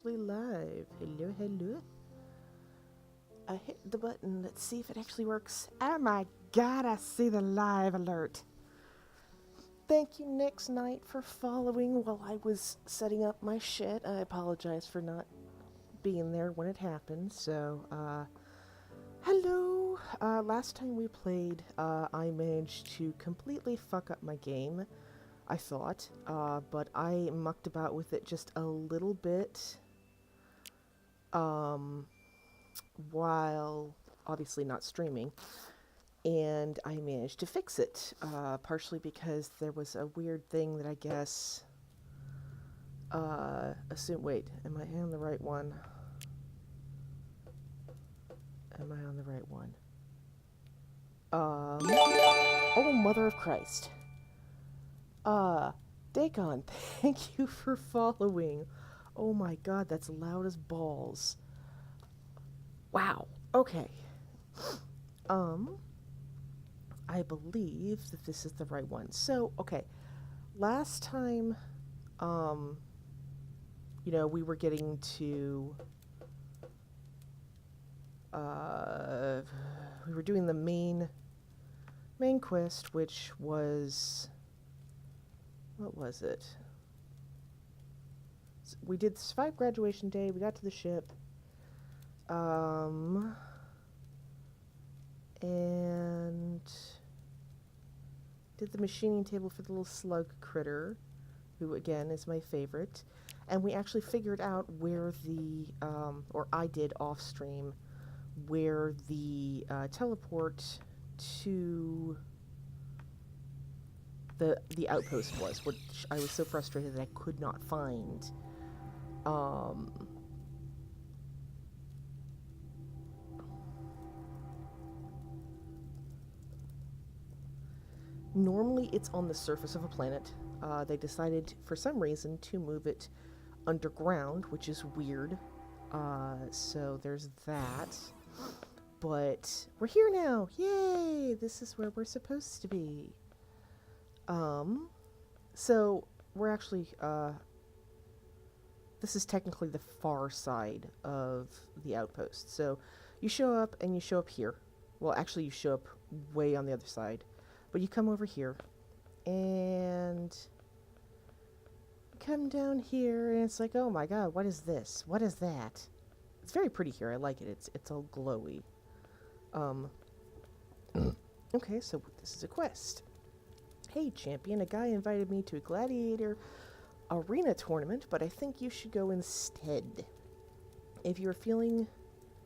actually live. Hello, hello. I hit the button. Let's see if it actually works. Oh my god, I see the live alert. Thank you, Next Night, for following while I was setting up my shit. I apologize for not being there when it happened. So, hello. Last time we played, I managed to completely fuck up my game, I thought, but I mucked about with it just a little bit, while obviously not streaming, and I managed to fix it, partially because there was a weird thing that I guess, wait, am I on the right one? Am I on the right one? Oh, Mother of Christ. Dagon, thank you for following. Oh my god, that's loud as balls. Wow. Okay. I believe that this is the right one. So, okay. Last time, we were getting to, we were doing the main quest, which was, what was it? We did survive graduation day, we got to the ship, and did the machining table for the little slug critter, who again is my favorite, and we actually figured out where the, or I did off stream, where the teleport to the outpost was, which I was so frustrated that I could not find. Normally it's on the surface of a planet. They decided for some reason to move it underground, which is weird. So there's that. But we're here now. Yay! This is where we're supposed to be. So we're actually, this is technically the far side of the outpost. So you show up and you show up here. Well, actually you show up way on the other side. But you come over here and come down here and it's like, oh my god, what is this? What is that? It's very pretty here. I like it. It's all glowy. Okay, so this is a quest. Hey, champion, a guy invited me to a gladiator arena tournament, but I think you should go instead. If you're feeling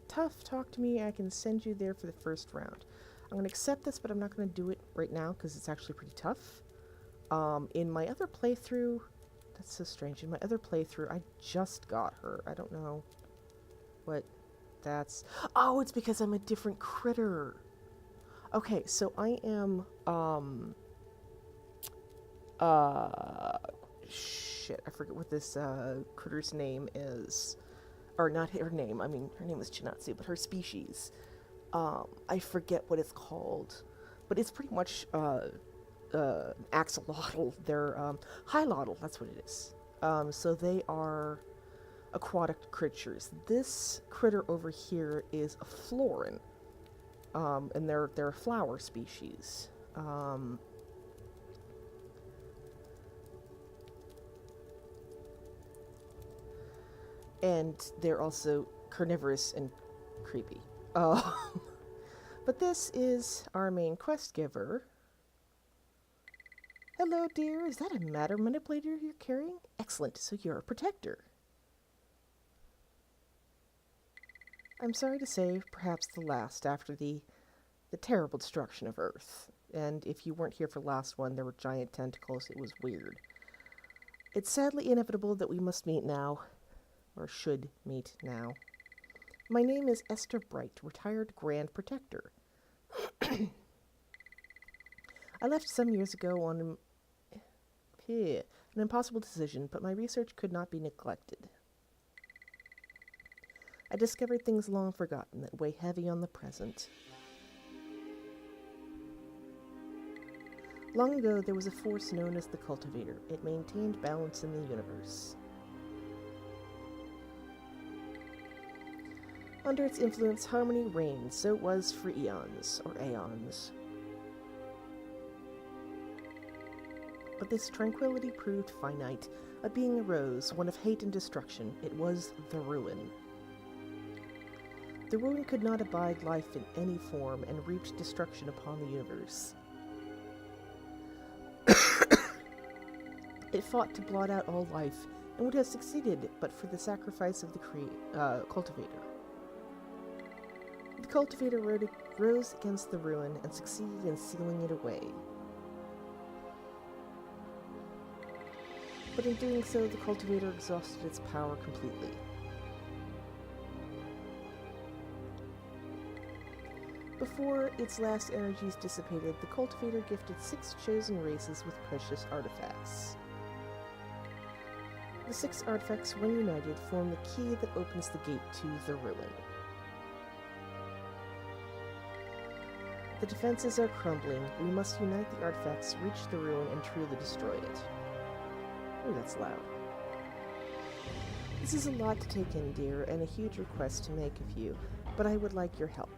tough, talk to me. I can send you there for the first round. I'm going to accept this, but I'm not going to do it right now because it's actually pretty tough. In my other playthrough, that's so strange. In my other playthrough, I just got her. I don't know what that's... Oh, it's because I'm a different critter. Okay, so I am, shit, I forget what this, critter's name is. Or not her name, I mean, her name is Chinatsu, but her species. I forget what it's called, but it's pretty much, axolotl. They're, hylotl, that's what it is. So they are aquatic creatures. This critter over here is a florin, and they're a flower species. And they're also carnivorous and creepy. But this is our main quest giver. Hello, dear. Is that a matter manipulator you're carrying? Excellent. So you're a protector. I'm sorry to say, perhaps the last after the terrible destruction of Earth. And if you weren't here for the last one, there were giant tentacles. It was weird. It's sadly inevitable that we must meet now. Or should meet now. My name is Esther Bright, retired Grand Protector. I left some years ago on an impossible decision, but my research could not be neglected. I discovered things long forgotten that weigh heavy on the present. Long ago, there was a force known as the Cultivator. It maintained balance in the universe. Under its influence, harmony reigned. So it was for eons, or aeons. But this tranquility proved finite. A being arose, one of hate and destruction. It was the Ruin. The Ruin could not abide life in any form and reaped destruction upon the universe. It fought to blot out all life, and would have succeeded but for the sacrifice of the cultivator. The cultivator rose against the Ruin and succeeded in sealing it away. But in doing so, the cultivator exhausted its power completely. Before its last energies dissipated, the cultivator gifted 6 chosen races with precious artifacts. The 6 artifacts, when united, form the key that opens the gate to the Ruin. The defenses are crumbling. We must unite the artifacts, reach the Ruin, and truly destroy it. Ooh, that's loud. This is a lot to take in, dear, and a huge request to make of you, but I would like your help.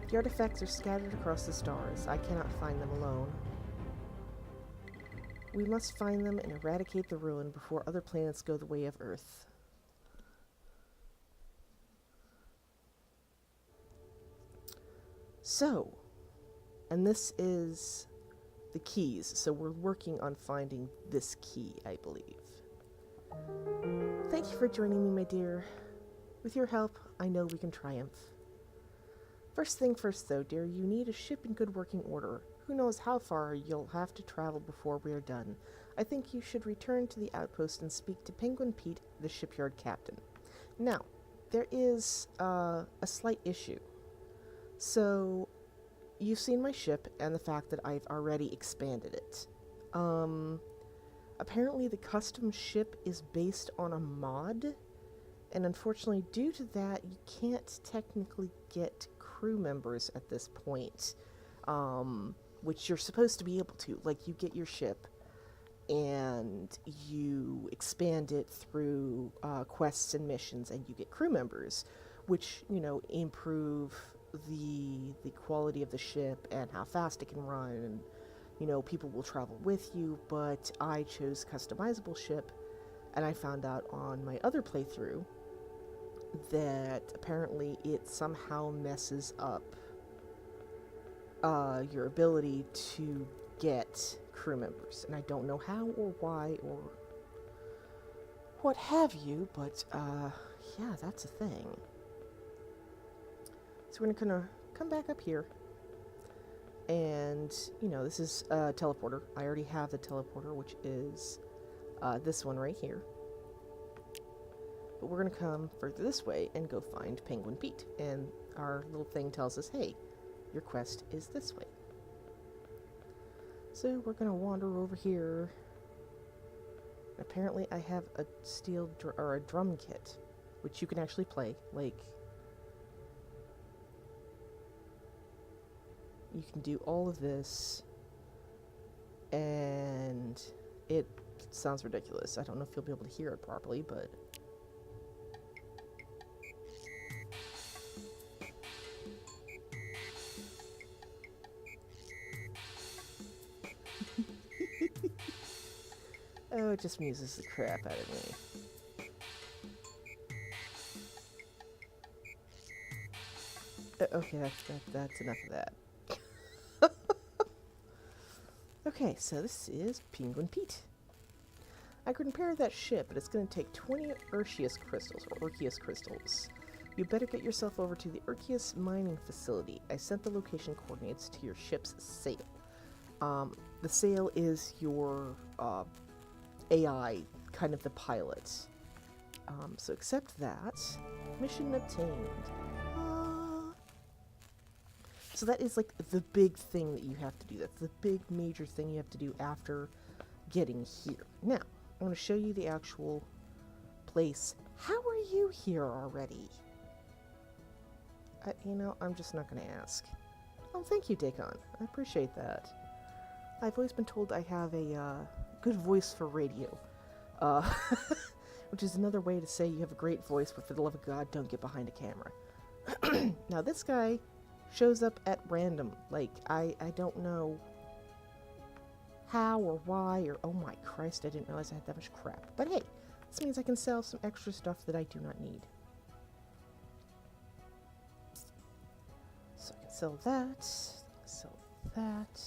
The artifacts are scattered across the stars. I cannot find them alone. We must find them and eradicate the Ruin before other planets go the way of Earth. So, and this is the keys, so we're working on finding this key, I believe. Thank you for joining me, my dear. With your help, I know we can triumph. First thing first, though, dear, you need a ship in good working order. Who knows how far you'll have to travel before we are done. I think you should return to the outpost and speak to Penguin Pete, the shipyard captain. Now, there is a slight issue. So, you've seen my ship and the fact that I've already expanded it. Apparently the custom ship is based on a mod, and unfortunately due to that you can't technically get crew members at this point, which you're supposed to be able to. Like, you get your ship and you expand it through quests and missions and you get crew members, which, you know, improve the quality of the ship and how fast it can run, and you know, people will travel with you. But I chose customizable ship, and I found out on my other playthrough that apparently it somehow messes up your ability to get crew members, and I don't know how or why or what have you, but yeah, that's a thing. So we're gonna come back up here, and, you know, this is a teleporter. I already have the teleporter, which is this one right here. But we're gonna come further this way and go find Penguin Pete, and our little thing tells us, hey, your quest is this way. So we're gonna wander over here. Apparently I have a steel or a drum kit, which you can actually play. Like, you can do all of this, and it sounds ridiculous. I don't know if you'll be able to hear it properly, but oh, it just muses the crap out of me. Okay, that's enough of that. Okay, so this is Penguin Pete. I could repair that ship, but it's going to take 20 Urkius crystals, or Urkius crystals. You better get yourself over to the Urkius mining facility. I sent the location coordinates to your ship's sail. The sail is your AI, kind of the pilot. So accept that. Mission obtained. So that is like the big thing that you have to do. That's the big major thing you have to do after getting here. Now, I'm going to show you the actual place. How are you here already? You know, I'm just not going to ask. Oh, thank you, Dakon. I appreciate that. I've always been told I have a good voice for radio. which is another way to say you have a great voice, but for the love of God, don't get behind a camera. Now, this guy shows up at random. Like, I don't know how or why or, oh my Christ, I didn't realize I had that much crap. But hey, this means I can sell some extra stuff that I do not need. So I can sell that, sell that.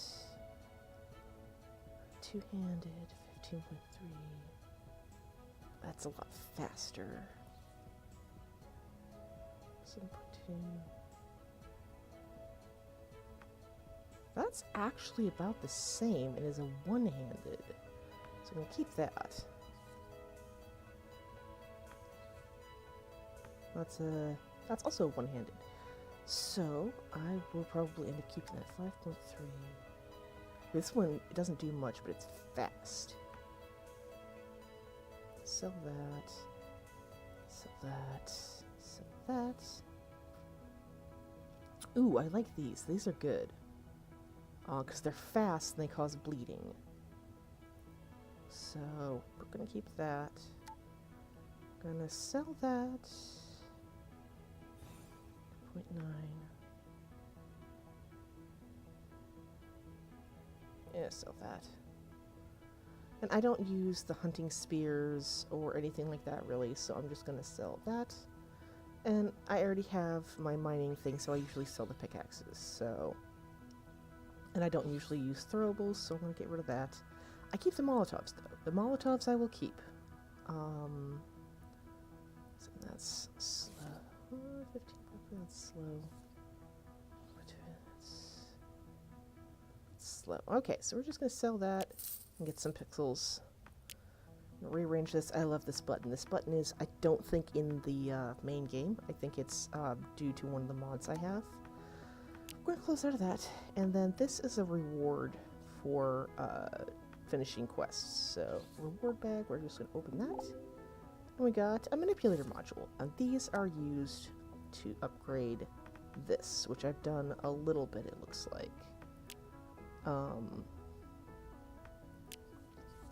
Two-handed, 15.3. That's a lot faster. 7.2. That's actually about the same and is a one-handed. So I'm going to keep that. That's also one-handed. So I will probably end up keeping that 5.3. This one, it doesn't do much, but it's fast. Sell that. Sell that. Sell that. Ooh, I like these. These are good. Because they're fast and they cause bleeding. So, we're gonna keep that. Gonna sell that. 0.9. Yeah, sell that. And I don't use the hunting spears or anything like that really, so I'm just gonna sell that. And I already have my mining thing, so I usually sell the pickaxes, so... And I don't usually use throwables, so I'm gonna get rid of that. I keep the Molotovs, though. The Molotovs I will keep. So that's slow. 15%, that's slow. Slow. Okay, so we're just gonna sell that and get some pixels. Rearrange this. I love this button. This button is, I don't think, in the main game. I think it's due to one of the mods I have. We're gonna close out of that, and then this is a reward for finishing quests. So reward bag. We're just gonna open that. And we got a manipulator module, and these are used to upgrade this, which I've done a little bit. It looks like.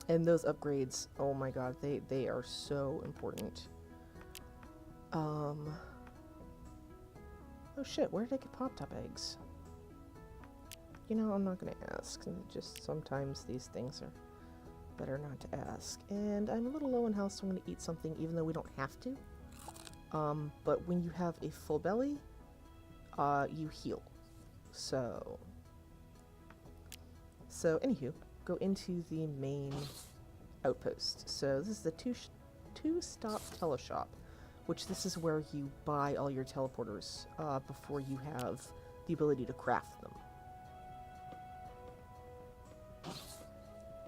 And those upgrades, oh my god, they are so important. Oh shit, where did I get pop-top eggs? You know, I'm not gonna ask. Just sometimes these things are better not to ask. And I'm a little low in health, so I'm gonna eat something even though we don't have to. But when you have a full belly, you heal. So anywho, go into the main outpost. So this is the two-stop teleshop, which this is where you buy all your teleporters before you have the ability to craft them.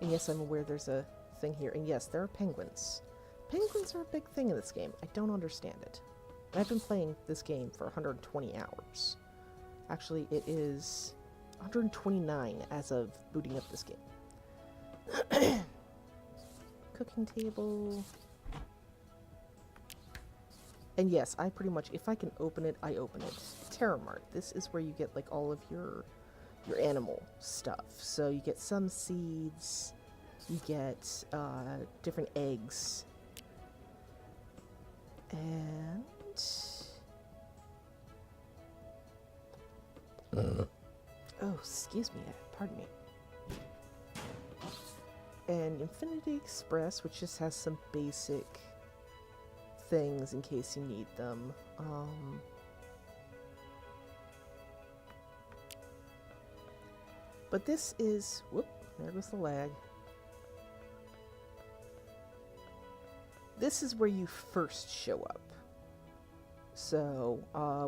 And yes, I'm aware there's a thing here. And yes, there are penguins. Penguins are a big thing in this game. I don't understand it. And I've been playing this game for 120 hours. Actually, it is 129 as of booting up this game. Cooking table. And yes, I pretty much, if I can open it, I open it. Terramart. This is where you get like all of your animal stuff. So you get some seeds, you get different eggs, and oh, excuse me, pardon me. And Infinity Express, which just has some basic things in case you need them. But this is, whoop, there goes the lag. This is where you first show up. So,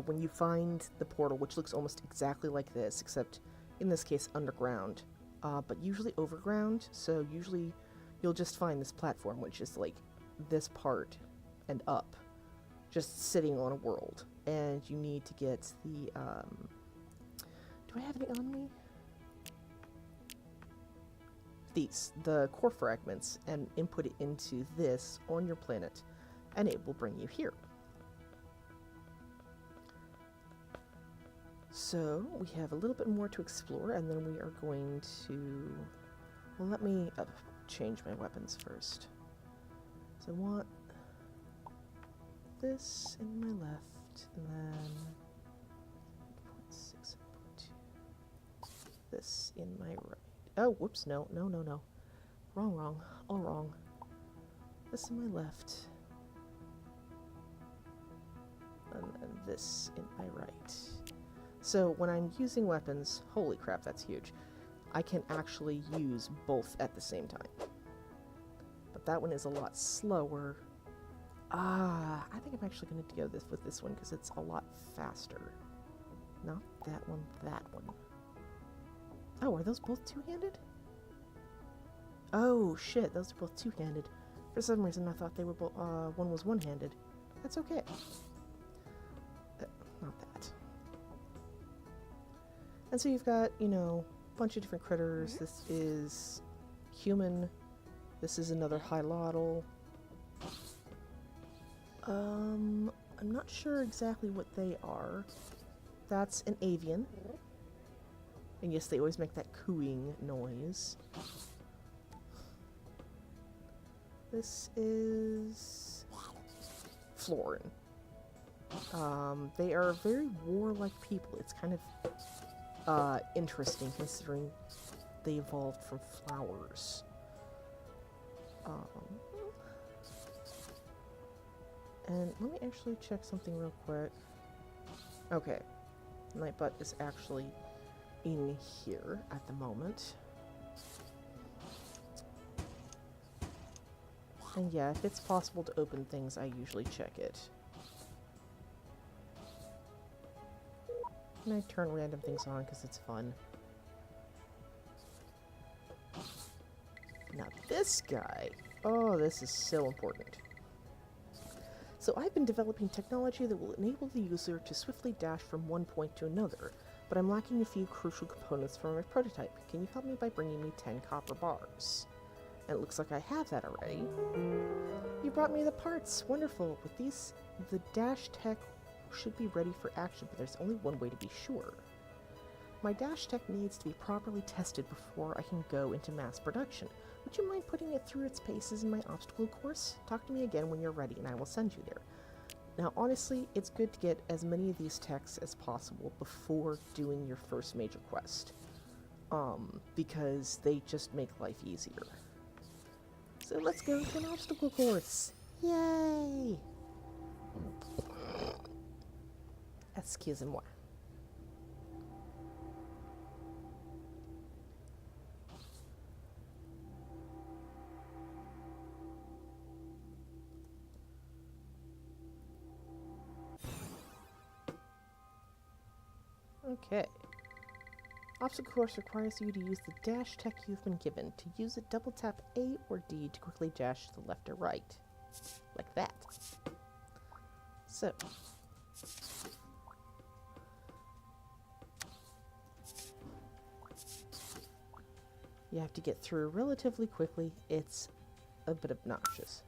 when you find the portal, which looks almost exactly like this, except in this case underground, but usually overground, so usually you'll just find this platform, which is like this part and up, just sitting on a world. And you need to get the, do I have any on me? The core fragments, and input it into this on your planet, and it will bring you here. So we have a little bit more to explore, and then we are going to, well, let me change my weapons first. So I want this in my left, and then 0.6, 0.2. This in my right. Oh, whoops, no. Wrong. All wrong. This in my left. And then this in my right. So when I'm using weapons, holy crap, that's huge. I can actually use both at the same time. But that one is a lot slower. I think I'm actually going to go with this one because it's a lot faster. Not that one, that one. Oh, are those both two-handed? Oh, shit, those are both two-handed. For some reason, I thought they were both, one was one-handed. That's okay. Not that. And so you've got, you know, a bunch of different critters. This is human. This is another Hyloddle. I'm not sure exactly what they are. That's an avian. And yes, they always make that cooing noise. This is Florin. They are very warlike people. It's kind of interesting considering they evolved from flowers. And let me actually check something real quick. Okay, Nightbutt is actually in here at the moment. And yeah, if it's possible to open things, I usually check it. And I turn random things on because it's fun. Now this guy, oh, this is so important. So I've been developing technology that will enable the user to swiftly dash from one point to another, but I'm lacking a few crucial components for my prototype. Can you help me by bringing me 10 copper bars? And it looks like I have that already. You brought me the parts! Wonderful! With these, the dash tech should be ready for action, but there's only one way to be sure. My dash tech needs to be properly tested before I can go into mass production. Would you mind putting it through its paces in my obstacle course? Talk to me again when you're ready and I will send you there. Now honestly, it's good to get as many of these techs as possible before doing your first major quest. Because they just make life easier. So let's go to an obstacle course! Yay! Excusez-moi. Okay. Obstacle course requires you to use the dash tech you've been given. To use it, double tap A or D to quickly dash to the left or right. Like that. So. You have to get through relatively quickly. It's a bit obnoxious.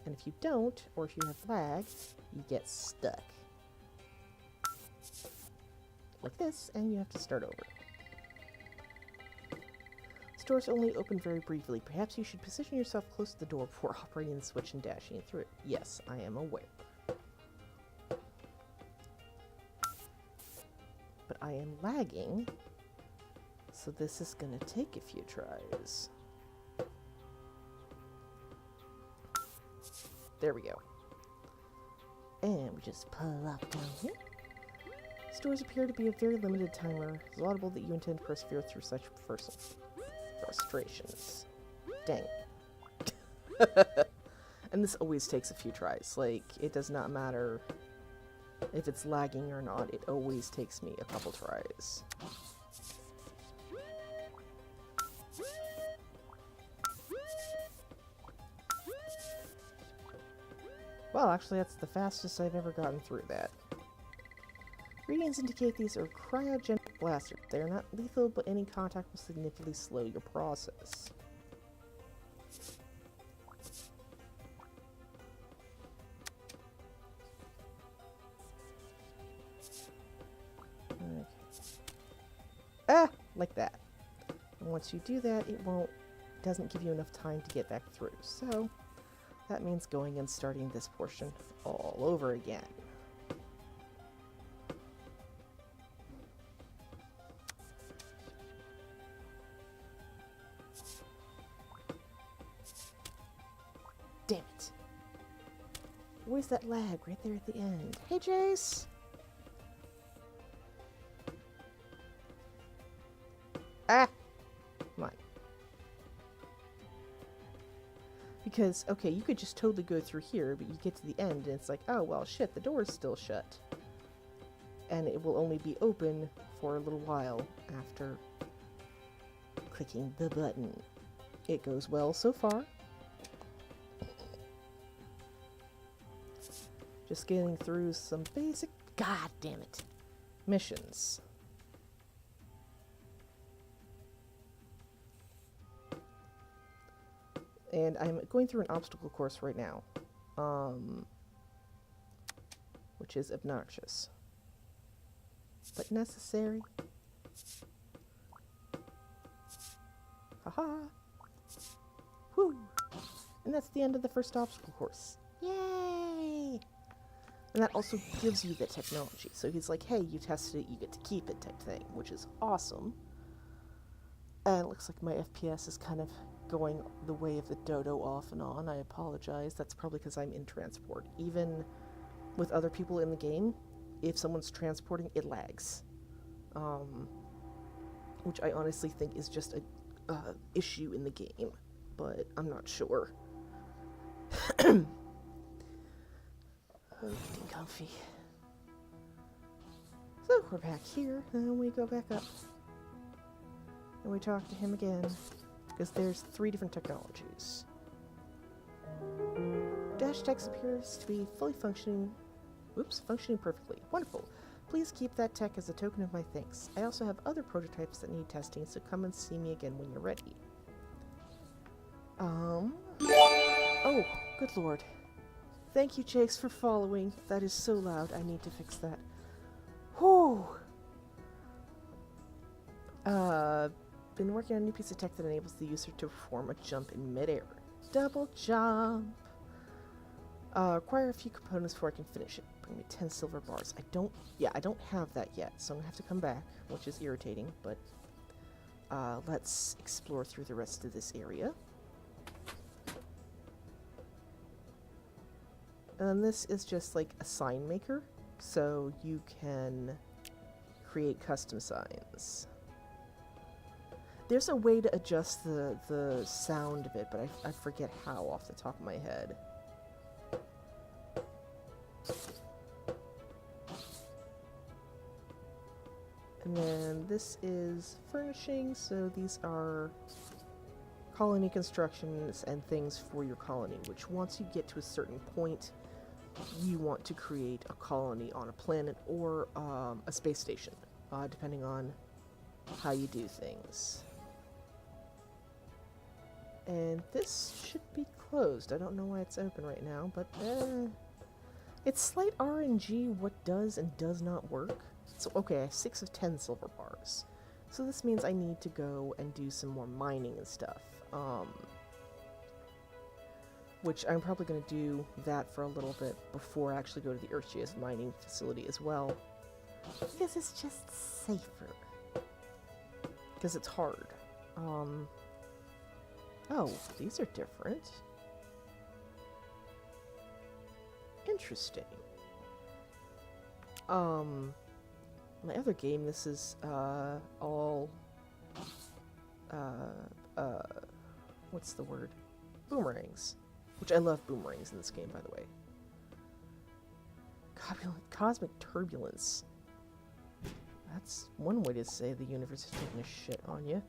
And if you don't, or if you have lag, you get stuck. Like this, and you have to start over. Stores only open very briefly. Perhaps you should position yourself close to the door before operating the switch and dashing it through it. Yes, I am aware. But I am lagging, so this is going to take a few tries. There we go. And we just plop down here. Stores appear to be a very limited timer. It's laudable that you intend to persevere through such frustrations. Dang. And this always takes a few tries. Like, it does not matter if it's lagging or not. It always takes me a couple tries. Well, actually, that's the fastest I've ever gotten through that. Readings indicate these are cryogenic blasters. They are not lethal, but any contact will significantly slow your process. Okay. Ah! Like that. And once you do that, it doesn't give you enough time to get back through. So, That means going and starting this portion all over again. Damn it. Where's that lag? Right there at the end. Hey, Jace! Ah! Come on. Because, okay, you could just totally go through here, but you get to the end and it's like, oh, well, shit, the door's still shut. And it will only be open for a little while after clicking the button. It goes well so far. Just getting through some basic, god damn it, missions. And I'm going through an obstacle course right now, which is obnoxious, but necessary. Haha! Woo! And that's the end of the first obstacle course. Yay! And that also gives you the technology. So he's like, hey, you tested it, you get to keep it type thing, which is awesome. And it looks like my FPS is kind of going the way of the dodo off and on. I apologize. That's probably because I'm in transport. Even with other people in the game, if someone's transporting, it lags. Which I honestly think is just a issue in the game, but I'm not sure. Oh, getting comfy. So we're back here, and we go back up. And we talk to him again, because there's 3 different technologies. Dash text appears to be fully functioning. Oops, functioning perfectly. Wonderful. Please keep that tech as a token of my thanks. I also have other prototypes that need testing, so come and see me again when you're ready. Oh, good lord. Thank you, Jakes, for following. That is so loud. I need to fix that. Whew. Been working on a new piece of tech that enables the user to perform a jump in midair. Double jump. Require a few components before I can finish it. Bring me 10 silver bars. I don't have that yet, so I'm gonna have to come back, which is irritating, but let's explore through the rest of this area. And this is just like a sign maker, so you can create custom signs. There's a way to adjust the sound of it, but I forget how off the top of my head. And then this is furnishing, so these are colony constructions and things for your colony, which once you get to a certain point, you want to create a colony on a planet or a space station, depending on how you do things. And this should be closed. I don't know why it's open right now, but it's slight RNG what does and does not work. So, okay, I have 6 of 10 silver bars. So this means I need to go and do some more mining and stuff. Which I'm probably going to do that for a little bit before I actually go to the EarthGS mining facility as well. Because it's just safer. Because it's hard. Oh, these are different. Interesting. My other game, this is, all, what's the word? Boomerangs. Which I love boomerangs in this game, by the way. Cosmic turbulence. That's one way to say the universe is taking a shit on you.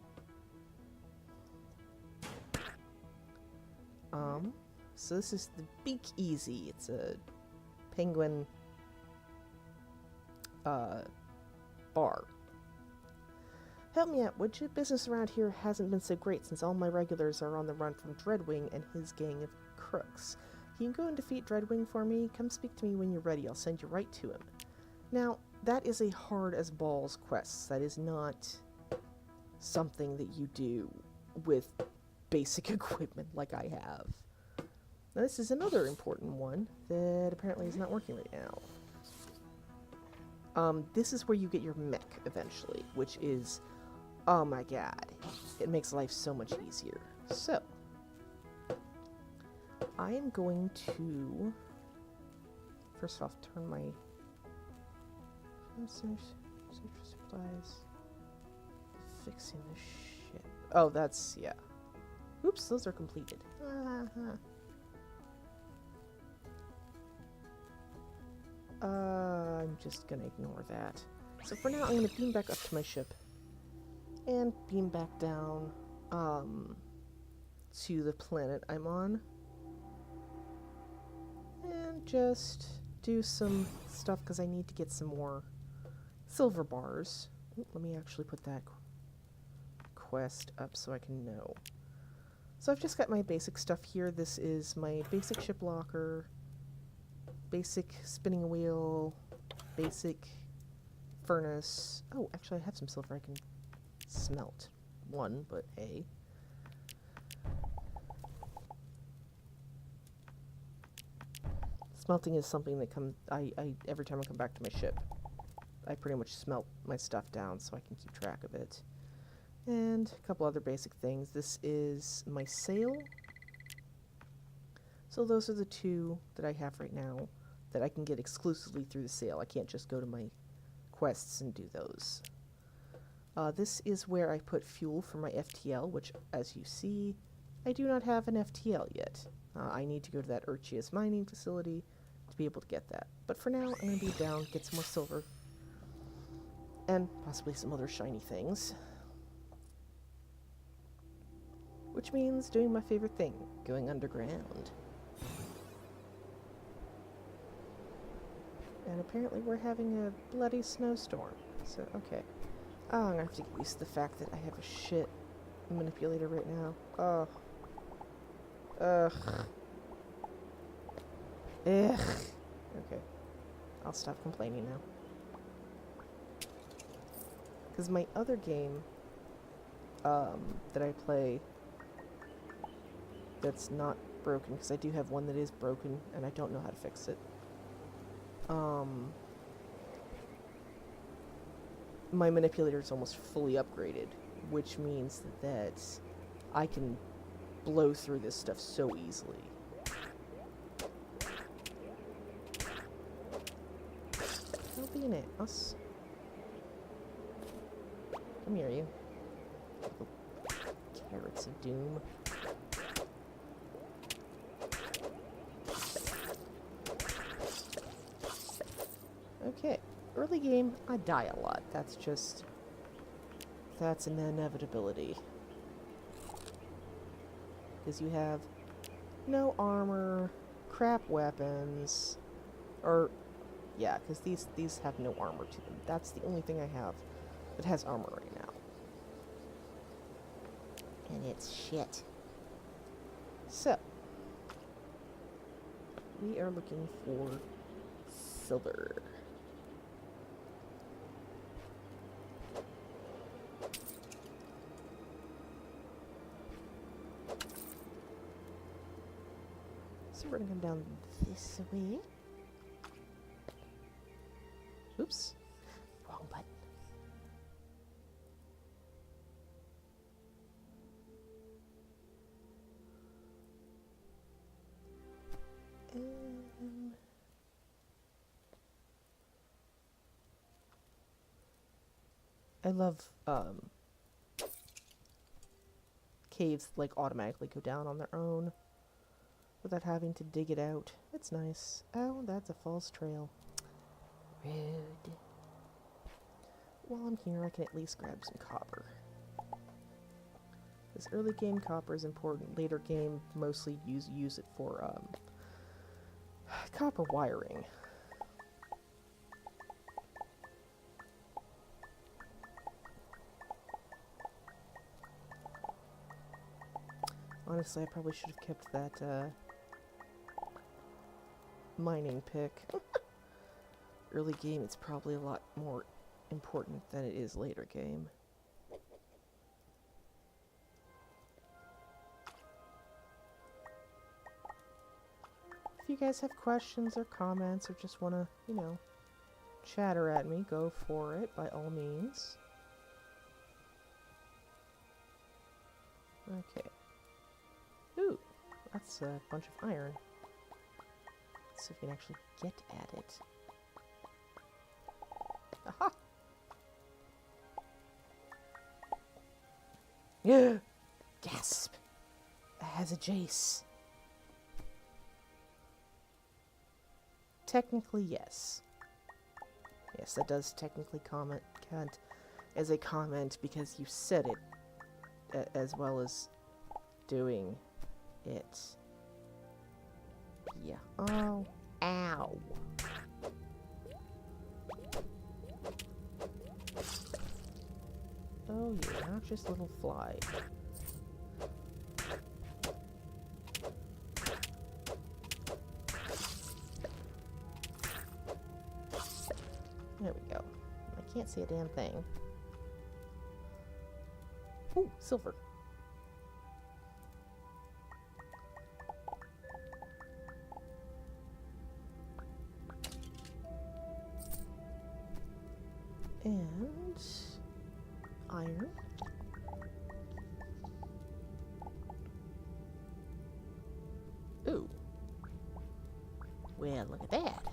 So this is the Beak Easy. It's a penguin, bar. Help me out, would you? Business around here hasn't been so great since all my regulars are on the run from Dreadwing and his gang of crooks. Can you go and defeat Dreadwing for me? Come speak to me when you're ready. I'll send you right to him. Now, that is a hard as balls quest. That is not something that you do with basic equipment like I have. Now this is another important one that apparently is not working right now. This is where you get your mech eventually, which is, oh my god, it makes life so much easier. So, I am going to, first off, turn my search for supplies, fixing the ship. Oh, that's, yeah. Oops, those are completed. I'm just gonna ignore that. So for now, I'm gonna beam back up to my ship and beam back down to the planet I'm on and just do some stuff because I need to get some more silver bars. Ooh, let me actually put that quest up so I can know. So I've just got my basic stuff here. This is my basic ship locker, basic spinning wheel, basic furnace. Oh, actually I have some silver I can smelt. One, but hey. Smelting is something that every time I come back to my ship, I pretty much smelt my stuff down so I can keep track of it. And a couple other basic things. This is my sail. So those are the two that I have right now that I can get exclusively through the sail. I can't just go to my quests and do those. This is where I put fuel for my FTL, which, as you see, I do not have an FTL yet. I need to go to that Urchius mining facility to be able to get that. But for now, I'm going to be down, get some more silver, and possibly some other shiny things. Which means doing my favorite thing, going underground. And apparently we're having a bloody snowstorm. So, okay. Oh, I'm gonna have to get used to the fact that I have a shit manipulator right now. Oh. Ugh. Ugh. Okay. I'll stop complaining now. Because my other game that I play that's not broken, because I do have one that is broken and I don't know how to fix it. My manipulator is almost fully upgraded, which means that I can blow through this stuff so easily. Don't be an ass. Come here, you. Carrots of doom. Okay, early game, I die a lot. That's an inevitability. Because you have no armor, crap weapons, or, yeah, because these have no armor to them. That's the only thing I have that has armor right now. And it's shit. So, we are looking for silver. So we're gonna come down this way. Oops. Wrong button. I love caves like automatically go down on their own without having to dig it out. It's nice. Oh, that's a false trail. Rude. While I'm here, I can at least grab some copper. This early game copper is important. Later game, mostly use it for copper wiring. Honestly, I probably should have kept that mining pick. Early game, it's probably a lot more important than it is later game. guys have questions or comments or just want to, you know, chatter at me, go for it by all means. Okay. Ooh, that's a bunch of iron. Let's see if we can actually get at it. Aha! Yeah! Gasp! It has a Jace. Technically, yes. Yes, that does technically count as a comment because you said it as well as doing it. Yeah. Oh. Ow. Oh, you obnoxious little fly. There we go. I can't see a damn thing. Ooh, silver. And iron. Ooh. Well, look at that.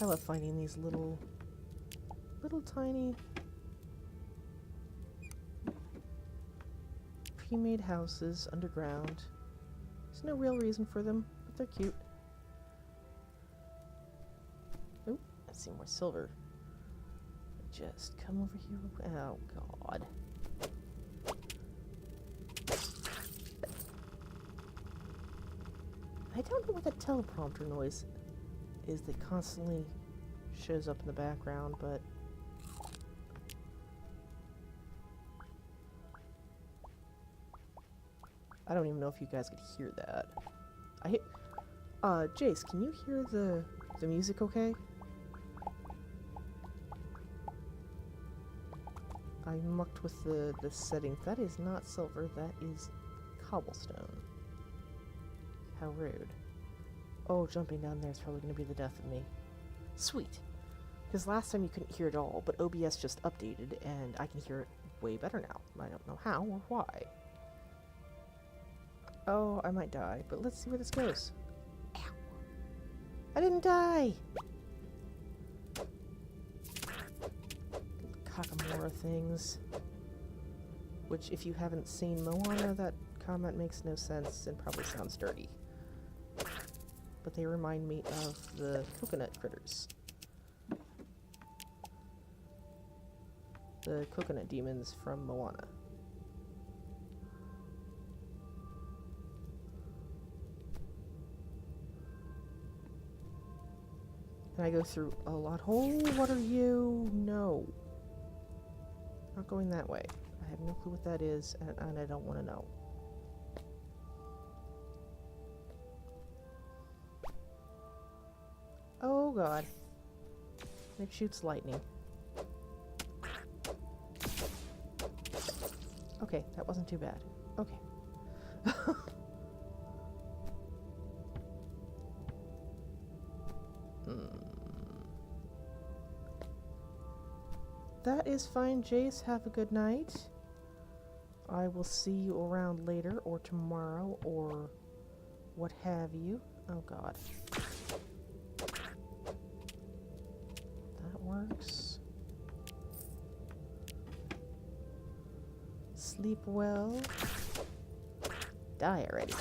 I love finding these little tiny pre-made houses underground. There's no real reason for them, but they're cute. Oh, I see more silver. Just come over here. Oh, God. I don't know what that teleprompter noise is that constantly shows up in the background, but I don't even know if you guys could hear that. Jace, can you hear the music okay? I mucked with the settings. That is not silver, that is cobblestone. How rude. Oh, jumping down there is probably going to be the death of me. Sweet. Because last time you couldn't hear it all, but OBS just updated, and I can hear it way better now. I don't know how or why. Oh, I might die, but let's see where this goes. Ow. I didn't die! Kakamora things. Which, if you haven't seen Moana, that comment makes no sense and probably sounds dirty. But they remind me of the coconut critters. The coconut demons from Moana. And I go through a lot. Oh, what are you? No. Not going that way. I have no clue what that is, and I don't want to know. Oh god. It shoots lightning. Okay, that wasn't too bad. Okay. That is fine, Jace. Have a good night. I will see you around later, or tomorrow, or what have you. Oh god. That works. Sleep well. Die already.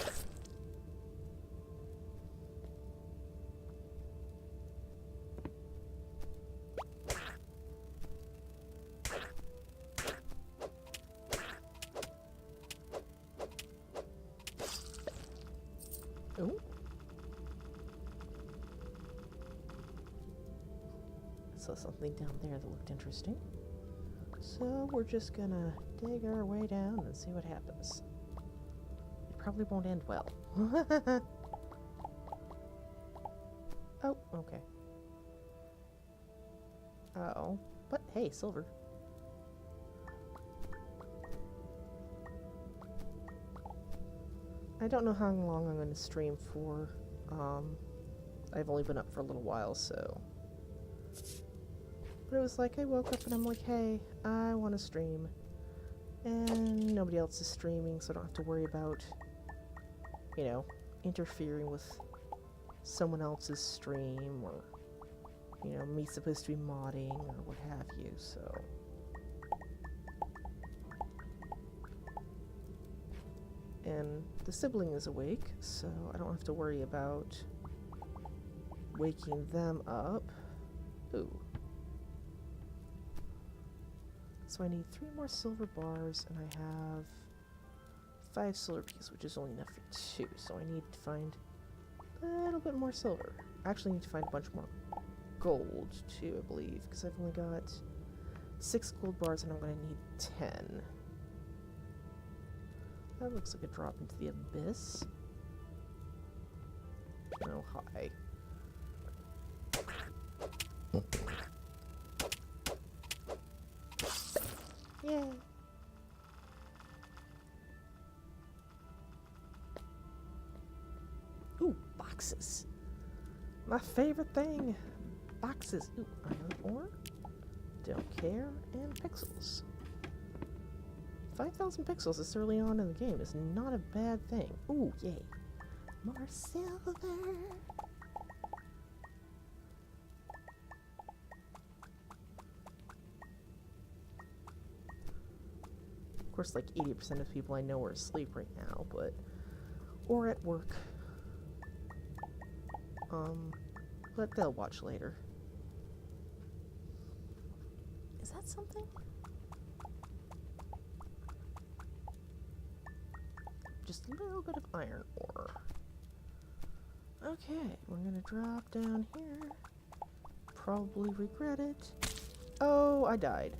Oh. I saw something down there that looked interesting. So we're just gonna dig our way down and see what happens. probably won't end well. Oh, okay. Uh-oh. But, hey, silver. I don't know how long I'm going to stream for. I've only been up for a little while, so... But it was like, I woke up and I'm like, hey, I want to stream. And nobody else is streaming, so I don't have to worry about, you know, interfering with someone else's stream, or, you know, me supposed to be modding, or what have you, so... And the sibling is awake, so I don't have to worry about waking them up. Ooh. So I need 3 more silver bars, and I have 5 silver pieces, which is only enough for 2, so I need to find a little bit more silver. I actually need to find a bunch more gold, too, I believe, because I've only got 6 gold bars, and I'm going to need 10. That looks like a drop into the abyss. Oh, hi. Yay! Ooh, boxes. My favorite thing. Boxes. Ooh, iron ore. Don't care. And pixels. 5,000 pixels this early on in the game is not a bad thing. Ooh, yay. More silver. Of course, like 80% of people I know are asleep right now, but... Or at work. But they'll watch later. Is that something? Just a little bit of iron ore. Okay, we're gonna drop down here. Probably regret it. Oh, I died.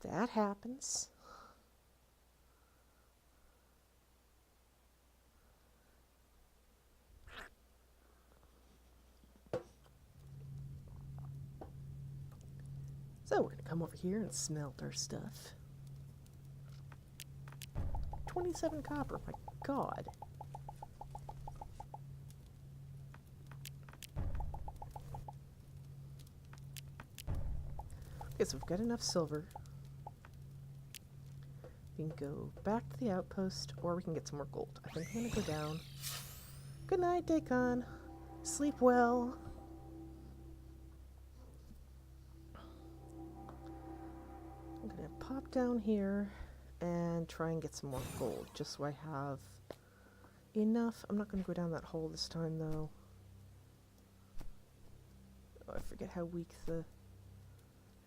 That happens. So we're gonna come over here and smelt our stuff. 27 copper, my god. Okay, so we've got enough silver. We can go back to the outpost, or we can get some more gold. I think I'm gonna go down. Good night, Daikon. Sleep well. I'm gonna pop down here and try and get some more gold, just so I have enough. I'm not going to go down that hole this time, though. Oh, I forget how weak the...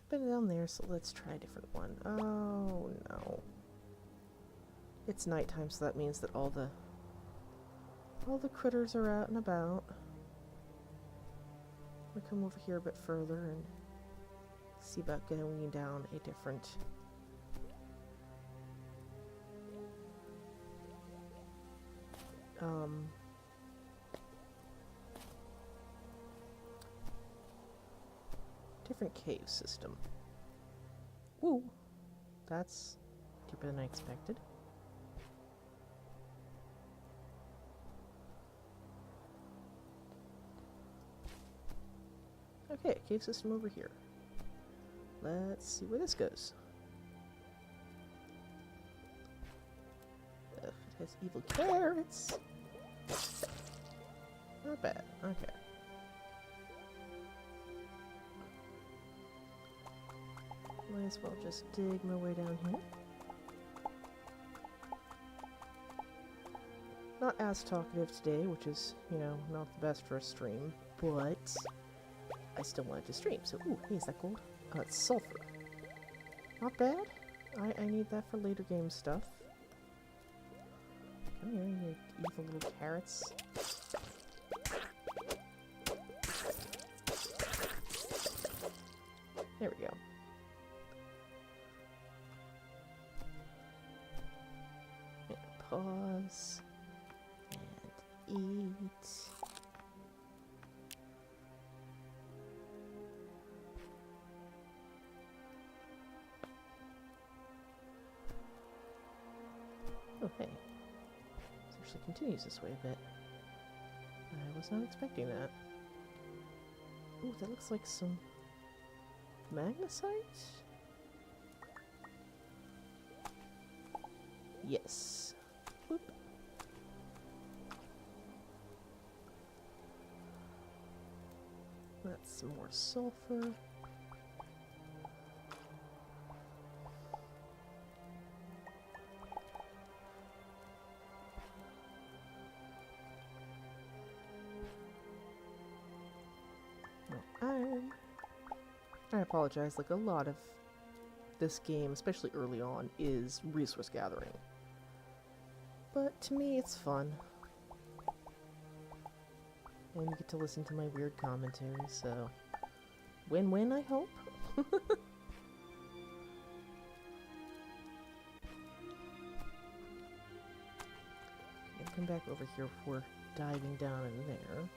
I've been down there, so let's try a different one. Oh, no. It's nighttime, so that means that all the critters are out and about. We'll come over here a bit further and see about going down a different... different cave system. Ooh, that's deeper than I expected. Okay, cave system over here. Let's see where this goes. It has evil carrots. Not bad. Okay. Might as well just dig my way down here. Not as talkative today, which is, you know, not the best for a stream, but I still wanted to stream. So, ooh, hey, is that gold? It's sulfur. Not bad. I need that for later game stuff. Come here, you evil little carrots. There we go. pause and eat. Oh, hey. This actually continues this way a bit. I was not expecting that. Ooh, that looks like some magnesite? Yes. Whoop. That's some more sulfur. Iron. I apologize, like a lot of this game, especially early on, is resource gathering. But to me, it's fun. And you get to listen to my weird commentary, so win-win, I hope. And come back over here before diving down in there.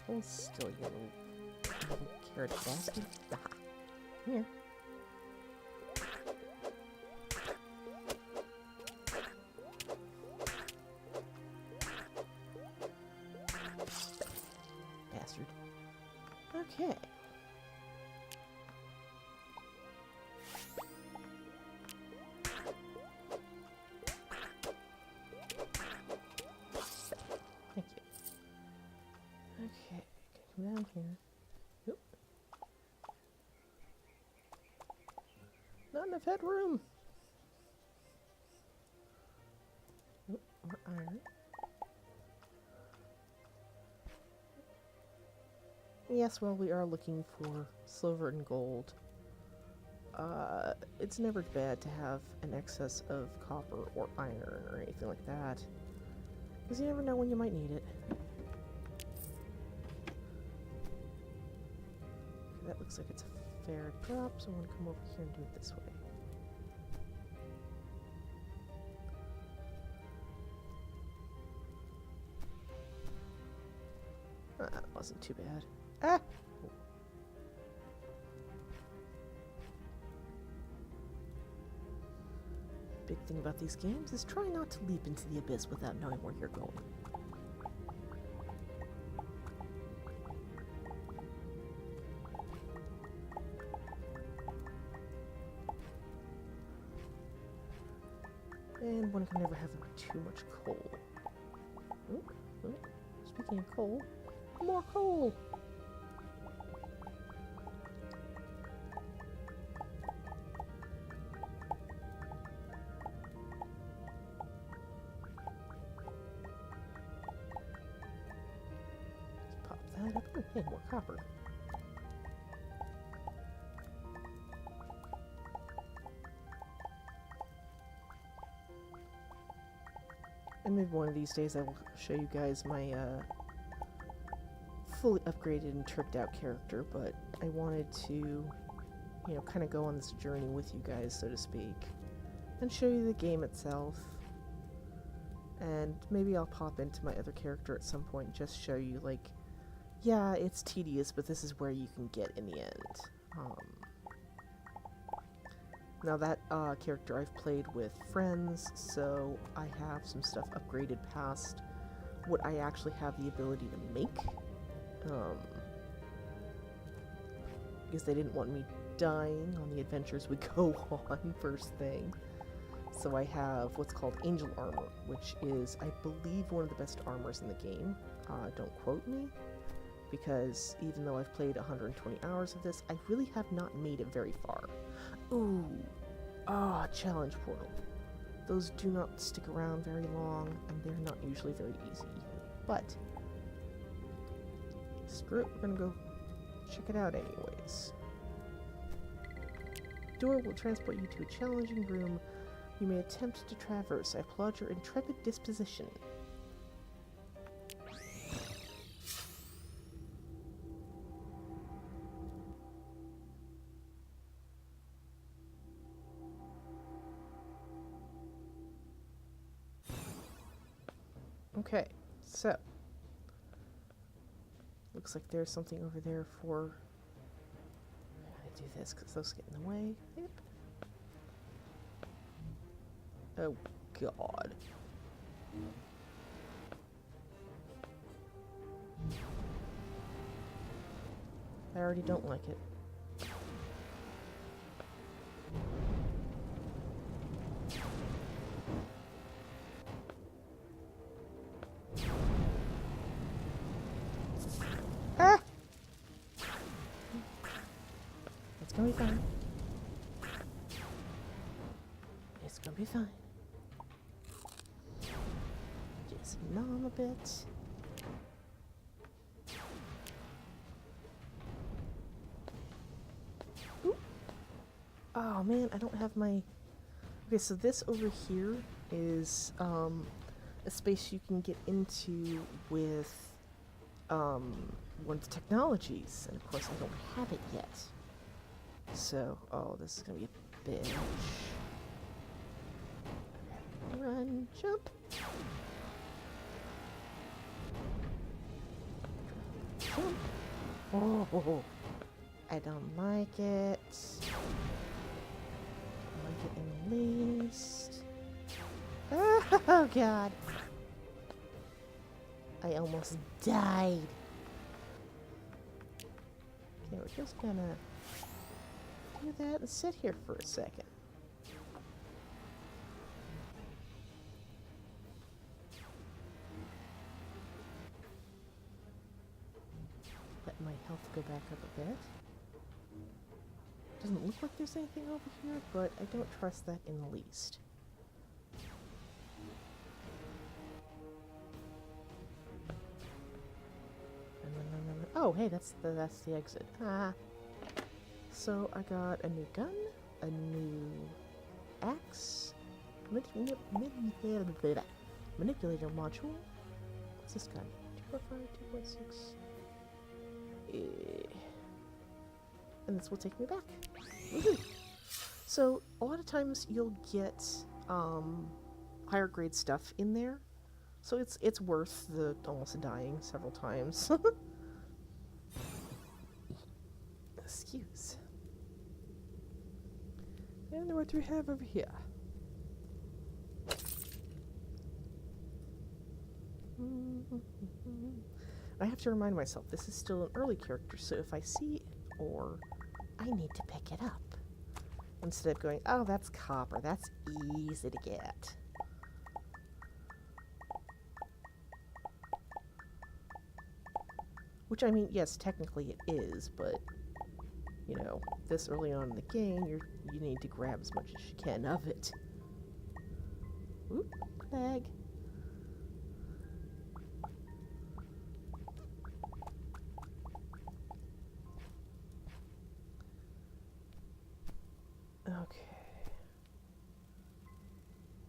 Hold still, you little carrot bastard. Aha. Here. Bastard. Okay. Thank you. Okay, come down here. Oop. Not enough headroom. Oop, more iron. Yes, well, we are looking for silver and gold. It's never bad to have an excess of copper or iron or anything like that, because you never know when you might need it. Okay, that looks like it's a fair drop, so I'm going to come over here and do it this way. That wasn't too bad. Ah! Big thing about these games is try not to leap into the abyss without knowing where you're going. And one can never have too much coal. Oh, oh, speaking of coal, more coal! Let's pop that up. Oh, hey, more copper. And maybe one of these days I will show you guys my fully upgraded and tricked out character, but I wanted to, you know, kind of go on this journey with you guys, so to speak, and show you the game itself. And maybe I'll pop into my other character at some point and just show you, like, yeah, it's tedious, but this is where you can get in the end. Now that character I've played with friends, so I have some stuff upgraded past what I actually have the ability to make. Because they didn't want me dying on the adventures we go on first thing. So I have what's called Angel Armor, which is, I believe, one of the best armors in the game. Don't quote me, because even though I've played 120 hours of this, I really have not made it very far. Ooh, challenge portal. Those do not stick around very long, and they're not usually very easy either. But, screw it, we're gonna go check it out anyways. Door will transport you to a challenging room you may attempt to traverse. I applaud your intrepid disposition. Okay, so looks like there's something over there for. I gotta do this because those get in the way. Yep. Oh God. I already don't like it. Ah! It's gonna be fine. It's gonna be fine. Just numb a bit. Ooh. Oh man, I don't have my... Okay, so this over here is a space you can get into with one of the technologies, and of course I don't have it yet. So, oh, this is gonna be a bitch. Run, jump. Jump. Oh, I don't like it. I like it in the least. Oh God. I almost died. Okay, we're just gonna do that and sit here for a second. Let my health go back up a bit. Doesn't look like there's anything over here, but I don't trust that in the least. Oh, hey, that's the exit. Ah. So I got a new gun, a new axe, manipulator module. What's this gun? 2.5, 2.6. And this will take me back. Woohoo! So a lot of times you'll get higher grade stuff in there, so it's worth the almost dying several times. Excuse. And what do we have over here? I have to remind myself, this is still an early character, so if I see ore, I need to pick it up. Instead of going, oh, that's copper, that's easy to get. Which, I mean, yes, technically it is, but, you know, this early on in the game, you need to grab as much as you can of it. Oop, lag. Okay.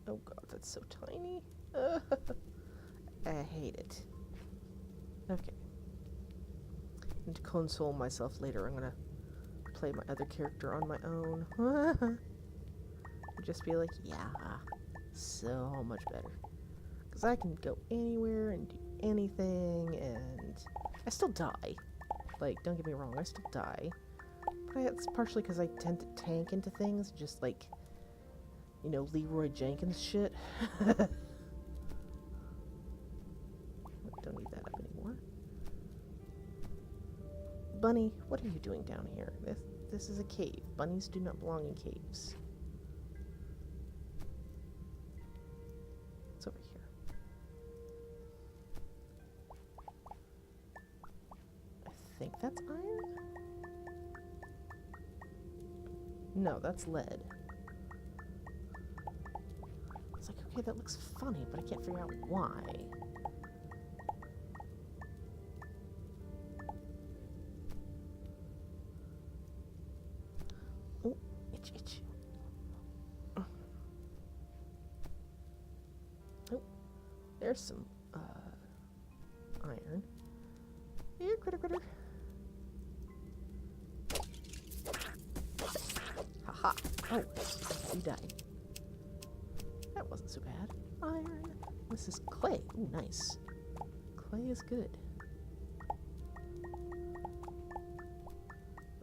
Oh God, that's so tiny. I hate it. Okay. And to console myself later, I'm gonna play my other character on my own. Just be like, yeah, so much better. Because I can go anywhere and do anything, and I still die. Like, don't get me wrong, I still die. But it's partially because I tend to tank into things, just like, you know, Leroy Jenkins shit. Don't need that up anymore. Bunny, what are you doing down here? This is a cave. Bunnies do not belong in caves. It's over here. I think that's iron? No, that's lead. It's like, okay, that looks funny, but I can't figure out why. Oh, itch, itch. Oh, there's some, iron. Here, critter, critter. Haha. Oh, you died. That wasn't so bad. Iron. This is clay. Ooh, nice. Clay is good.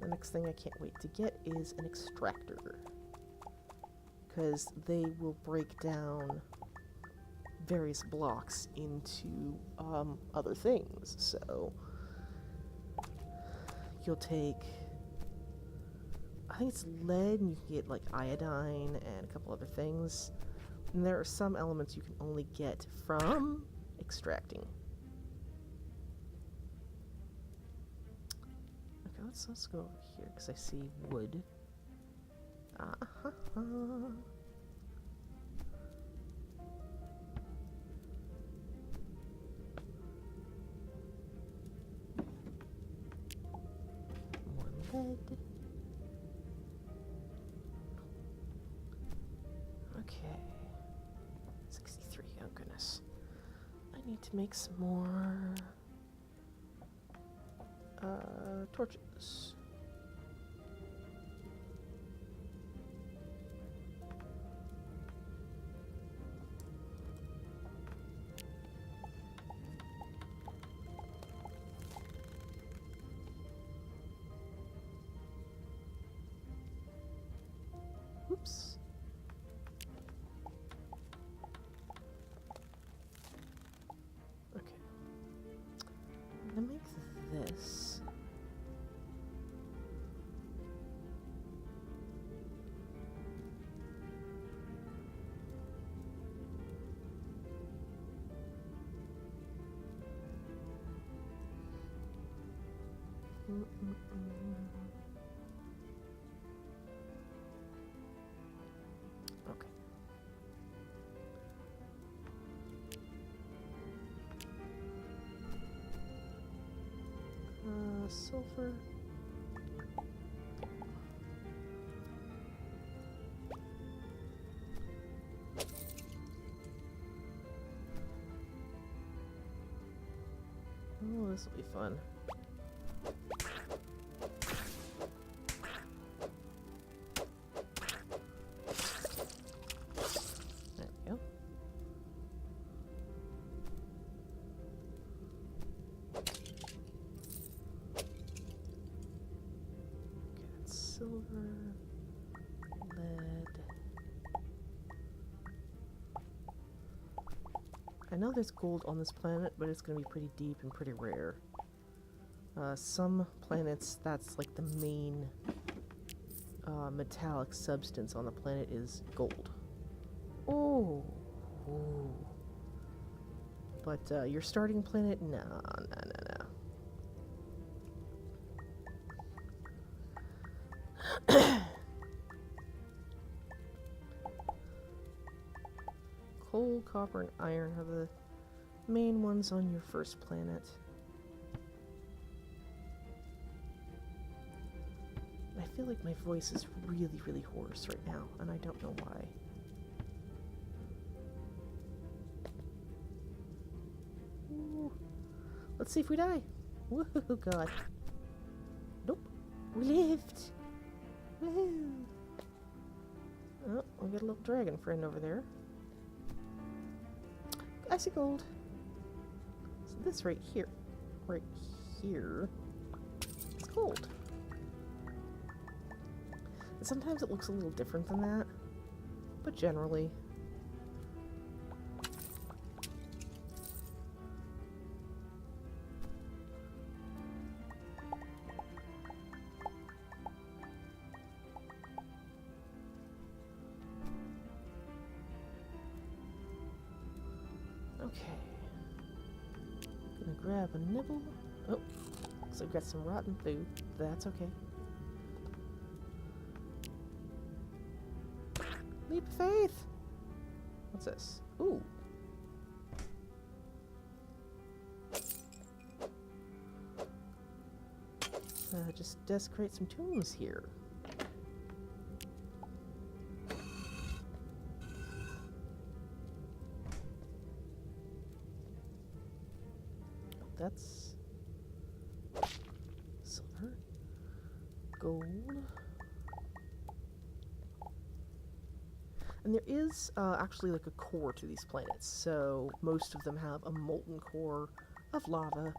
The next thing I can't wait to get is an extractor. Because they will break down various blocks into other things. So you'll take, I think it's lead, and you can get like iodine and a couple other things. And there are some elements you can only get from extracting. Okay, let's go over here because I see wood. More lead. Okay. 63, oh goodness. I need to make some more torches. Oops. Okay. I'm gonna make this. Okay. Silver. Oh, this will be fun. There we go. Okay, that's silver, lead. I know there's gold on this planet, but it's going to be pretty deep and pretty rare. Some planets, that's like the main metallic substance on the planet is gold. Oh. Ooh. But your starting planet, no. Coal, copper, and iron are the main ones on your first planet. I feel like my voice is really, really hoarse right now, and I don't know why. Ooh. Let's see if we die. Woohoo, God. Nope. We lived. Woohoo. Oh, we got a little dragon friend over there. I see gold. So this right here is gold. And sometimes it looks a little different than that, but generally. Okay. Gonna grab a nibble. Oh, so I've got some rotten food. That's okay. Leap of faith! What's this? Ooh. Just desecrate some tombs here. That's silver, gold. And there is actually like a core to these planets, so most of them have a molten core of lava,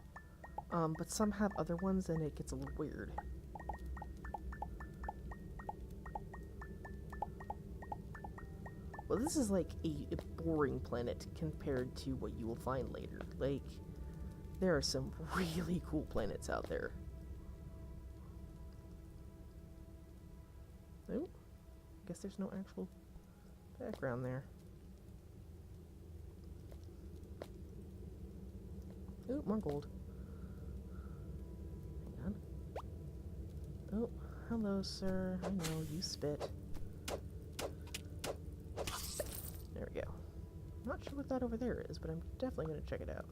but some have other ones and it gets a little weird. Well, this is like a boring planet compared to what you will find later. Like, there are some really cool planets out there. Oh, I guess there's no actual background there. Oh, more gold. Hang on. Oh, hello, sir. I know, you spit. There we go. Not sure what that over there is, but I'm definitely going to check it out.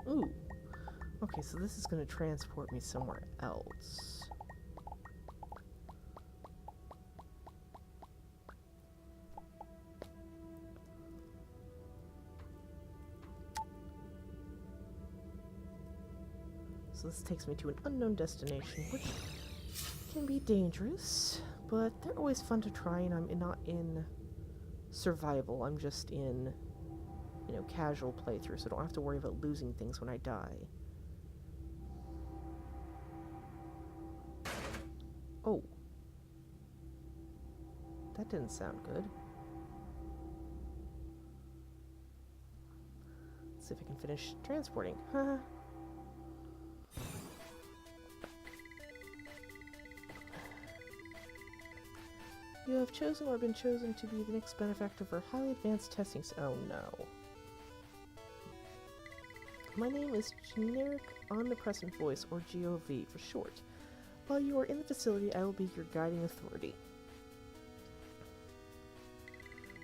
Ooh. Okay, so this is going to transport me somewhere else. So this takes me to an unknown destination, which can be dangerous, but they're always fun to try, and I'm not in survival. I'm just in, you know, casual playthrough, so I don't have to worry about losing things when I die. Oh. That didn't sound good. Let's see if I can finish transporting. Huh. You have chosen or been chosen to be the next benefactor for highly advanced testing. Oh no. My name is Generic Omnipresent Voice, or GOV for short. While you are in the facility, I will be your guiding authority.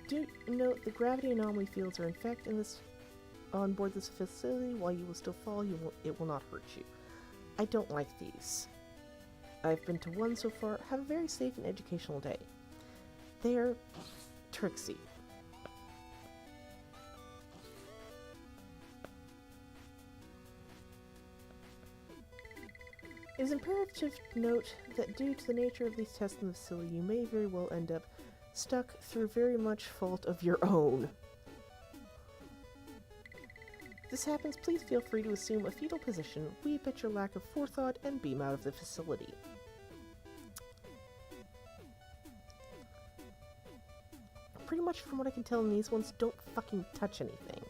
Do note the gravity anomaly fields are in effect on board this facility. While you will still fall, it will not hurt you. I don't like these. I've been to one so far. Have a very safe and educational day. They're tricksy. It is imperative to note that due to the nature of these tests in the facility, you may very well end up stuck through very much fault of your own. If this happens, please feel free to assume a fetal position, weep at your lack of forethought, and beam out of the facility. Pretty much from what I can tell in these ones, don't fucking touch anything.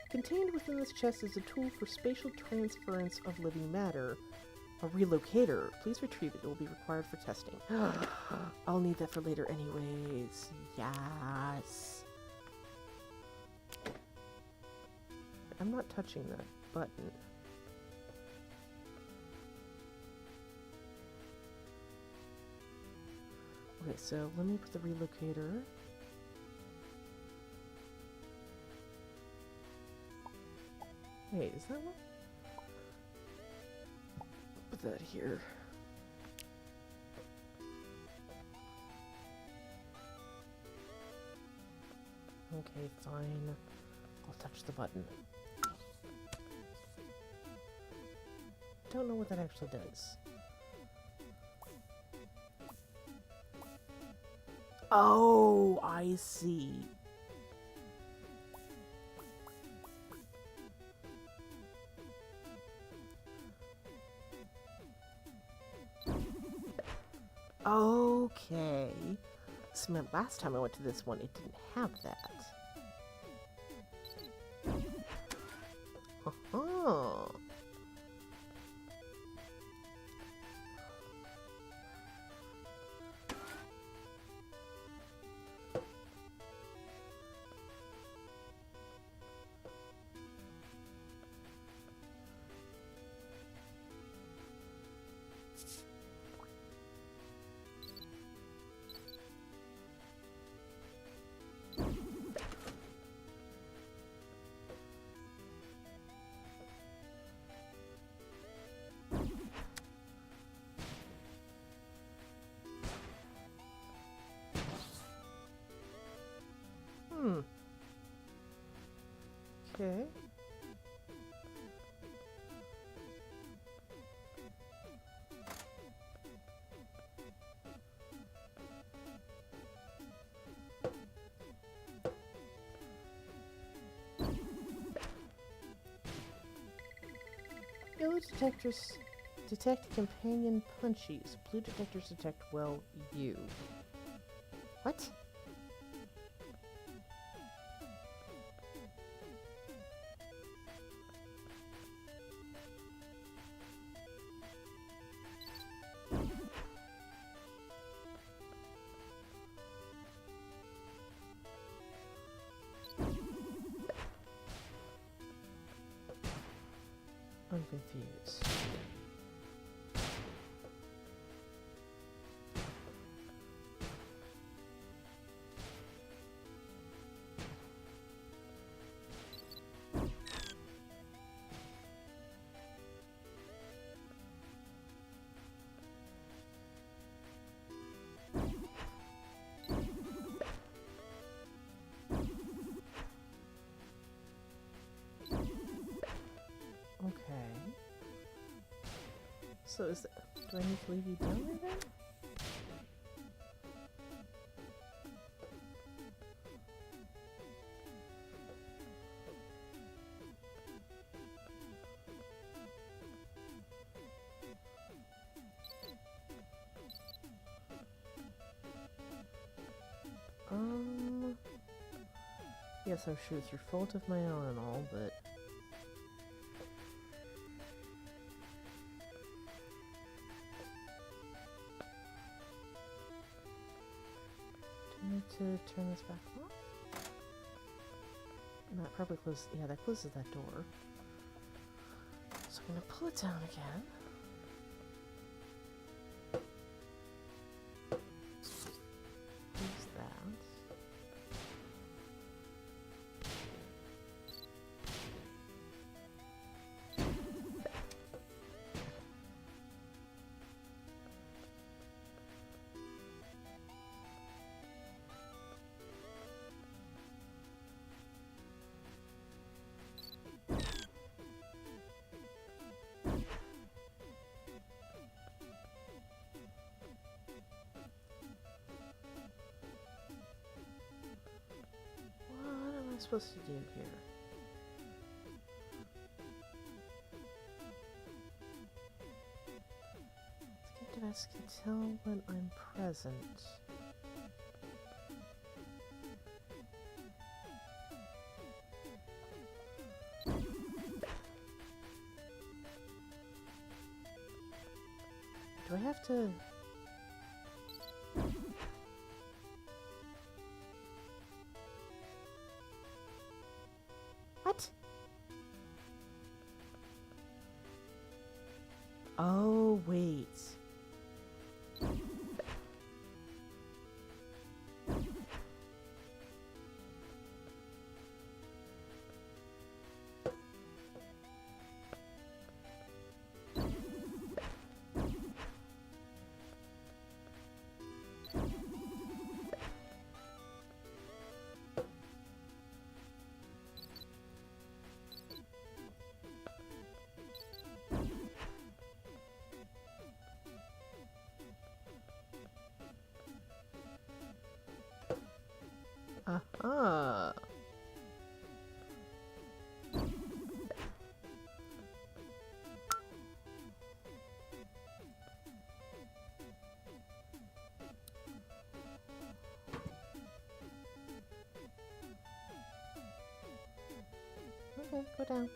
Contained within this chest is a tool for spatial transference of living matter. A relocator. Please retrieve it. It will be required for testing. I'll need that for later anyways. Yes. I'm not touching that button. Okay, so let me put the relocator. Hey, is that one? Put that here. Okay, fine. I'll touch the button. Don't know what that actually does. Oh, I see. Okay. This meant last time I went to this one, it didn't have that. Uh-huh. Okay. Yellow detectors detect companion punchies. Blue detectors detect, well, you. What? I'm confused. Okay. So is that... Do I need to leave you down there then? Yes, I'm sure it's your fault of my own and all, but... Do I need to turn this back off? And that probably closes... Yeah, that closes that door. So I'm gonna pull it down again. Use that. What am I supposed to do here? Let's get device can tell when I'm present. Do I have to... What? Oh, wait. Uh-huh. Okay, go down.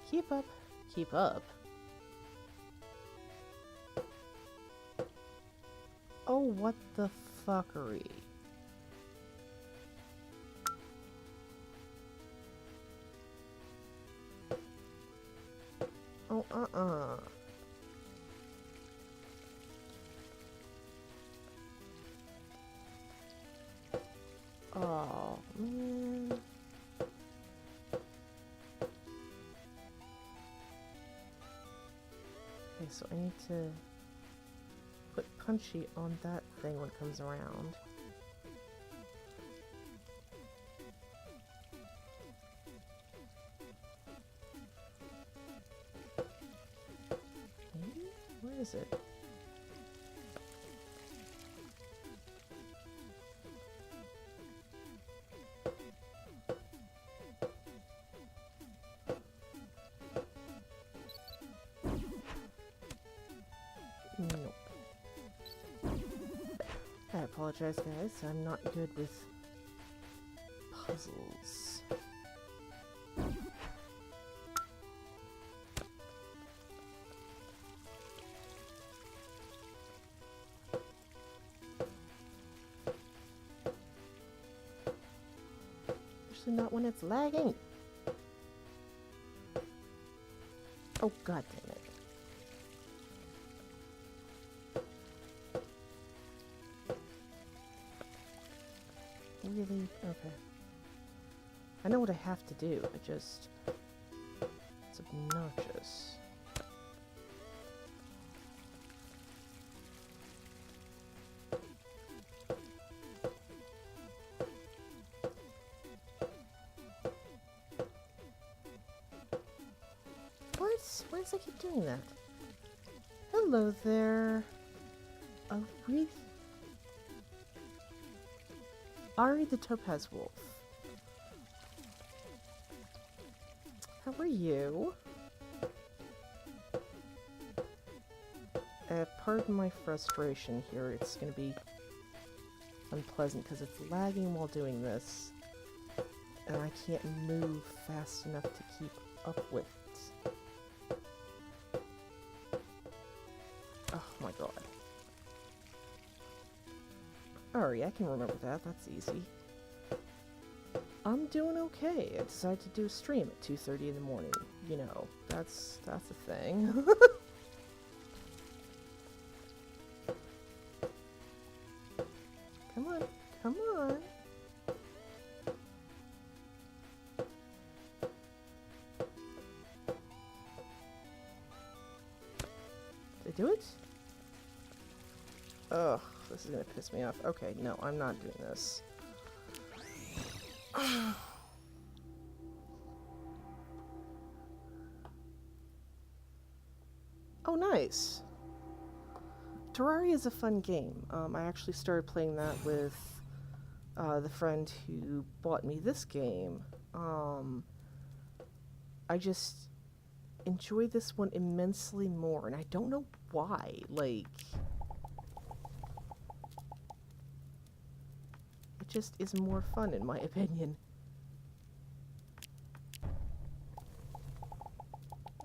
Keep up. Keep up. Oh, what the fuckery. Oh, Oh, man. Okay, so I need to put Punchy on that thing when it comes around. Maybe? Where is it? Nope. I apologize, guys. I'm not good with puzzles. Especially not when it's lagging. Oh, god damn it. Really? Okay. I know what I have to do, it's obnoxious. What? Why does I keep doing that? Hello there. A wreath. Ari the Topaz Wolf. How are you? Pardon my frustration here. It's going to be unpleasant because it's lagging while doing this. And I can't move fast enough to keep up with it. Oh my god. Ari, I can remember that. That's easy. I'm doing okay. I decided to do a stream at 2:30 in the morning. You know, that's a thing. Come on, come on. Did I do it? Ugh. This is gonna piss me off. Okay, no, I'm not doing this. Oh, nice. Terraria is a fun game. I actually started playing that with the friend who bought me this game. I just enjoy this one immensely more, and I don't know why. Like, it just is more fun, in my opinion.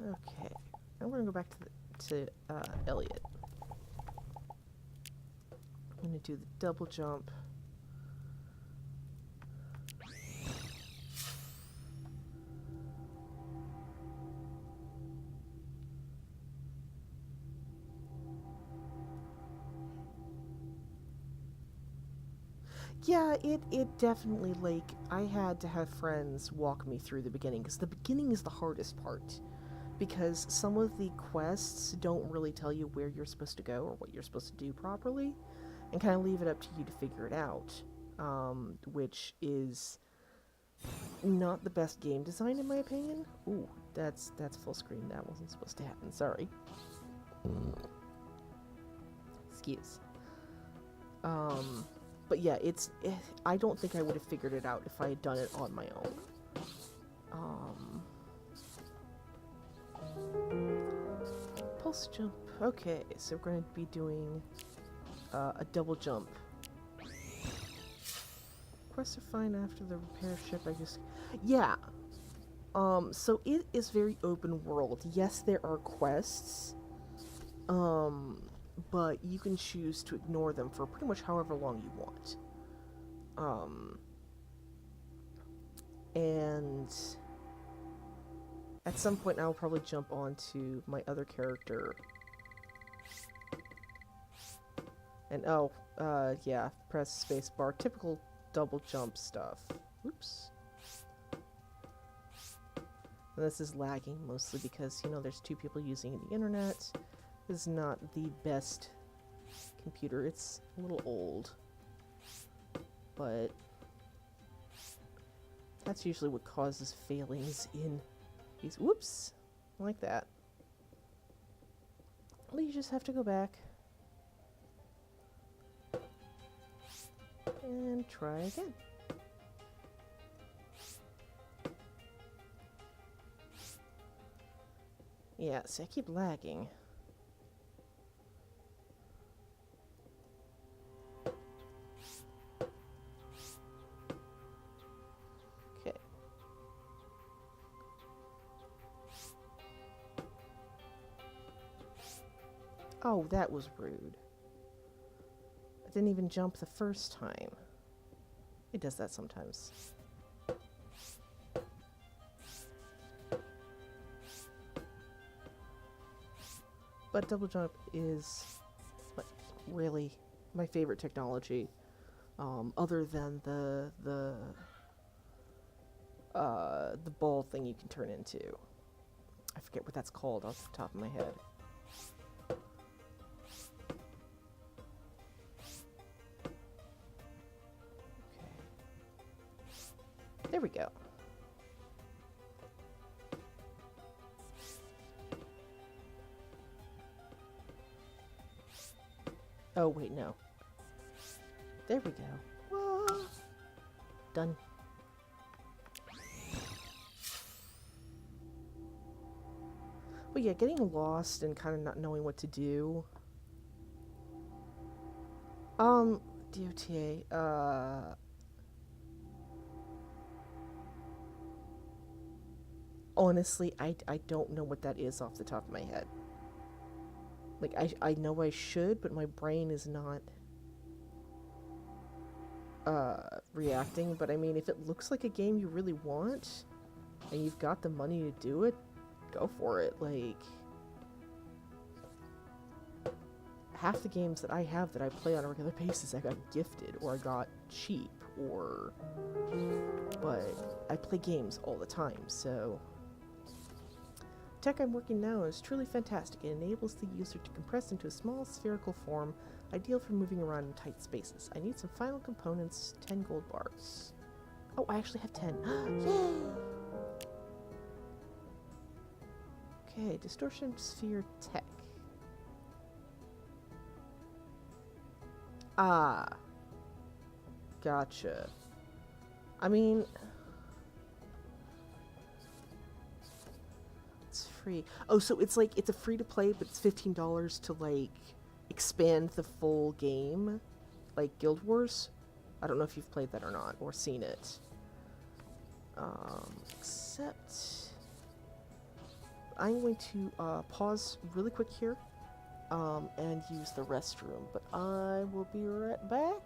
Okay, now we're gonna go back to Elliot. I'm gonna do the double jump. Yeah, it definitely, like, I had to have friends walk me through the beginning, because the beginning is the hardest part. Because some of the quests don't really tell you where you're supposed to go or what you're supposed to do properly, and kind of leave it up to you to figure it out, which is not the best game design, in my opinion. Ooh, that's full screen. That wasn't supposed to happen. Sorry. Excuse. But yeah, I don't think I would have figured it out if I had done it on my own. Pulse jump. Okay, so we're going to be doing a double jump. Quests are fine after the repair ship, I guess. Yeah. So it is very open world. Yes, there are quests. But you can choose to ignore them for pretty much however long you want. And at some point I'll probably jump onto my other character. And yeah, press spacebar. Typical double jump stuff. Oops. And this is lagging mostly because, you know, there's two people using the internet. Is not the best computer. It's a little old, but that's usually what causes failings in these. Whoops, like that. Well, you just have to go back and try again. Yeah, see, I keep lagging. Okay. Oh, that was rude. I didn't even jump the first time. It does that sometimes. But double jump is really my favorite technology, other than the ball thing you can turn into. I forget what that's called off the top of my head. Okay. There we go. Oh, wait, no. There we go. Whoa. Done. But yeah, getting lost and kind of not knowing what to do. DOTA, honestly, I don't know what that is off the top of my head. Like, I know I should, but my brain is not reacting. But I mean, if it looks like a game you really want, and you've got the money to do it, go for it. Like, half the games that I have that I play on a regular basis I got gifted, or I got cheap, or... But I play games all the time, so... The tech I'm working now is truly fantastic. It enables the user to compress into a small spherical form, ideal for moving around in tight spaces. I need some final components, 10 gold bars. Oh, I actually have 10. Yay! Okay, distortion sphere tech. Ah. Gotcha. I mean... It's free. Oh, so it's like, it's a free to play, but it's $15 to, like, expand the full game? Like Guild Wars? I don't know if you've played that or not, or seen it. Except... I'm going to pause really quick here and use the restroom, but I will be right back.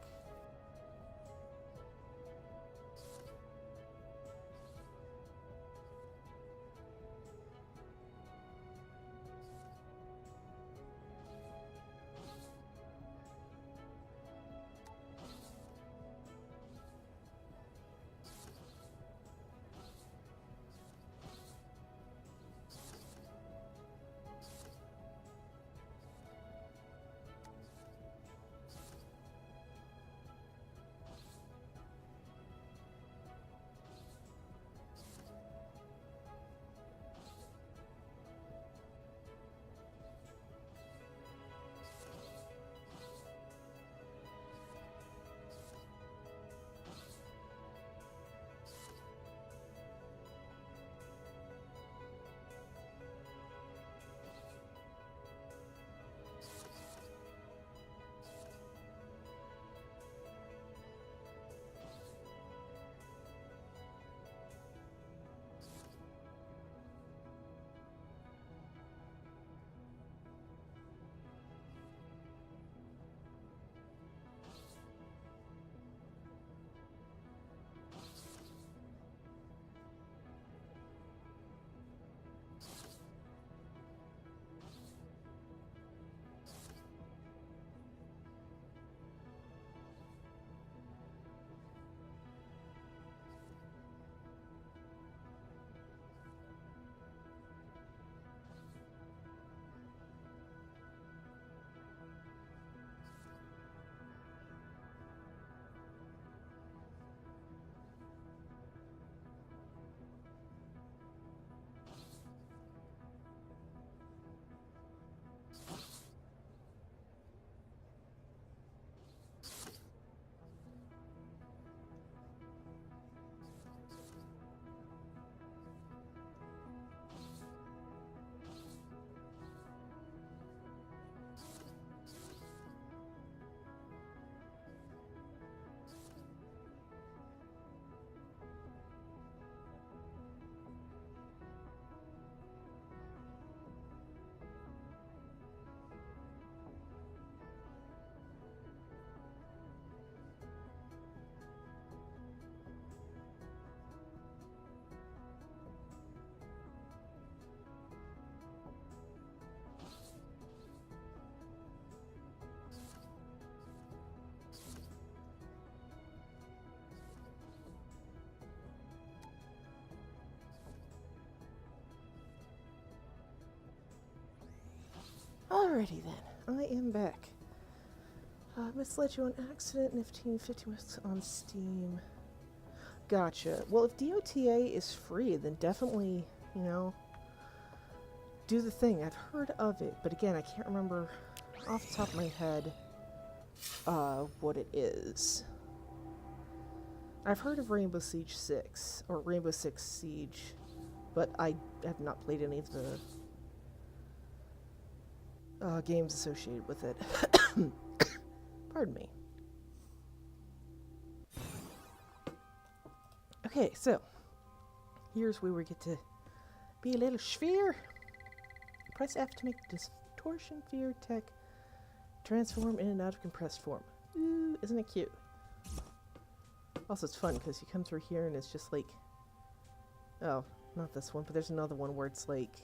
Alrighty then, I am back. Misled you on accident, Nifteen 50 minutes on Steam. Gotcha. Well, if DOTA is free, then definitely, you know, do the thing. I've heard of it, but again, I can't remember off the top of my head what it is. I've heard of Rainbow Siege 6, or Rainbow Six Siege, but I have not played any of the games associated with it. Pardon me. Okay, so here's where we get to be a little sphere. Press F to make distortion sphere tech transform in and out of compressed form. Ooh, isn't it cute? Also, it's fun because you come through here and it's just like, oh, not this one, but there's another one where it's like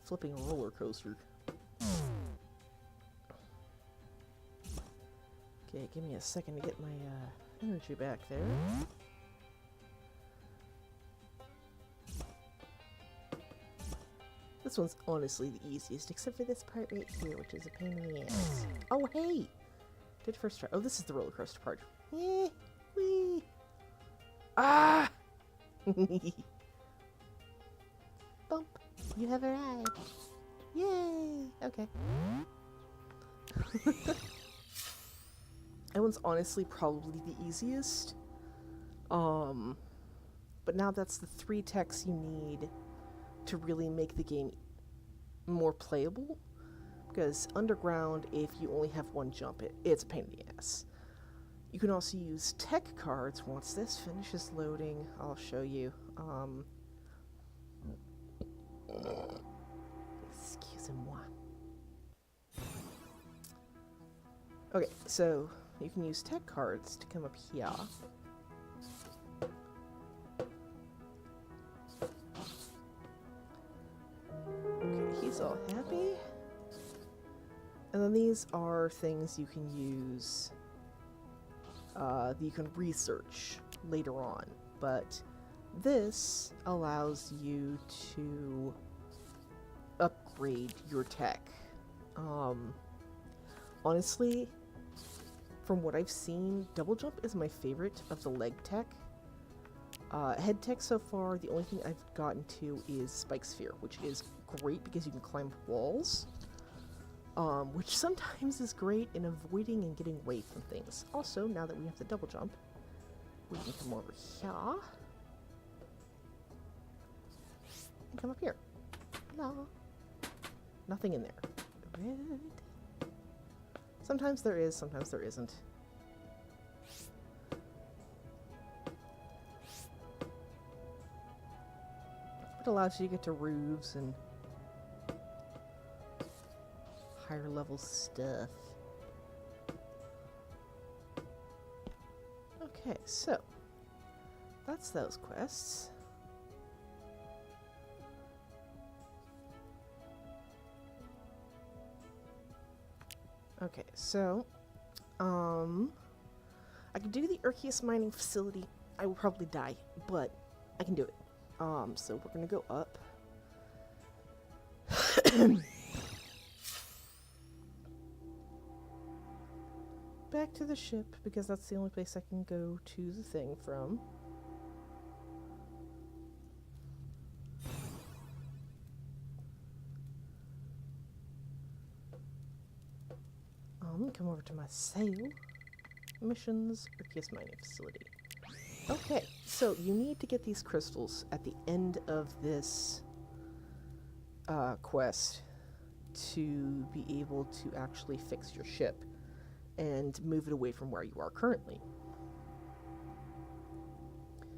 flipping a roller coaster. Okay, give me a second to get my energy back there. This one's honestly the easiest, except for this part right here, which is a pain in the ass. Oh, hey! Did first try. Oh, this is the roller coaster part. Yeah, wee! Ah! Bump! You have arrived. Yay! Okay. That one's honestly probably the easiest. But now that's the 3 techs you need to really make the game more playable. Because underground, if you only have one jump, it's a pain in the ass. You can also use tech cards once this finishes loading. I'll show you. Excusez-moi. Okay, so you can use tech cards to come up here. Okay, he's all happy. And then these are things you can use, that you can research later on. But this allows you to upgrade your tech. Honestly, from what I've seen, double jump is my favorite of the leg tech. Head tech so far, the only thing I've gotten to is spike sphere, which is great because you can climb walls. Which sometimes is great in avoiding and getting away from things. Also, now that we have the double jump, we can come over here. And come up here. Hello. Nothing in there. Red. Sometimes there is, sometimes there isn't. It allows you to get to roofs and higher level stuff. Okay, so that's those quests. Okay, so I can do the Urkius mining facility. I will probably die, but I can do it. So we're gonna go up. Back to the ship, because that's the only place I can go to the thing from. Come over to my sail. Missions, Urkius mining facility. Okay, so you need to get these crystals at the end of this quest to be able to actually fix your ship and move it away from where you are currently.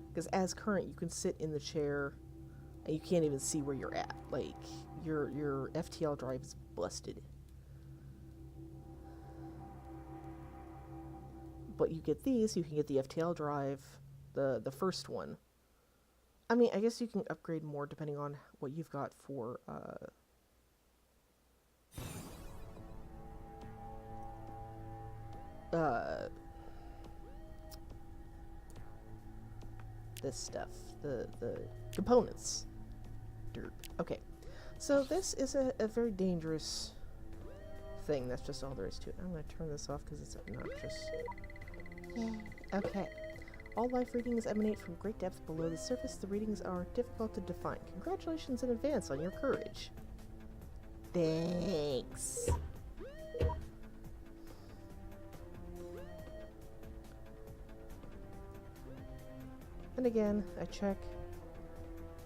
Because as current, you can sit in the chair and you can't even see where you're at. Like, your FTL drive is busted. But you get these, you can get the FTL drive, the first one. I mean, I guess you can upgrade more depending on what you've got for, this stuff, the components. Dirt. Okay, so this is a very dangerous thing. That's just all there is to it. I'm going to turn this off because it's obnoxious. Yay. Okay. All life readings emanate from great depth below the surface. The readings are difficult to define. Congratulations in advance on your courage. Thanks. And again, I check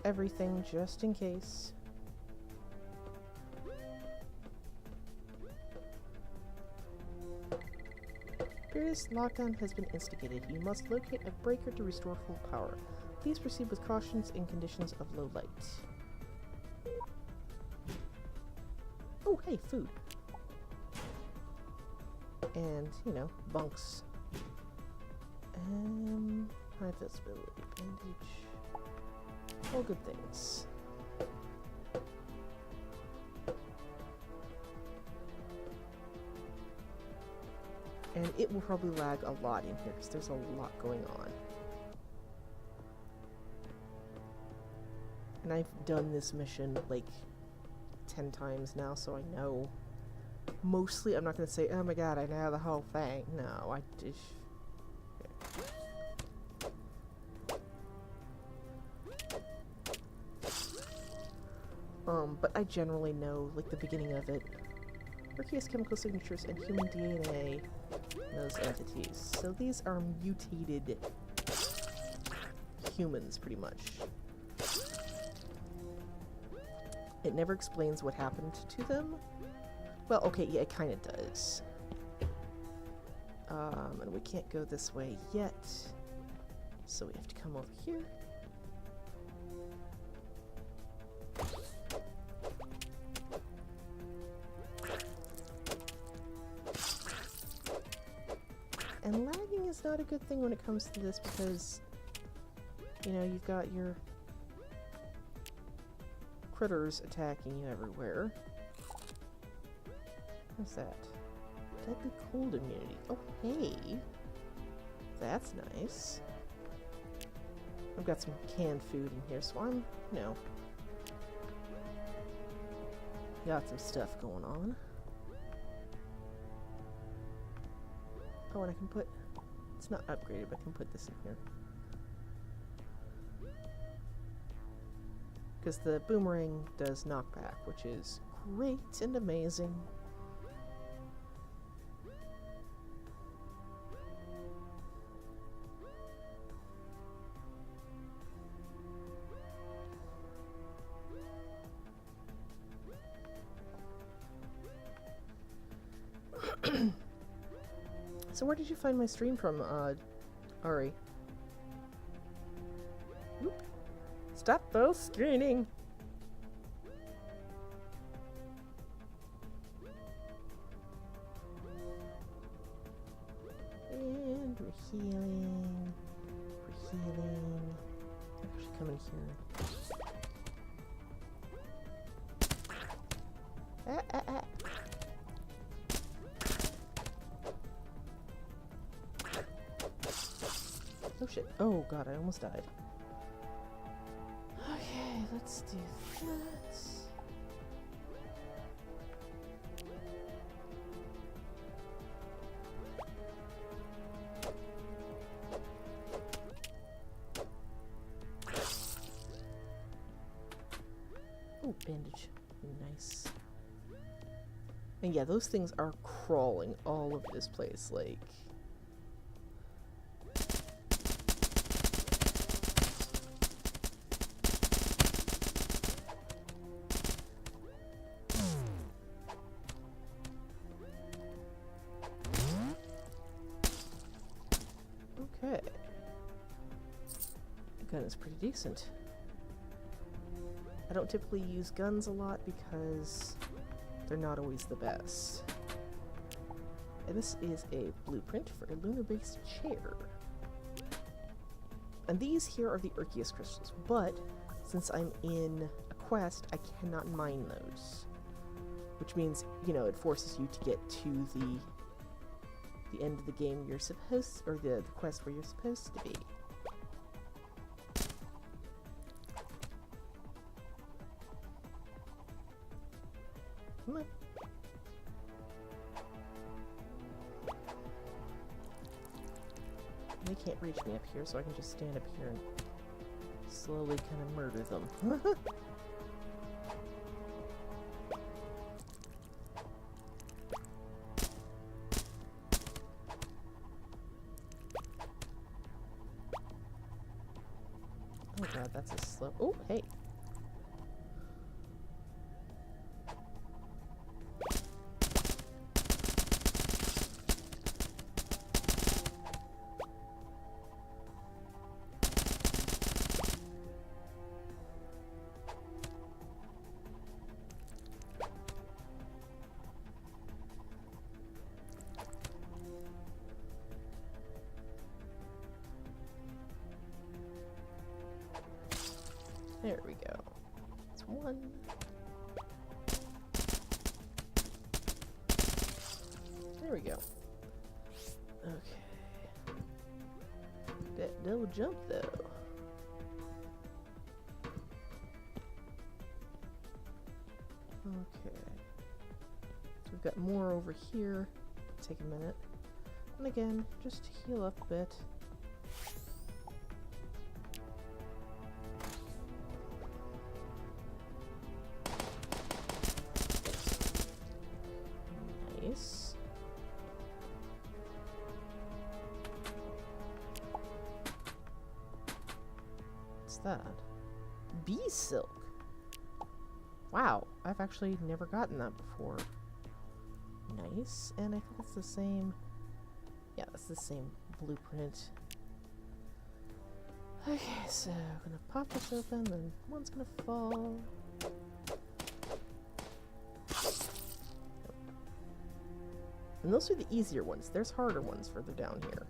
everything just in case. Furious lockdown has been instigated. You must locate a breaker to restore full power. Please proceed with cautions in conditions of low light. Oh, hey, food. And, you know, bunks. High visibility, bandage. All good things. And it will probably lag a lot in here because there's a lot going on. And I've done this mission like 10 times now, so I know. Mostly, I'm not going to say, oh my god, I know the whole thing. No, I just... But I generally know, like, the beginning of it. Arceus chemical signatures and human DNA in those entities. So these are mutated humans, pretty much. It never explains what happened to them. Well, okay, yeah, it kind of does. And we can't go this way yet. So we have to come over here. And lagging is not a good thing when it comes to this because, you know, you've got your critters attacking you everywhere. What's that? Deadly cold immunity. Oh, hey. That's nice. I've got some canned food in here, so I'm, you know, got some stuff going on. Oh, and I can put, it's not upgraded, but I can put this in here. Because the boomerang does knockback, which is great and amazing. So where did you find my stream from, Ari? Whoop. Stop both screening! And we're healing. We're healing. Actually, come in here. Ah, ah, ah. Oh shit. Oh god, I almost died. Okay, let's do that. Oh, bandage. Nice. And yeah, those things are crawling all over this place, like... Okay. The gun is pretty decent. I don't typically use guns a lot because they're not always the best. And this is a blueprint for a lunar-based chair. And these here are the Arceus crystals, but since I'm in a quest, I cannot mine those. Which means, you know, it forces you to get to the end of the game you're supposed, or the quest where you're supposed to be. Come on. They can't reach me up here, so I can just stand up here and slowly kind of murder them. Oh god, that's a slow... Oh, hey! There we go. That's one. There we go. Okay. That no jump though. Okay. So we've got more over here. Take a minute. And again, just heal up a bit. Nice. What's that? Bee silk. Wow, I've actually never gotten that before. Nice, and I think it's the same. Yeah, that's the same blueprint. Okay, so I'm gonna pop this open, then one's gonna fall. And those are the easier ones. There's harder ones further down here.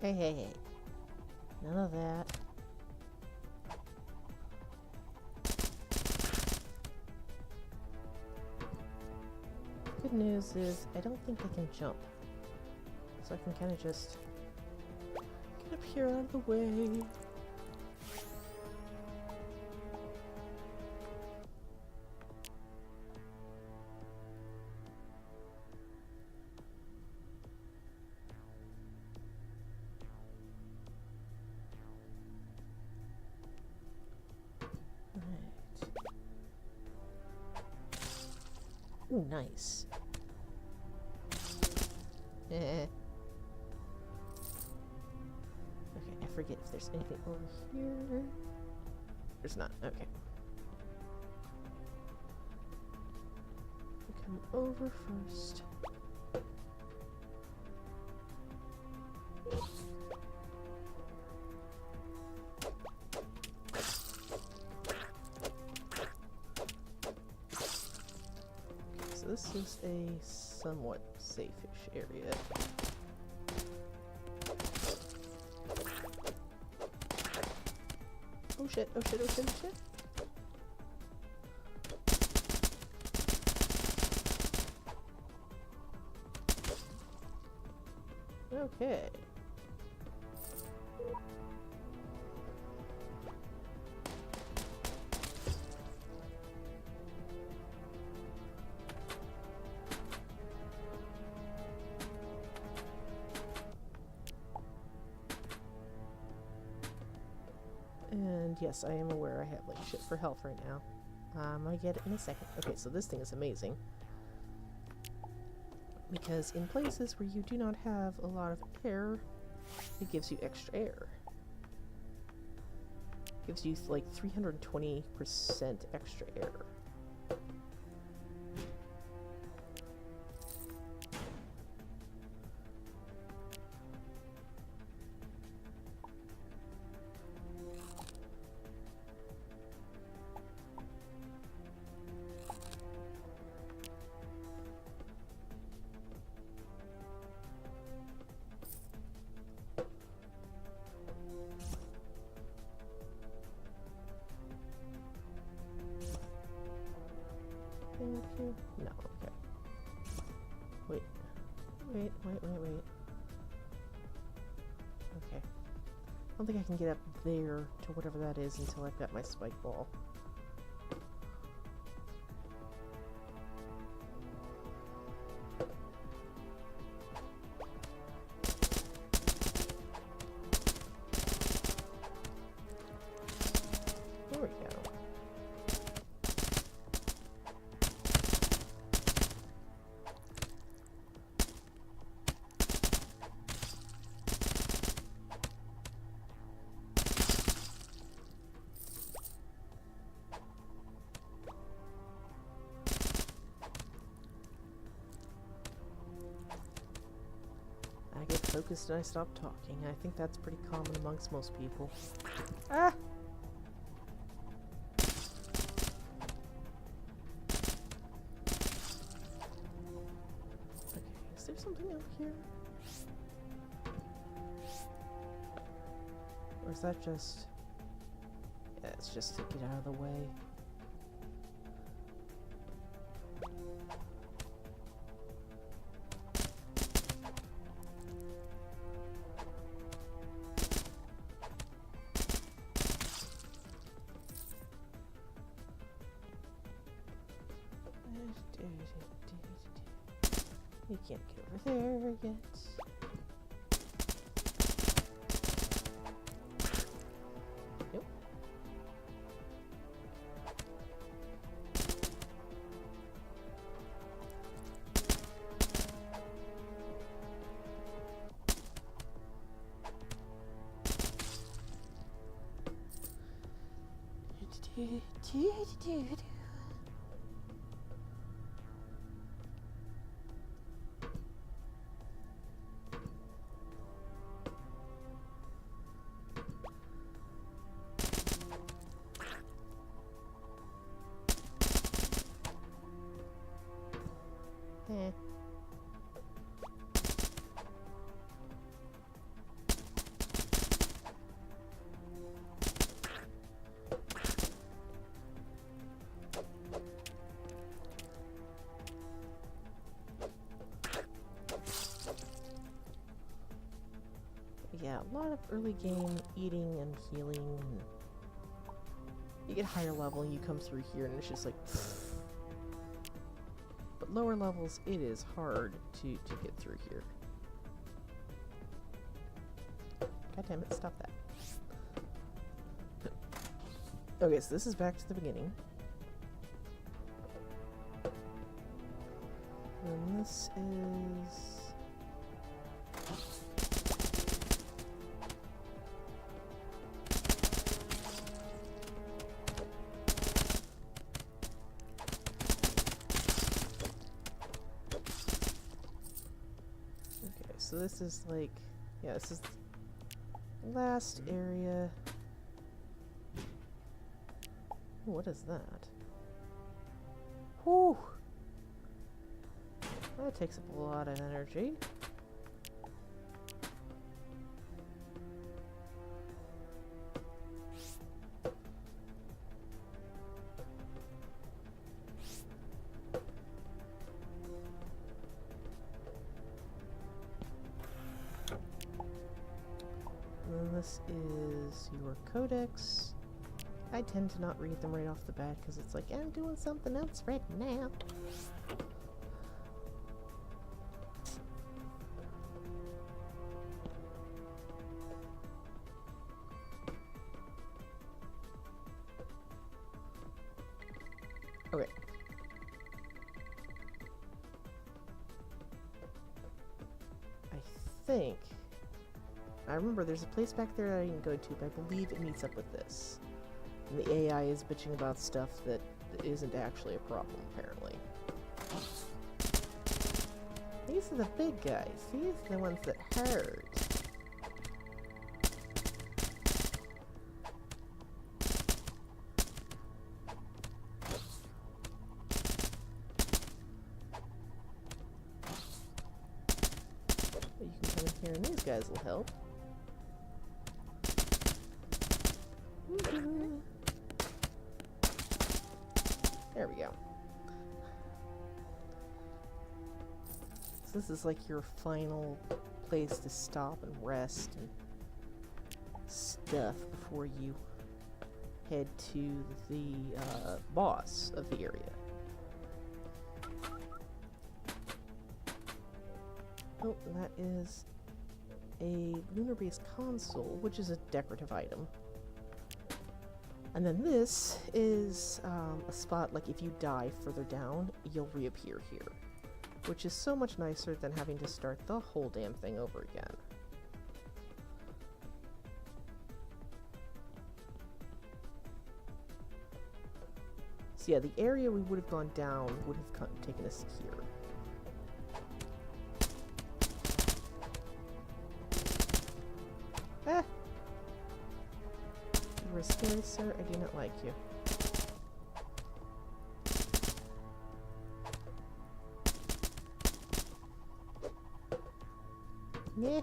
Hey, hey, hey. None of that. Good news is I don't think I can jump. So I can kind of just get up here out of the way. Ooh, nice. Okay, I forget if there's anything over here. There's not. Okay. Come over first. This is a somewhat safe-ish area. Oh shit, oh shit, oh shit, oh shit. Okay. And yes, I am aware I have like shit for health right now. I get it in a second. Okay, so this thing is amazing. Because in places where you do not have a lot of air, it gives you extra air. It gives you like 320% extra air. anything up here? No, okay. Wait. Wait. Okay. I don't think I can get up there to whatever that is until I've got my spike ball. There we go. I get focused and I stop talking. I think that's pretty common amongst most people. Ah! Okay, is there something out here? Or is that just... Yeah, it's just to get out of the way. You can't get over there yet. Nope. Eh. Yeah, a lot of early game eating and healing. And you get higher level and you come through here and it's just like... But lower levels, it is hard to get through here. God damn it, stop that. Okay, so this is back to the beginning. And this is... So this is like, yeah, this is the last area. Ooh, what is that? Whew! That takes up a lot of energy. This is your codex. I tend to not read them right off the bat because it's like, I'm doing something else right now. Okay. I think... I remember there's a place back there that I didn't go to, but I believe it meets up with this. And the AI is bitching about stuff that isn't actually a problem, apparently. These are the big guys. These are the ones that hurt. You can come in here and these guys will help. There we go. this is like your final place to stop and rest and stuff before you head to the boss of the area. Oh, and that is a lunar base console, which is a decorative item. And then this is a spot, like if you die further down, you'll reappear here. Which is so much nicer than having to start the whole damn thing over again. So yeah, the area we would have gone down would have taken us here. Ah! You were scary, sir. I do not like you. Yeah.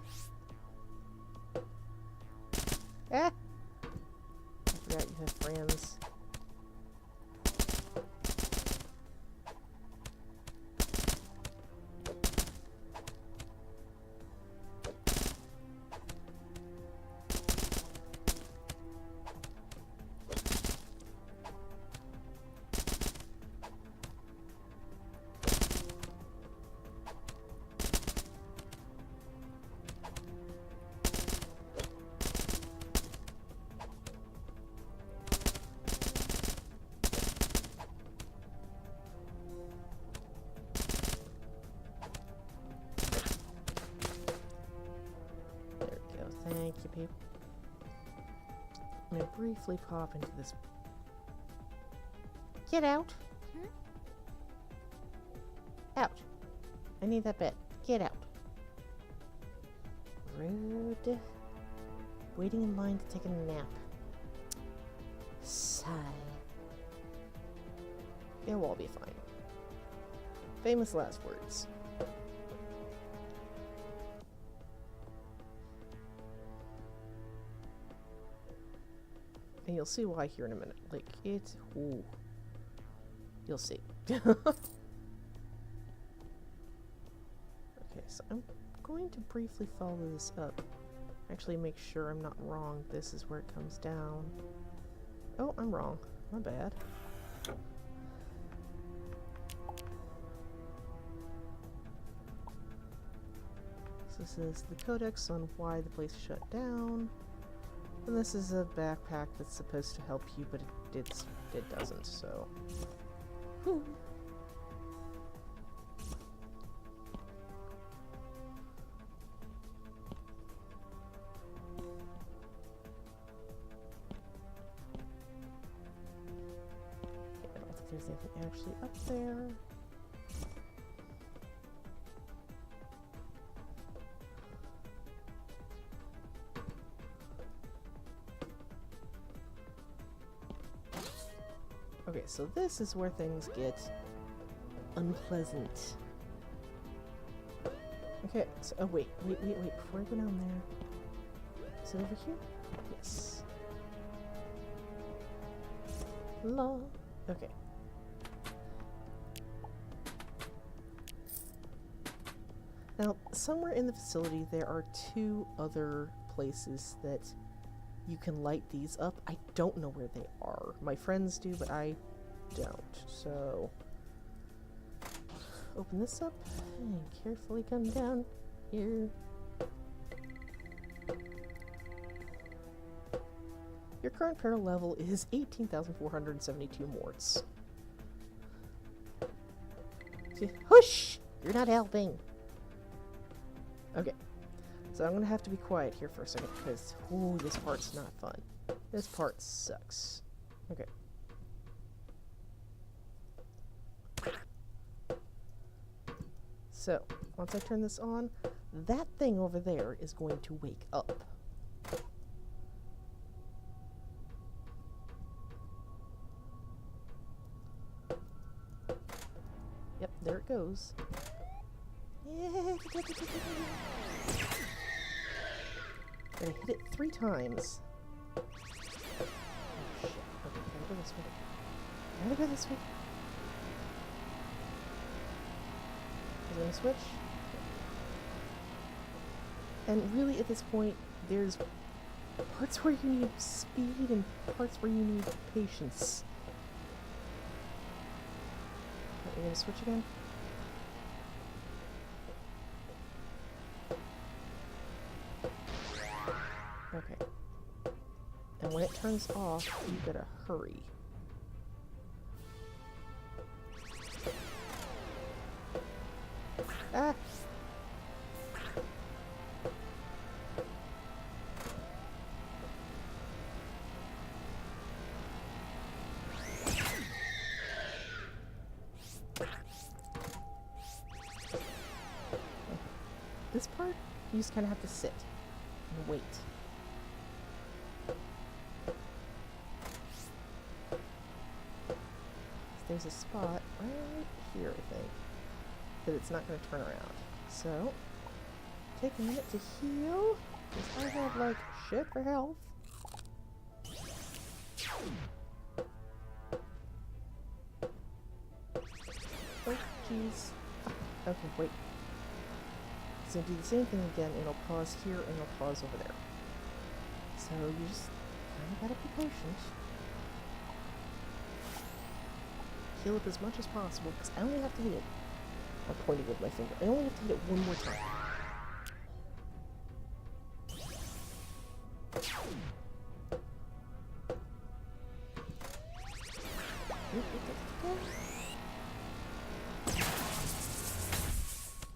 Ah! I forgot you have friends. Thank you, people. I'm gonna briefly pop into this. Get out! Hmm? Out! I need that bed. Get out! Rude. Waiting in line to take a nap. Sigh. It'll all be fine. Famous last words. And you'll see why here in a minute. Like, it's... Ooh. You'll see. Okay, so I'm going to briefly follow this up. Actually, make sure I'm not wrong. This is where it comes down. Oh, I'm wrong. My bad. So this is the codex on why the place shut down. And this is a backpack that's supposed to help you, but it doesn't, so... Whew. Okay, I don't think there's anything actually up there. Okay, so this is where things get unpleasant. Okay, so, oh wait, before I go down there. Is it over here? Yes. La. Okay. Now, somewhere in the facility there are two other places that you can light these up. I don't know where they are. My friends do, but I don't. So, open this up and carefully come down here. Your current peril level is 18,472 morts. Hush! You're not helping. Okay. So I'm gonna have to be quiet here for a second because, ooh, this part's not fun. This part sucks. Okay. So, once I turn this on, that thing over there is going to wake up. Yep, there it goes. Gotta hit it 3 times. Oh shit. Okay, gotta go this way. Gotta go this way. Is it gonna switch? And really, at this point, there's parts where you need speed and parts where you need patience. Are you gonna switch again? Okay. And when it turns off, you gotta hurry. Ah! This part, you just kind of have to sit and wait. There's a spot right here, I think, that it's not going to turn around. So, take a minute to heal, because I have, like, shit for health. Oh, jeez. Okay, wait. It's going to do the same thing again, and it'll pause here, and it'll pause over there. So you just kind of gotta be patient. Heal up as much as possible, because I only have to hit it. I'm pointing with my finger. I only have to hit it one more time.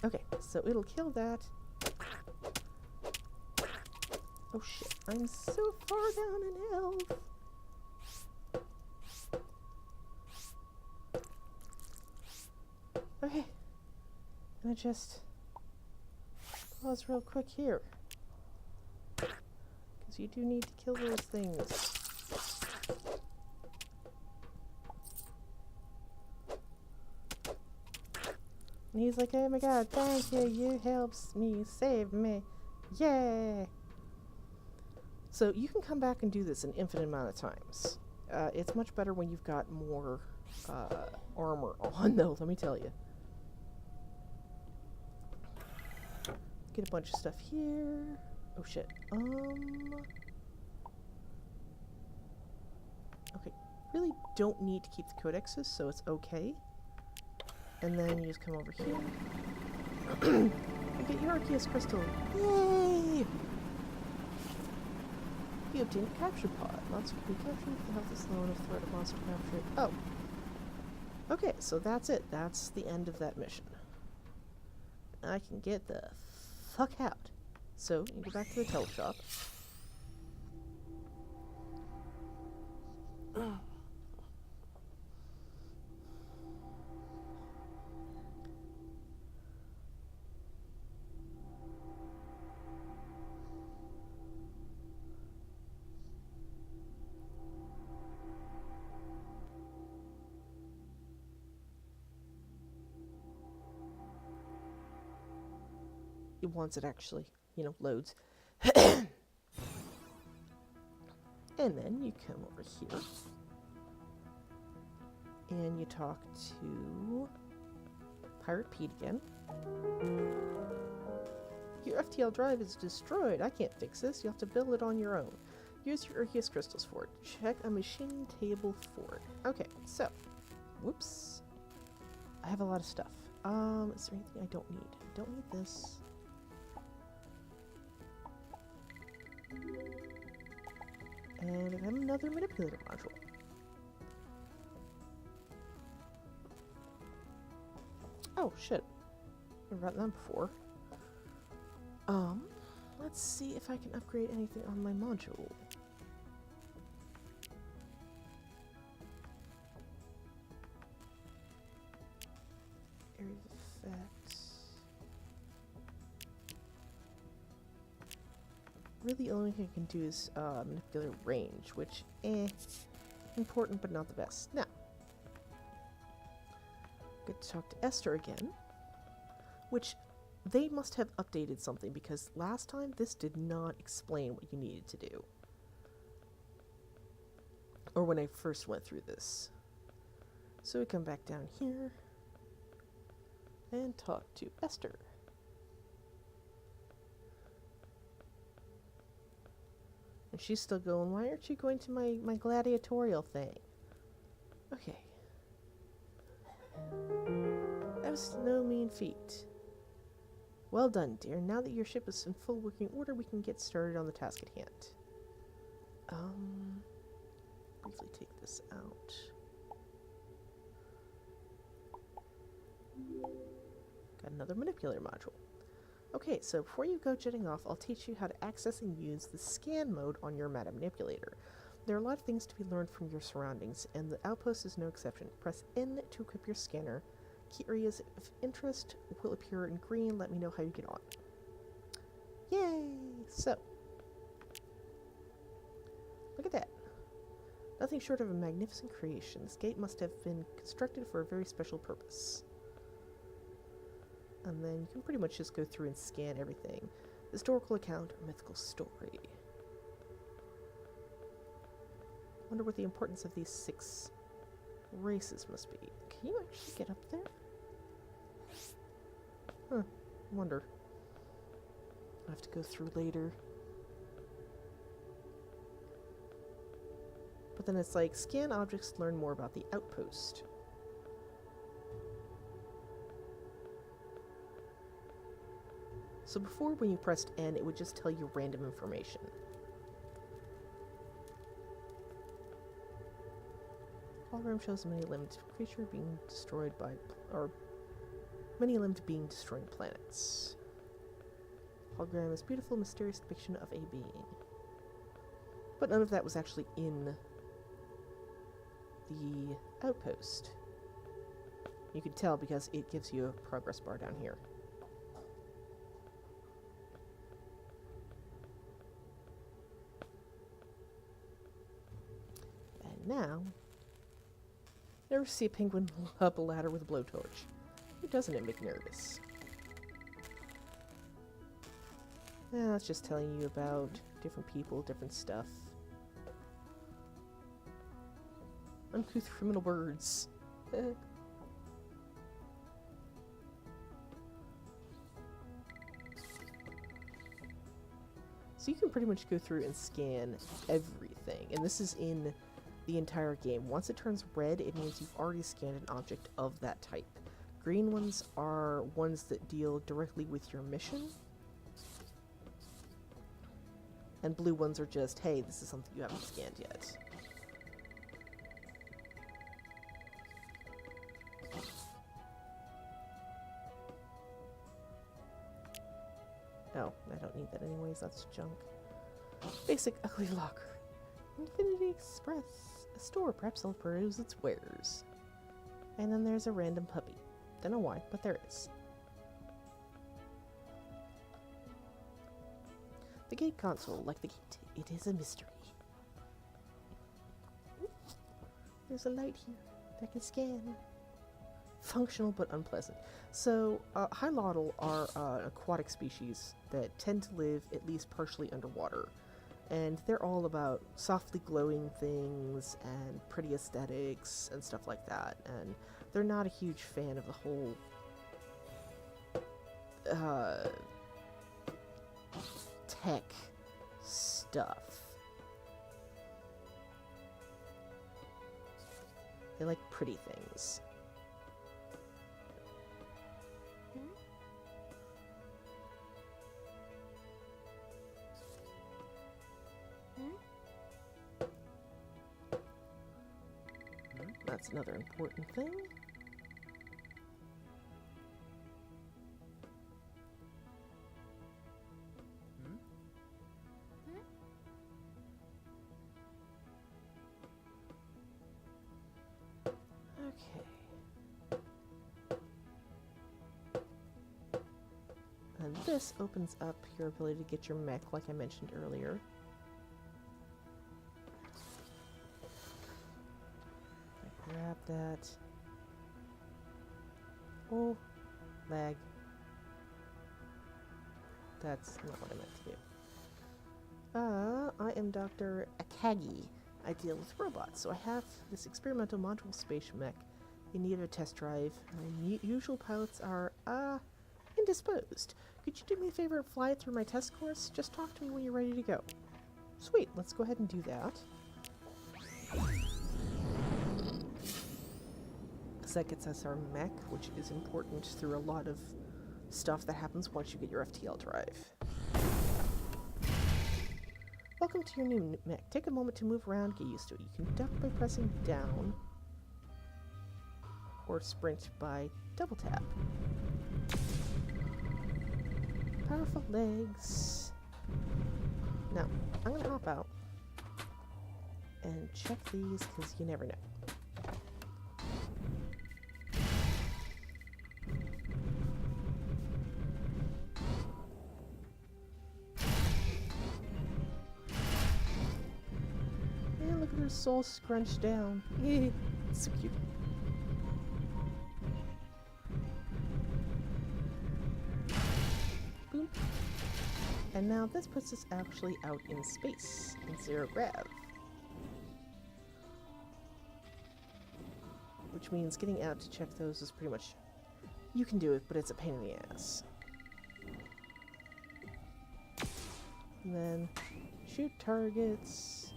Okay, so it'll kill that. Oh shit, I'm so far down in health. Okay, I'm gonna just pause real quick here. Because you do need to kill those things. And he's like, oh my god, thank you, you helped me, save me. Yay! So you can come back and do this an infinite amount of times. It's much better when you've got more armor on, though, let me tell you. Get a bunch of stuff here. Oh shit. Okay, really don't need to keep the codexes, so it's okay. And then you just come over here. You get your Arceus crystal. Yay! You obtain a capture pod. Monster can be captured if the health is low enough threat of monster capture. Oh. Okay, so that's it. That's the end of that mission. I can get the fuck out. So, you go back to the teleshop. Once it actually, loads. And then you come over here and you talk to Pirate Pete again. Your FTL drive is destroyed. I can't fix this. You'll have to build it on your own. Use your Arceus crystals for it. Check a machine table for it. Okay, so, whoops. I have a lot of stuff. Is there anything I don't need? I don't need this. And I have another manipulator module. Oh, shit. I've gotten that before. Let's see if I can upgrade anything on my module. Area of effects. Really, the only thing I can do is manipulate range, which, important but not the best. Now, get to talk to Esther again, which they must have updated something because last time this did not explain what you needed to do. Or when I first went through this. So we come back down here and talk to Esther. And she's still going, why aren't you going to my gladiatorial thing? Okay. That was no mean feat. Well done, dear. Now that your ship is in full working order, we can get started on the task at hand. Briefly take this out. Got another manipulator module. Okay, so before you go jetting off, I'll teach you how to access and use the scan mode on your Meta Manipulator. There are a lot of things to be learned from your surroundings, and the outpost is no exception. Press N to equip your scanner. Key areas of interest will appear in green. Let me know how you get on. Yay! So, look at that. Nothing short of a magnificent creation. This gate must have been constructed for a very special purpose. And then you can pretty much just go through and scan everything. Historical account or mythical story. Wonder what the importance of these 6 races must be. Can you actually get up there? Huh. Wonder. I'll have to go through later. But then it's like, scan objects to learn more about the outpost. So before, when you pressed N, it would just tell you random information. Hologram shows a many-limbed creature being destroyed by, or many-limbed being destroying planets. Hologram is beautiful, mysterious depiction of a being. But none of that was actually in the outpost. You can tell because it gives you a progress bar down here. And now, never see a penguin up a ladder with a blowtorch. Who doesn't it make nervous? Yeah, it's just telling you about different people, different stuff. Uncouth criminal birds. So you can pretty much go through and scan everything. And this is in the entire game. Once it turns red, it means you've already scanned an object of that type. Green ones are ones that deal directly with your mission. And blue ones are just, hey, this is something you haven't scanned yet. Oh, I don't need that anyways, that's junk. Basic ugly locker. Infinity Express. A store, perhaps I'll peruse its wares. And then there's a random puppy. Don't know why, but there is. The gate console, like the gate, it is a mystery. There's a light here that can scan. Functional but unpleasant. So, Hylaudal are an aquatic species that tend to live at least partially underwater. And they're all about softly glowing things and pretty aesthetics and stuff like that. And they're not a huge fan of the whole tech stuff. They like pretty things. That's another important thing. Okay. And this opens up your ability to get your mech, like I mentioned earlier. Grab that. Oh, lag. That's not what I meant to do. I am Dr. Akagi. I deal with robots, so I have this experimental module space mech in need of a test drive. My usual pilots are, indisposed. Could you do me a favor and fly it through my test course? Just talk to me when you're ready to go. Sweet, let's go ahead and do that. Because that gets us our mech, which is important through a lot of stuff that happens once you get your FTL drive. Welcome to your new mech. Take a moment to move around, get used to it. You can duck by pressing down, or sprint by double tap. Powerful legs. Now, I'm gonna hop out and check these because you never know. And look at her soul scrunched down. So cute. Boom. And now this puts us actually out in space, in zero grav. Which means getting out to check those is pretty much... You can do it, but it's a pain in the ass. And then shoot targets.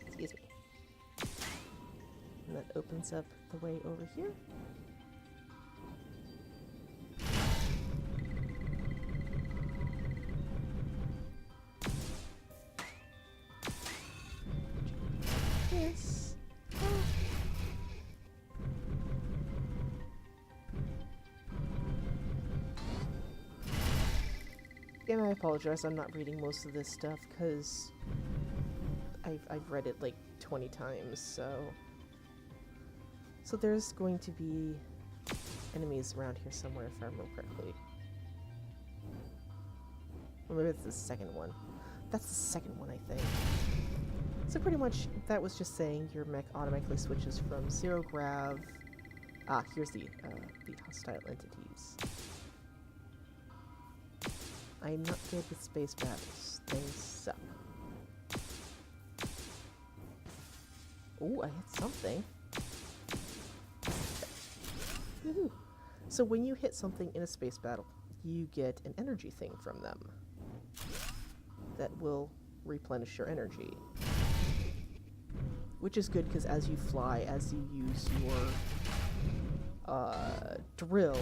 Excuse me. And that opens up the way over here. Yes. And I apologize, I'm not reading most of this stuff because I've read it like 20 times, so there's going to be enemies around here somewhere if I remember correctly. Or maybe it's the second one. That's the second one, I think. So pretty much that was just saying your mech automatically switches from zero grav. Ah, here's the hostile entities. I'm not good with space battles. Things suck. Ooh, I hit something. Woohoo! So when you hit something in a space battle, you get an energy thing from them that will replenish your energy. Which is good because as you fly, as you use your drill,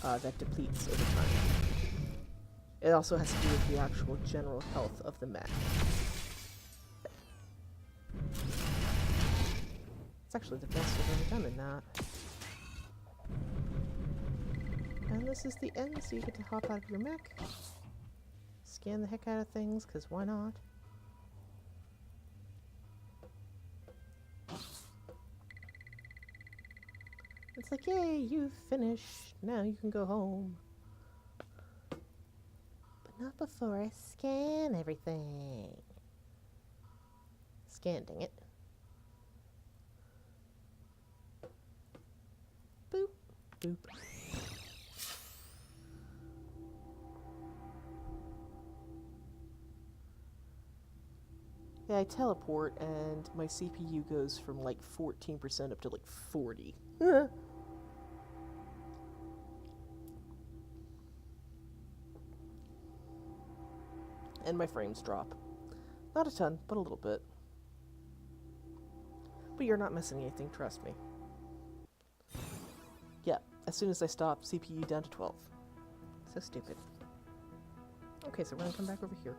that depletes over time. It also has to do with the actual general health of the mech. It's actually the best I've ever done in that. And this is the end, so you get to hop out of your mech, scan the heck out of things, because why not? It's like, yay, you've finished. Now you can go home. But not before I scan everything. Scan, dang it. Boop, boop. Yeah, I teleport and my CPU goes from like 14% up to like 40. And my frames drop. Not a ton, but a little bit. But you're not missing anything, trust me. Yeah, as soon as I stop, CPU down to 12. So stupid. Okay, so we're gonna come back over here.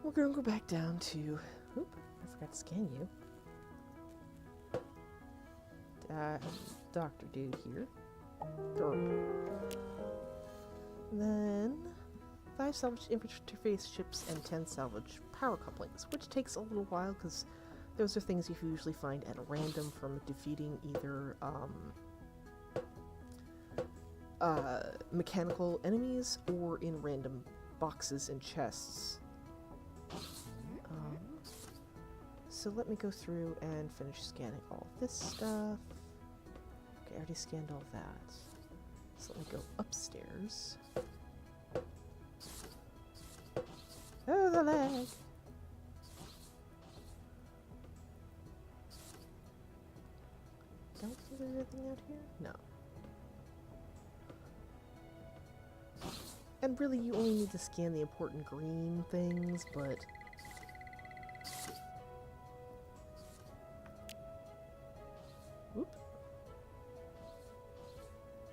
We're gonna go back down to... Oop, I forgot to scan you. Dr. Dude here. Then 5 salvage interface ships and 10 salvage power couplings, which takes a little while because those are things you usually find at random from defeating either mechanical enemies or in random boxes and chests. So let me go through and finish scanning all this stuff. Okay, I already scanned all that. So let me go upstairs. Oh, the lag! Don't there anything out here? No. And really, you only need to scan the important green things, but... Oop.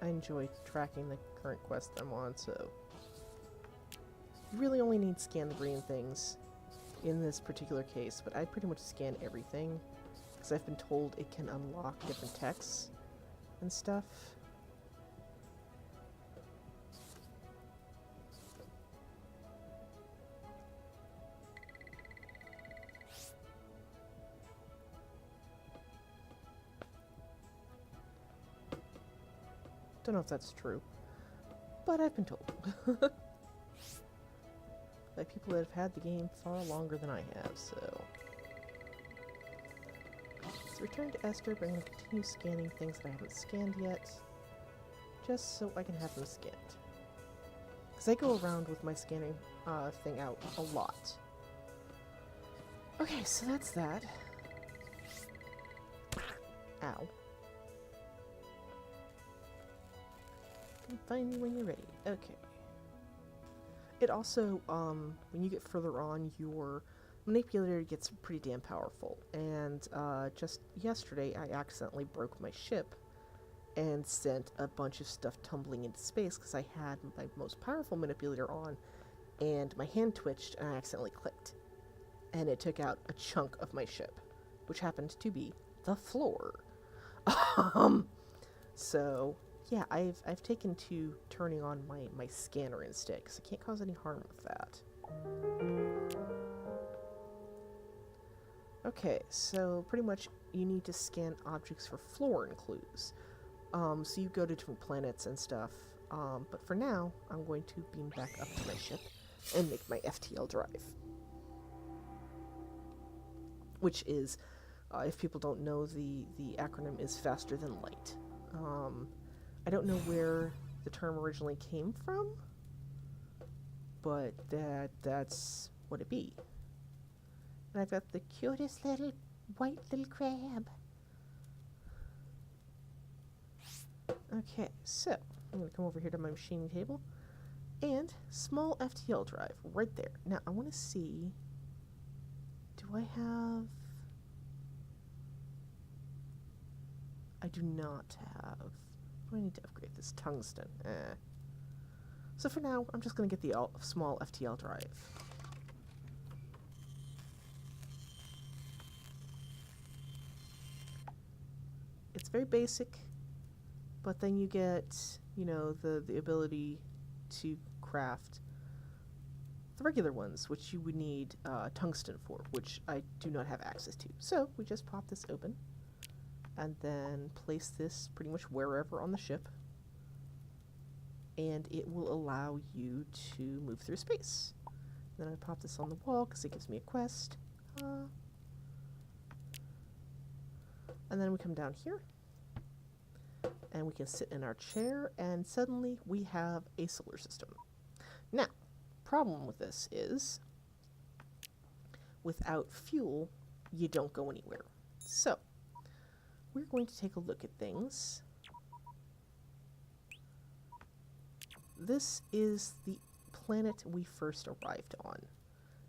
I enjoy tracking the current quest I'm on, so... You really only need to scan the green things in this particular case, but I pretty much scan everything, because I've been told it can unlock different texts and stuff. Don't know if that's true, but I've been told. By people that have had the game far longer than I have, so... Let's return to Esther, but I'm going to continue scanning things that I haven't scanned yet, just so I can have them scanned. Because I go around with my scanning thing out a lot. Okay, so that's that. Ow. Come find me when you're ready. Okay. It also, when you get further on, your manipulator gets pretty damn powerful. And just yesterday, I accidentally broke my ship and sent a bunch of stuff tumbling into space because I had my most powerful manipulator on, and my hand twitched and I accidentally clicked. And it took out a chunk of my ship, which happened to be the floor. So... yeah, I've taken to turning on my scanner instead, because I can't cause any harm with that. Okay, so pretty much you need to scan objects for flooring clues. So you go to different planets and stuff, but for now, I'm going to beam back up to my ship and make my FTL drive. Which is, if people don't know, the acronym is faster than light. I don't know where the term originally came from, but that's what it be. And I've got the cutest little white little crab. Okay, so I'm going to come over here to my machining table, and small FTL drive right there. Now I want to see, do I have... I do not have... I need to upgrade this tungsten. So for now, I'm just going to get the small FTL drive. It's very basic, but then you get, you know, the ability to craft the regular ones, which you would need tungsten for, which I do not have access to. So we just pop this open. And then place this pretty much wherever on the ship. And it will allow you to move through space. Then I pop this on the wall because it gives me a quest. And then we come down here. And we can sit in our chair. And suddenly we have a solar system. Now, problem with this is, without fuel, you don't go anywhere. So, we're going to take a look at things. This is the planet we first arrived on.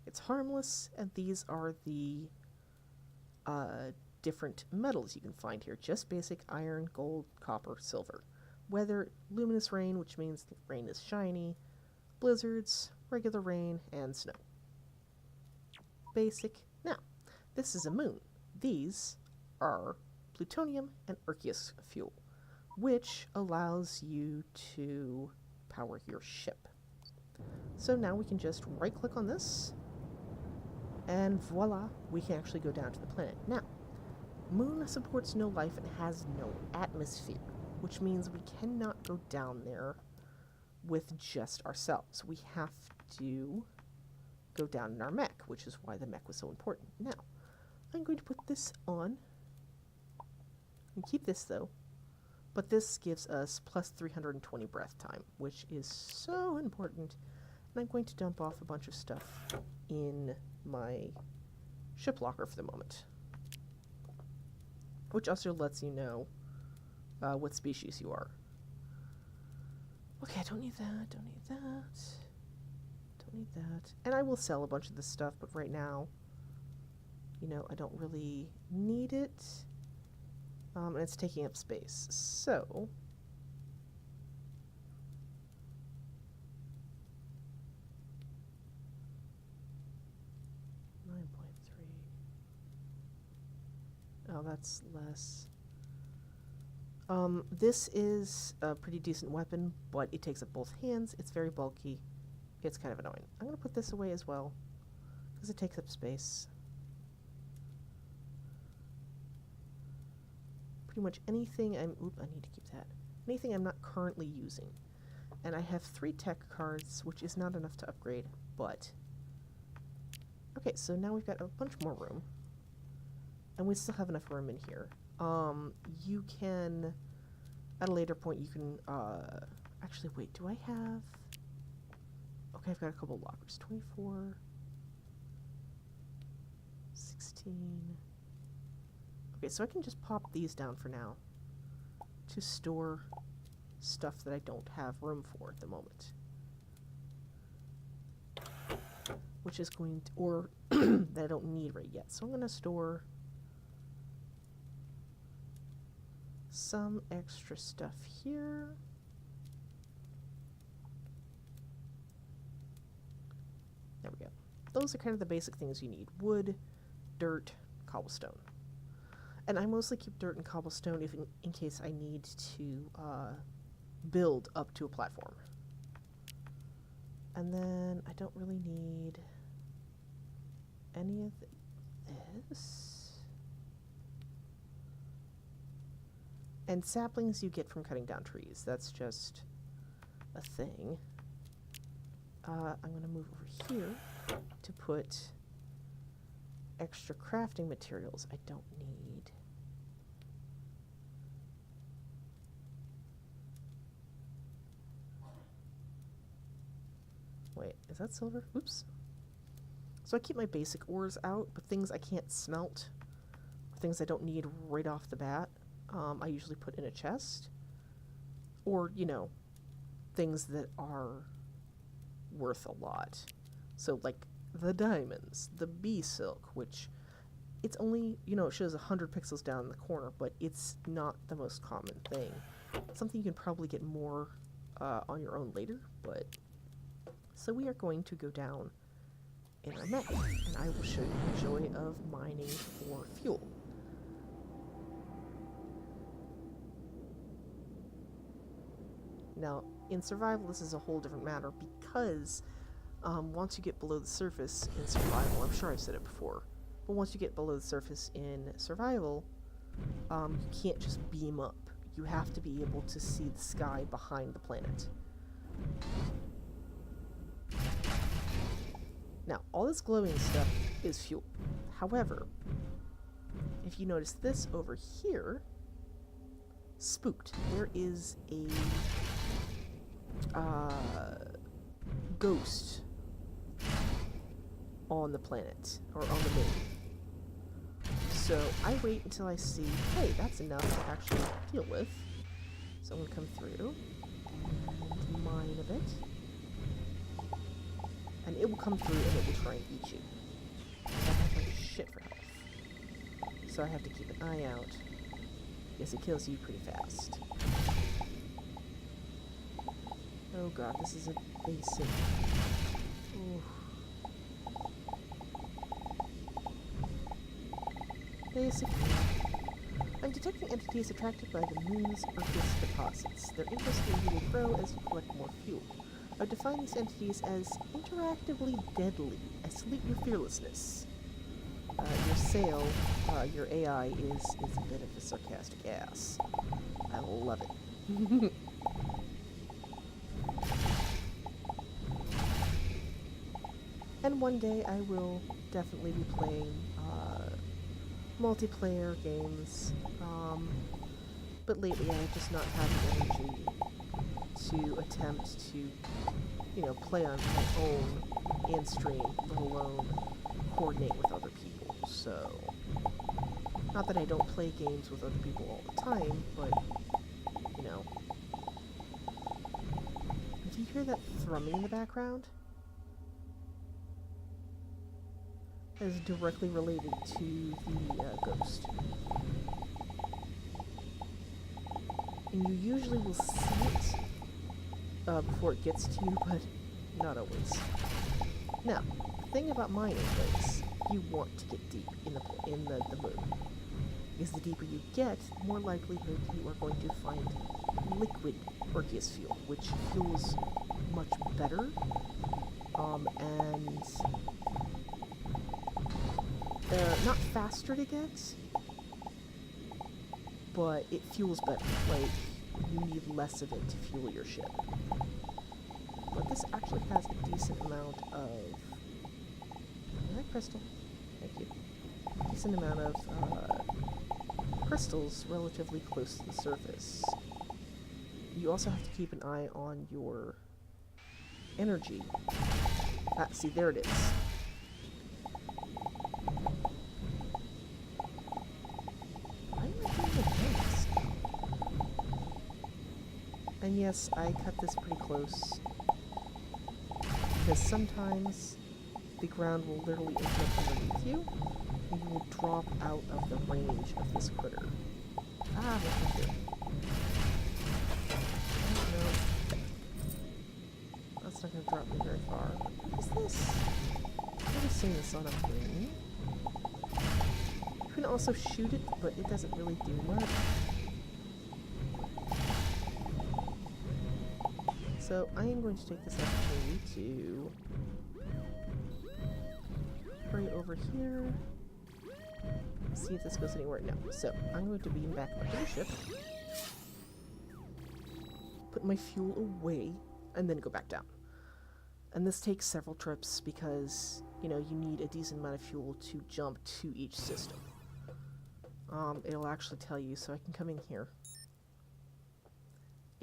It's harmless, and these are the different metals you can find here. Just basic iron, gold, copper, silver. Weather, luminous rain, which means the rain is shiny. Blizzards, regular rain, and snow. Basic. Now, this is a moon. These are plutonium and Arceus fuel, which allows you to power your ship. So now we can just right click on this, and voila, we can actually go down to the planet. Now, Moon supports no life and has no atmosphere, which means we cannot go down there with just ourselves. We have to go down in our mech, which is why the mech was so important. Now, I'm going to put this on. We keep this though, but this gives us plus 320 breath time, which is so important. And I'm going to dump off a bunch of stuff in my ship locker for the moment, which also lets you know what species you are. Okay, I don't need that, don't need that, don't need that. And I will sell a bunch of this stuff, but right now, you know, I don't really need it. And it's taking up space. So, oh, that's less. This is a pretty decent weapon, but it takes up both hands. It's very bulky. It's kind of annoying. I'm going to put this away as well, because it takes up space. Pretty much anything I need to keep that. Anything I'm not currently using. And I have 3 tech cards, which is not enough to upgrade, but... Okay, so now we've got a bunch more room. And we still have enough room in here. You can, at a later point, you can, actually, wait, do I have, okay, I've got a couple lockers, 24, 16, okay, so I can just pop these down for now to store stuff that I don't have room for at the moment. Which is going to, or that I don't need right yet, so I'm going to store some extra stuff here. There we go. Those are kind of the basic things you need. Wood, dirt, cobblestone. And I mostly keep dirt and cobblestone if in case I need to build up to a platform. And then I don't really need any of this. And saplings you get from cutting down trees. That's just a thing. I'm going to move over here to put extra crafting materials I don't need. Wait, is that silver? Oops. So I keep my basic ores out, but things I can't smelt, or things I don't need right off the bat, I usually put in a chest, or, you know, things that are worth a lot. So, like, the diamonds, the bee silk, which it's only, you know, it shows 100 pixels down in the corner, but it's not the most common thing. Something you can probably get more on your own later, but... So we are going to go down in our map, and I will show you the joy of mining for fuel. Now, in survival, this is a whole different matter because once you get below the surface in survival, I'm sure I've said it before, but once you get below the surface in survival, you can't just beam up. You have to be able to see the sky behind the planet. Now, all this glowing stuff is fuel. However, if you notice this over here, spooked, there is a ghost on the planet, or on the moon. So I wait until I see, hey, that's enough to actually deal with. So I'm going to come through, mine a bit, and it will come through and it will try and eat you. I have like shit for health. So I have to keep an eye out. Yes, it kills you pretty fast. Oh god, this is a basic... Ooh. Basic... I'm detecting entities attracted by the moon's Earth's deposits. Their interest in you will grow as you collect more fuel. I would define these entities as interactively deadly. I salute your fearlessness. Your sail, your AI is a bit of a sarcastic ass. I love it. And one day I will definitely be playing multiplayer games, but lately I've just not had the energy to attempt to, you know, play on my own and stream, let alone coordinate with other people. So, not that I don't play games with other people all the time, but Do you hear that thrumming in the background? That is directly related to the ghost. And you usually will see it before it gets to you, but not always. Now, the thing about mining is, you want to get deep in the moon. Because the deeper you get, the more likelihood you are going to find liquid Orpheus fuel, which fuels much better, and not faster to get, but it fuels better. Like, you need less of it to fuel your ship. But this actually has a decent amount of... crystal. Thank you. Decent amount of crystals relatively close to the surface. You also have to keep an eye on your energy. Ah, see, there it is. Why am I doing this? And yes, I cut this pretty close. Because sometimes the ground will literally open up underneath you, and you will drop out of the range of this critter. Ah, what's that do? That's not going to drop me very far. What is this? I've never seen this on a moon. You can also shoot it, but it doesn't really do much. So I am going to take this opportunity to hurry over here. See if this goes anywhere. No. So I'm going to beam back up to the ship. Put my fuel away, and then go back down. And this takes several trips because, you know, you need a decent amount of fuel to jump to each system. It'll actually tell you, so I can come in here.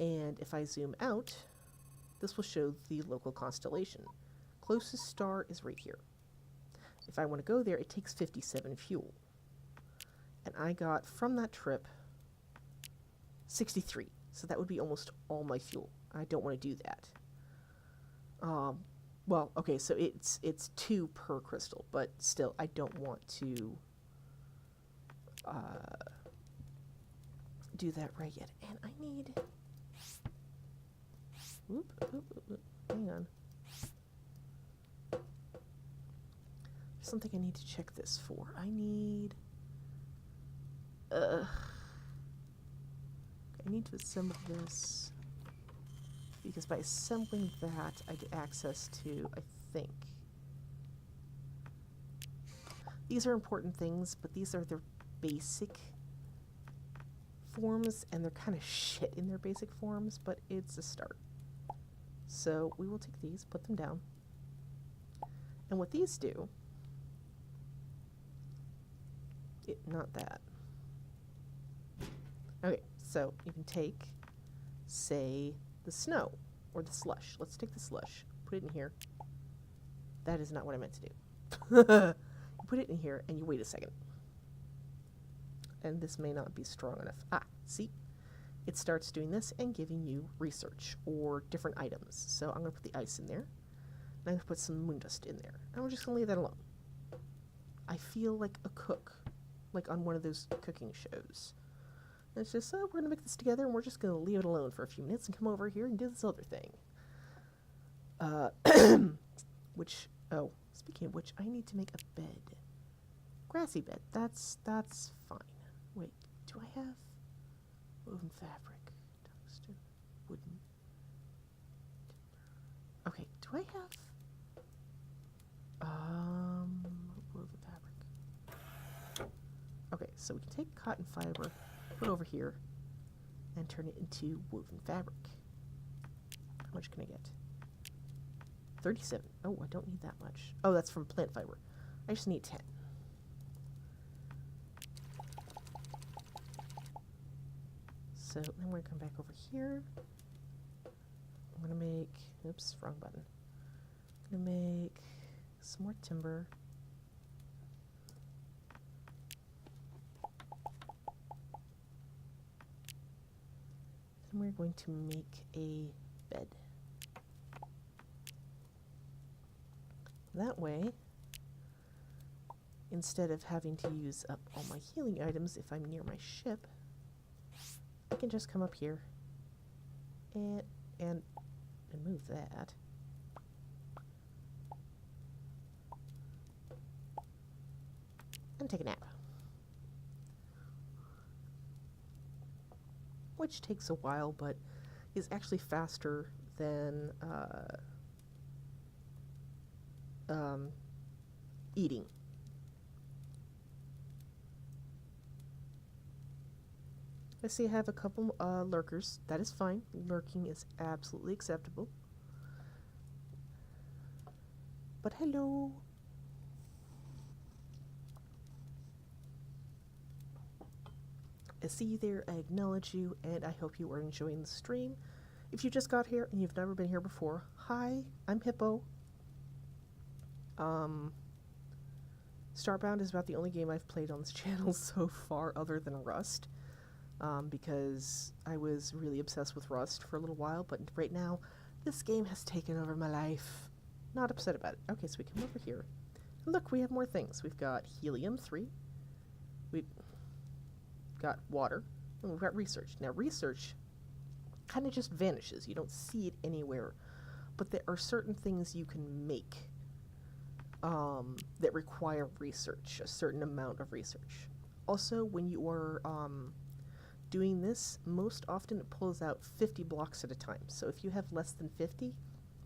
And if I zoom out, this will show the local constellation. Closest star is right here. If I want to go there, it takes 57 fuel. And I got, from that trip, 63. So that would be almost all my fuel. I don't want to do that. Well, okay, so it's 2 per crystal, but still, I don't want to do that right yet. And I need... hang on. Something I need to check this for. I need... I need to assemble this, because by assembling that, I get access to, I think... These are important things, but these are their basic forms, and they're kind of shit in their basic forms, but it's a start. So we will take these, put them down. And what these do... not that. Okay, so you can take, say, the snow, or the slush. Let's take the slush, put it in here. That is not what I meant to do. You put it in here, and you wait a second. And this may not be strong enough. Ah, see? It starts doing this and giving you research, or different items. So I'm going to put the ice in there, and I'm going to put some moon dust in there. And we're just going to leave that alone. I feel like a cook, like on one of those cooking shows. And it's just, oh, we're going to make this together, and we're just going to leave it alone for a few minutes and come over here and do this other thing. Which, oh, speaking of which, I need to make a bed. Grassy bed. That's fine. Wait, do I have woven fabric? Tungsten, wooden, timber. Okay, do I have woven fabric? Okay, so we can take cotton fiber, put it over here, and turn it into woven fabric. How much can I get? 37. Oh, I don't need that much. Oh, that's from plant fiber. I just need 10. So then we're going to come back over here. I'm going to make, oops, wrong button. I'm going to make some more timber. Then we're going to make a bed. that way, instead of having to use up all my healing items if I'm near my ship, I can just come up here and move that. And take a nap. Which takes a while, but is actually faster than eating. I see I have a couple lurkers. That is fine. Lurking is absolutely acceptable. But hello. I see you there, I acknowledge you, and I hope you are enjoying the stream. If you just got here and you've never been here before, hi, I'm Hippo. Starbound is about the only game I've played on this channel so far other than Rust, because I was really obsessed with Rust for a little while, but right now, this game has taken over my life. Not upset about it. Okay, so we come over here. Look, we have more things. We've got helium-3. We've got water, and we've got research. Now, research kind of just vanishes. You don't see it anywhere, but there are certain things you can make that require research, a certain amount of research. Also, when you are doing this, most often it pulls out 50 blocks at a time. So if you have less than 50,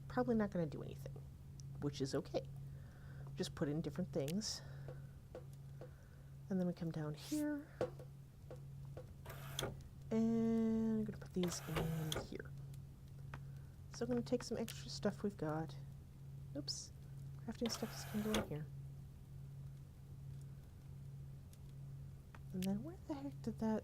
probably not going to do anything, which is okay. Just put in different things. And then we come down here. And I'm going to put these in here. So I'm going to take some extra stuff we've got. Oops. Crafting stuff is going to go in here. And then where the heck did that...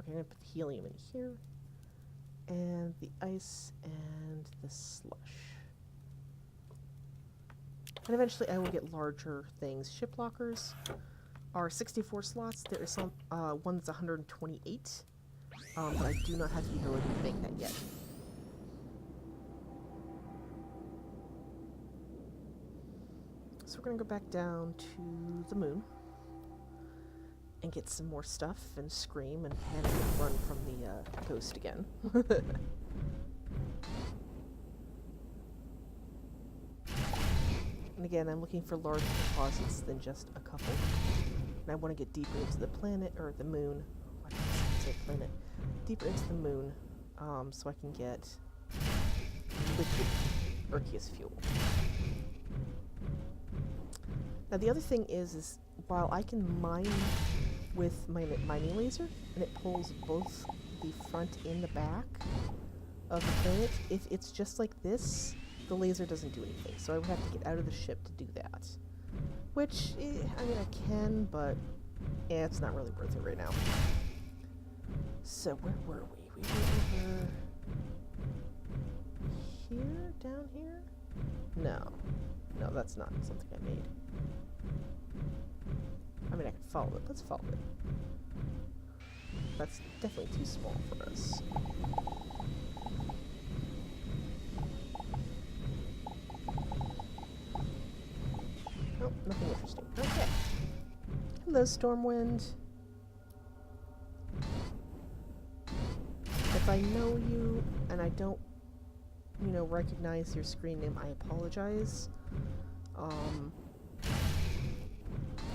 Okay, I'm going to put the helium in here. And the ice and the slush. And eventually I will get larger things. Ship lockers are 64 slots. There is some one that's 128. But I do not have the ability to make that yet. So we're going to go back down to the moon and get some more stuff and scream and panic and run from the ghost again. And again, I'm looking for larger deposits than just a couple. And I want to get deeper into the planet, or the moon. Why did I say planet? Deeper into the moon, so I can get liquid Arceus fuel. Now the other thing is while I can mine with my mining laser, and it pulls both the front and the back of the planet, if it's just like this, the laser doesn't do anything, so I would have to get out of the ship to do that. Which, I mean, I can, but it's not really worth it right now. So, where were we? We were over here? Down here? No. No, that's not something I made. I mean, I can follow it. Let's follow it. That's definitely too small for us. Oh, nothing interesting. Okay. Hello, Stormwind. If I know you and I don't, recognize your screen name, I apologize.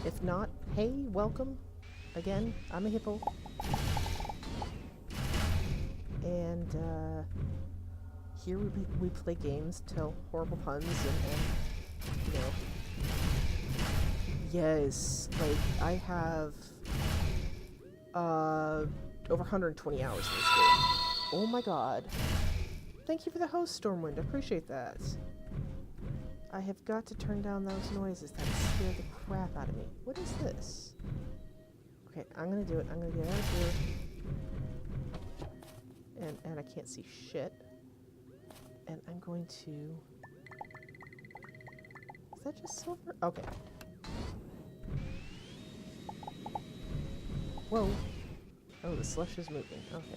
If not, hey, welcome. Again, I'm a hippo. And, here we play games, tell horrible puns, and yes, like, I have, over 120 hours in this game. Oh my god. Thank you for the host, Stormwind. I appreciate that. I have got to turn down those noises that scare the crap out of me. What is this? Okay, I'm gonna do it. I'm gonna get out of here. And I can't see shit. And I'm going to... Is that just silver? Okay. Whoa. Oh, the slush is moving. Okay.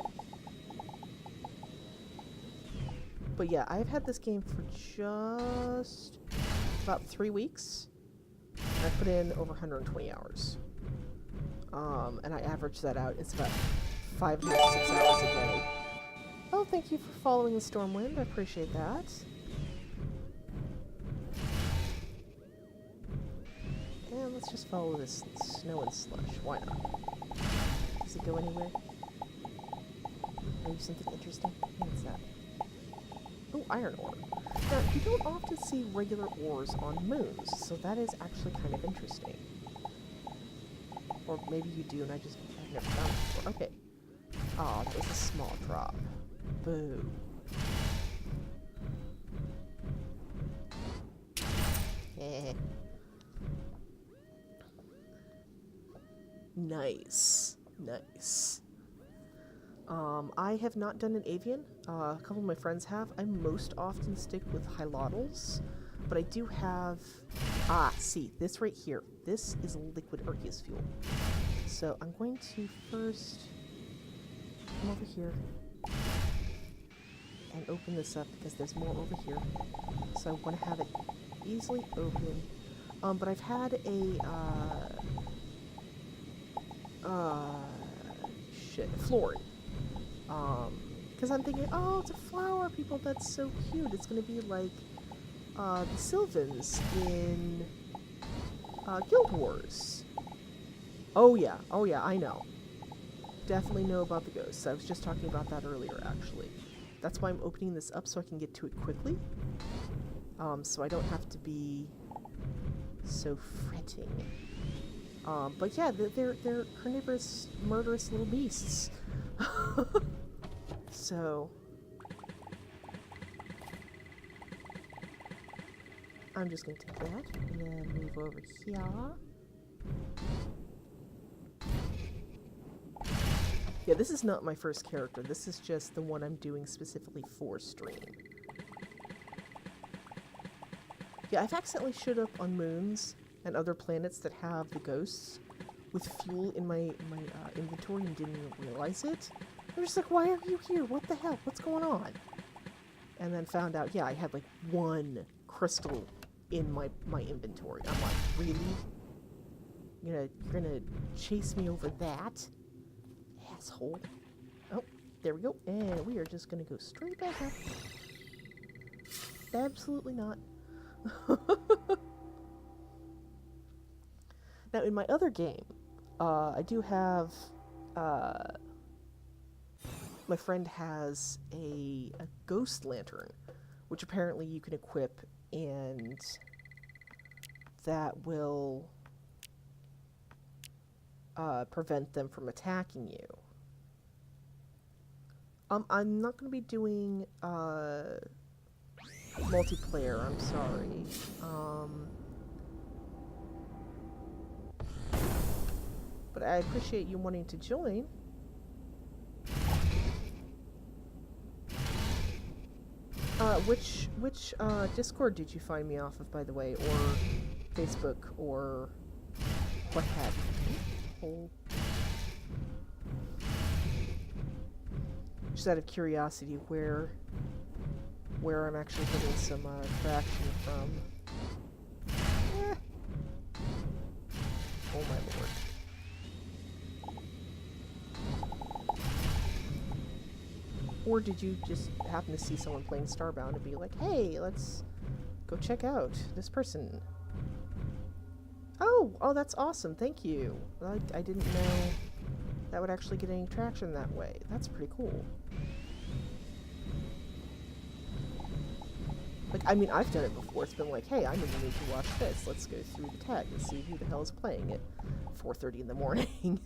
But yeah, I've had this game for just about 3 weeks. I put in over 120 hours. And I average that out. It's about 5 to 6 hours a day. Oh, thank you for following the Stormwind. I appreciate that. And let's just follow this snow and slush. Why not? Does it go anywhere? Are you something interesting? What's that? Oh, iron ore. Now, you don't often see regular ores on moons, so that is actually kind of interesting. Or maybe you do, and I've never found it before. Okay. Oh, that was a small drop. Boo. Eh. Nice. Nice. I have not done an avian. A couple of my friends have. I most often stick with Hylotls, but I do have... Ah, see, this right here. This is liquid Arceus fuel. So I'm going to first come over here and open this up because there's more over here. So I want to have it easily open. But I've had a, florin. Because I'm thinking, oh, it's a flower, people, that's so cute. It's going to be like, the Sylvans in, Guild Wars. Oh yeah, I know. Definitely know about the ghosts. I was just talking about that earlier, actually. That's why I'm opening this up, so I can get to it quickly. So I don't have to be so fretting. But yeah, they're carnivorous, murderous little beasts. So I'm just going to take that and then move over here. Yeah, this is not my first character. This is just the one I'm doing specifically for stream. Yeah, I've accidentally showed up on moons and other planets that have the ghosts with fuel in my inventory and didn't even realize it. I'm just like, why are you here? What the hell? What's going on? And then found out, yeah, I had like 1 crystal in my inventory. I'm like, really? You're gonna chase me over that? Asshole. Oh, there we go. And we are just gonna go straight back up. Absolutely not. Now, in my other game, I do have, my friend has a ghost lantern, which apparently you can equip, and that will prevent them from attacking you. I'm not going to be doing multiplayer, I'm sorry. But I appreciate you wanting to join. Which Discord did you find me off of, by the way, or Facebook, or what have you? Just out of curiosity, where I'm actually getting some traction from. Oh my lord. Or did you just happen to see someone playing Starbound and be like, hey, let's go check out this person? Oh, that's awesome. Thank you. I didn't know that would actually get any traction that way. That's pretty cool. Like, I mean, I've done it before. It's been like, hey, I'm in the mood to watch this. Let's go through the tag and see who the hell is playing at 4:30 in the morning.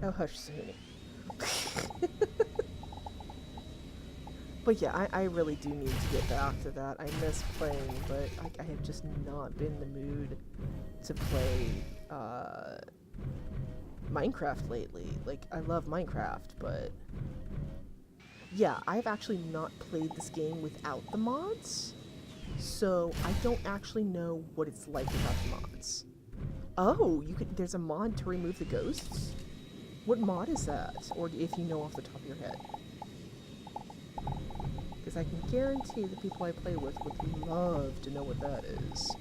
Oh, hush, Sahuni. But yeah, I really do need to get back to that. I miss playing, but I have just not been in the mood to play Minecraft lately. Like, I love Minecraft, but yeah, I've actually not played this game without the mods, so I don't actually know what it's like without the mods. Oh, you could. There's a mod to remove the ghosts? What mod is that? Or if you know off the top of your head. Because I can guarantee the people I play with would love to know what that is.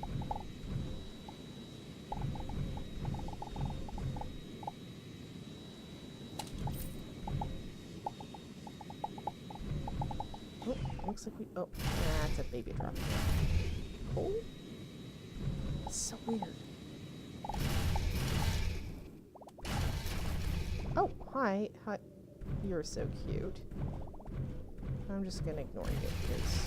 Oh, looks like we... Oh, that's a baby drop. Oh. It's so weird. Oh, hi. Hi. You're so cute. I'm just gonna ignore you, because...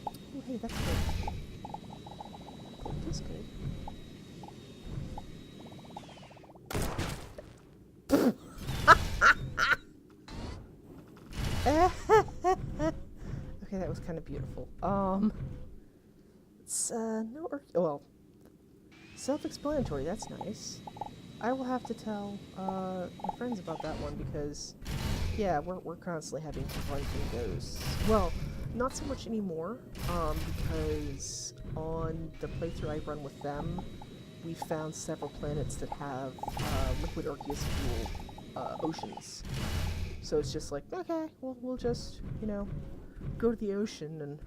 Oh, hey, that's good. Oh, that's good. Okay, that was kind of beautiful. It's, no, well, self-explanatory, that's nice. I will have to tell, my friends about that one because, yeah, we're constantly having to run through ghosts. Well, not so much anymore, because on the playthrough I run with them, we found several planets that have, liquid aqueous fuel, oceans. So it's just like, okay, we'll just, you know, go to the ocean and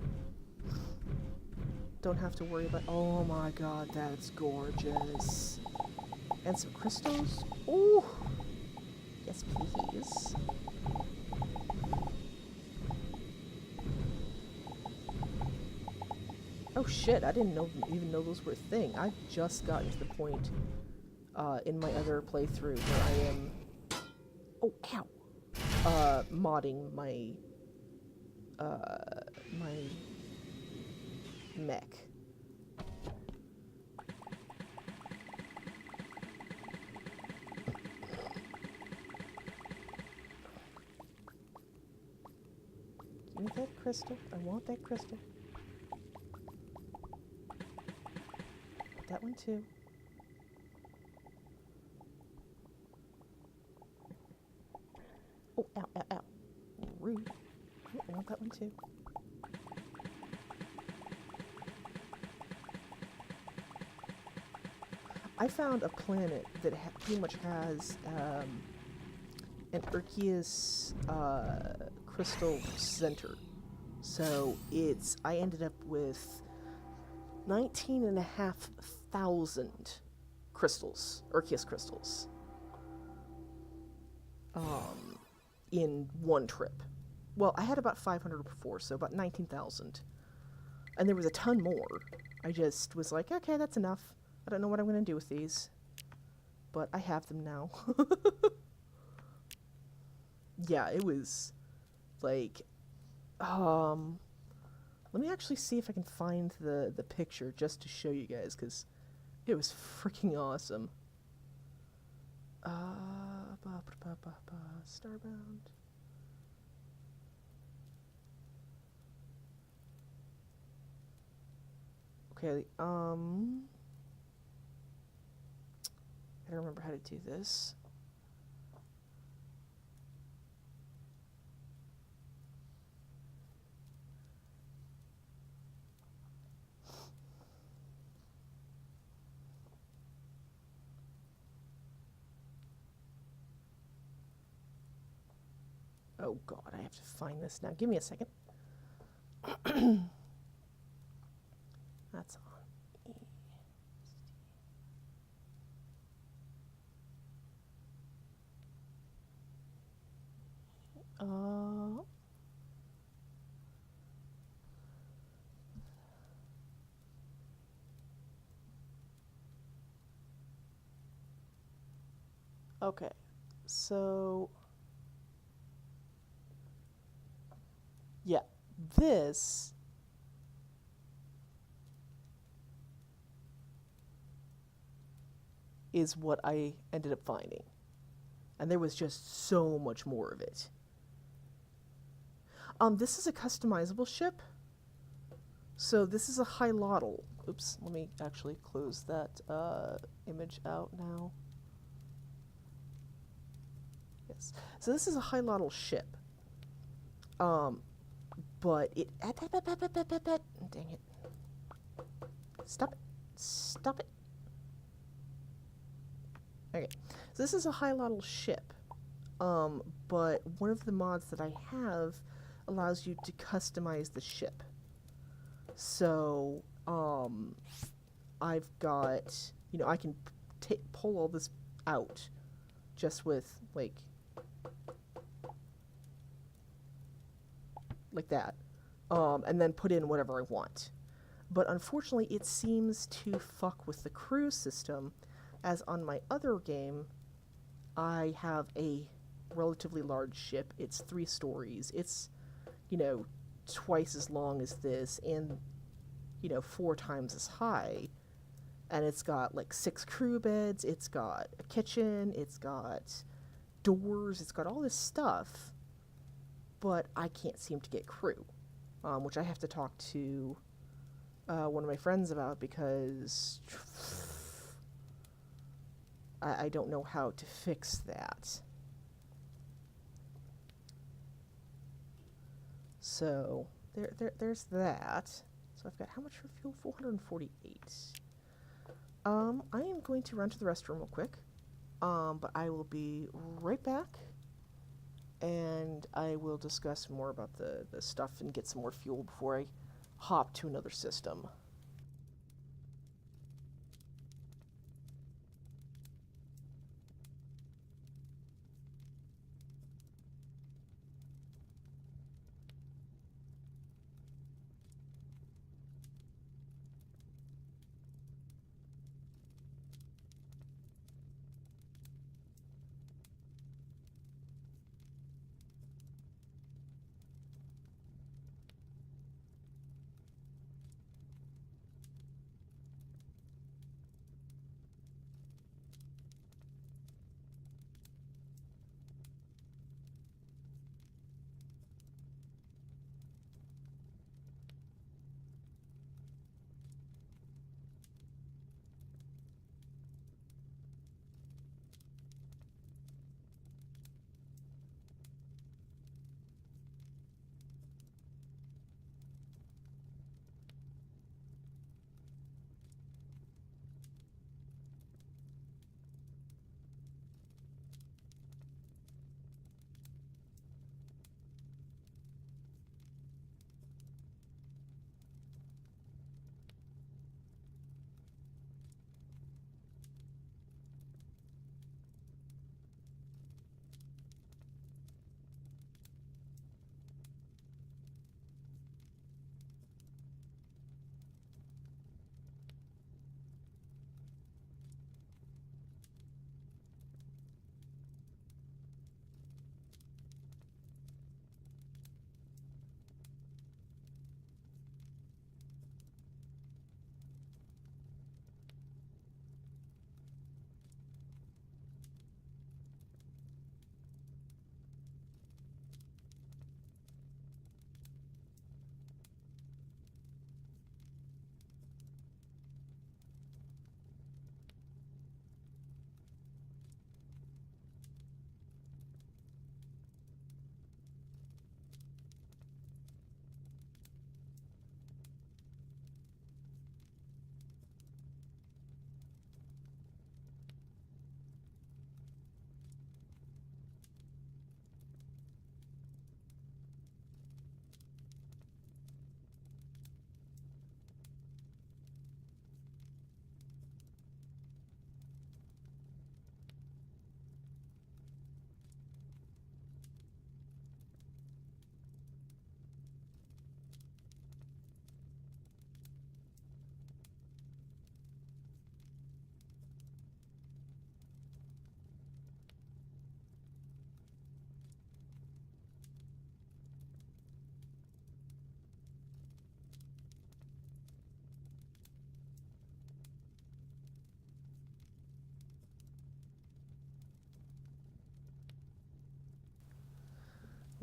don't have to worry about... Oh my god, that's gorgeous. And some crystals? Ooh! Yes, please. Oh shit, I didn't even know those were a thing. I've just gotten to the point in my other playthrough where I am... Oh, ow! Modding my... my... mech. Give me that crystal. I want that crystal. That one too. Oh, ow, ow, ow. Rude. Oh, I want that one too. I found a planet that pretty much has an aqueous crystal center. So it's, I ended up with 19,500 crystals, aqueous crystals, in one trip. Well, I had about 500 before, so about 19,000. And there was a ton more. I just was like, okay, that's enough. I don't know what I'm going to do with these, but I have them now. Yeah, it was, like, let me actually see if I can find the picture just to show you guys, because it was freaking awesome. Starbound. Okay, I don't remember how to do this. Oh god, I have to find this now. Give me a second. That's on. Okay, so yeah, this is what I ended up finding. And there was just so much more of it. This is a customizable ship. So this is a Hylotl. Oops, let me actually close that image out now. Yes. So this is a Hylotl ship. but it... Dang it. Stop it. Stop it. Okay, so this is a high-level ship, but one of the mods that I have allows you to customize the ship. So, I've got, you know, I can pull all this out just with, like that, and then put in whatever I want. But unfortunately, it seems to fuck with the crew system, as on my other game, I have a relatively large ship. It's 3 stories. It's, you know, twice as long as this and, you know, 4 times as high. And it's got like 6 crew beds, it's got a kitchen, it's got doors, it's got all this stuff. But I can't seem to get crew, which I have to talk to one of my friends about, because I don't know how to fix that. So there's that. So I've got how much for fuel? 448. I am going to run to the restroom real quick. But I will be right back, and I will discuss more about the stuff and get some more fuel before I hop to another system.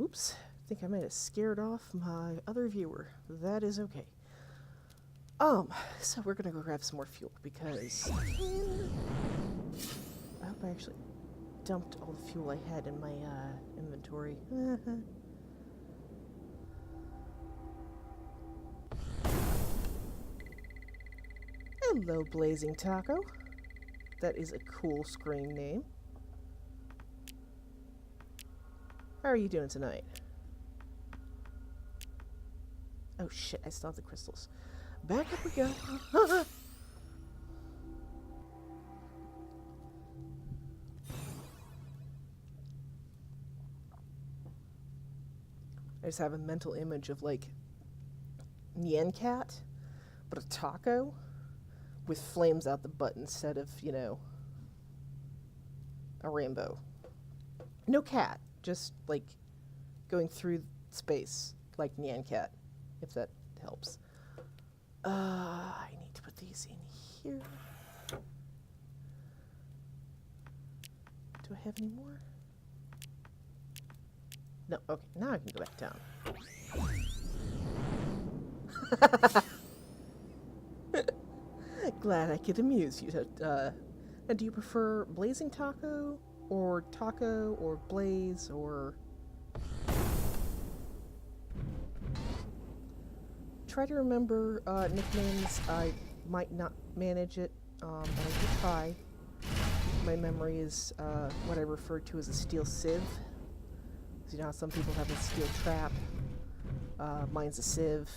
Oops, I think I might have scared off my other viewer. That is okay. So we're gonna go grab some more fuel, because I hope I actually dumped all the fuel I had in my inventory. Hello, Blazing Taco. That is a cool screen name. How are you doing tonight? Oh shit, I still have the crystals. Back up we go. I just have a mental image of like Nyan Cat, but a taco with flames out the butt instead of, you know, a rainbow. No cat, just like going through space like Nyan Cat, if that helps. I need to put these in here. Do I have any more? No, okay, now I can go back down. Glad I could amuse you. Do you prefer Blazing Taco or Blaze, or... Try to remember nicknames. I might not manage it, but I could try. My memory is what I refer to as a steel sieve. You know how some people have a steel trap? Mine's a sieve.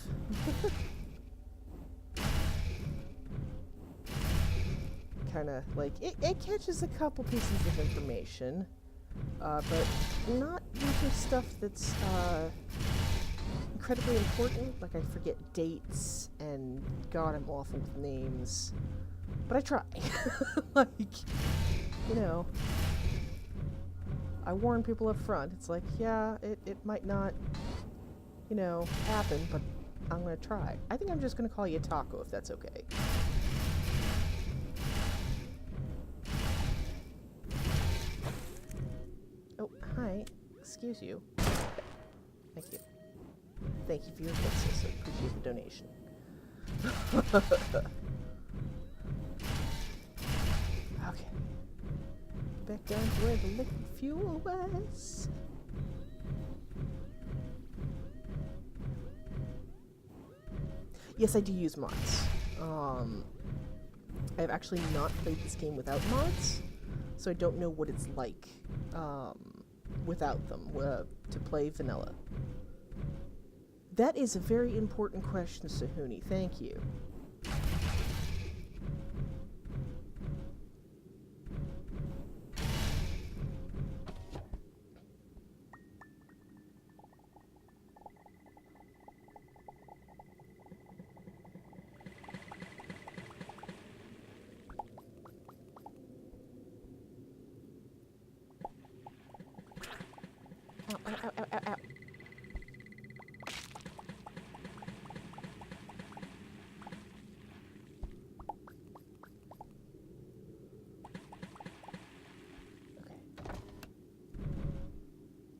Kind of like, it catches a couple pieces of information, but not usually stuff that's incredibly important. Like, I forget dates, and God, I'm awful with names. But I try. Like, you know, I warn people up front. It's like, yeah, it might not, you know, happen, but I'm going to try. I think I'm just going to call you Taco, if that's okay. Oh, hi. Excuse you. Thank you. Thank you for your assistance. I appreciate the donation. Okay. Back down to where the liquid fuel was. Yes, I do use mods. I've actually not played this game without mods, so I don't know what it's like without them, to play vanilla. That is a very important question, Sahuni. Thank you. Ow, ow, ow, ow, ow.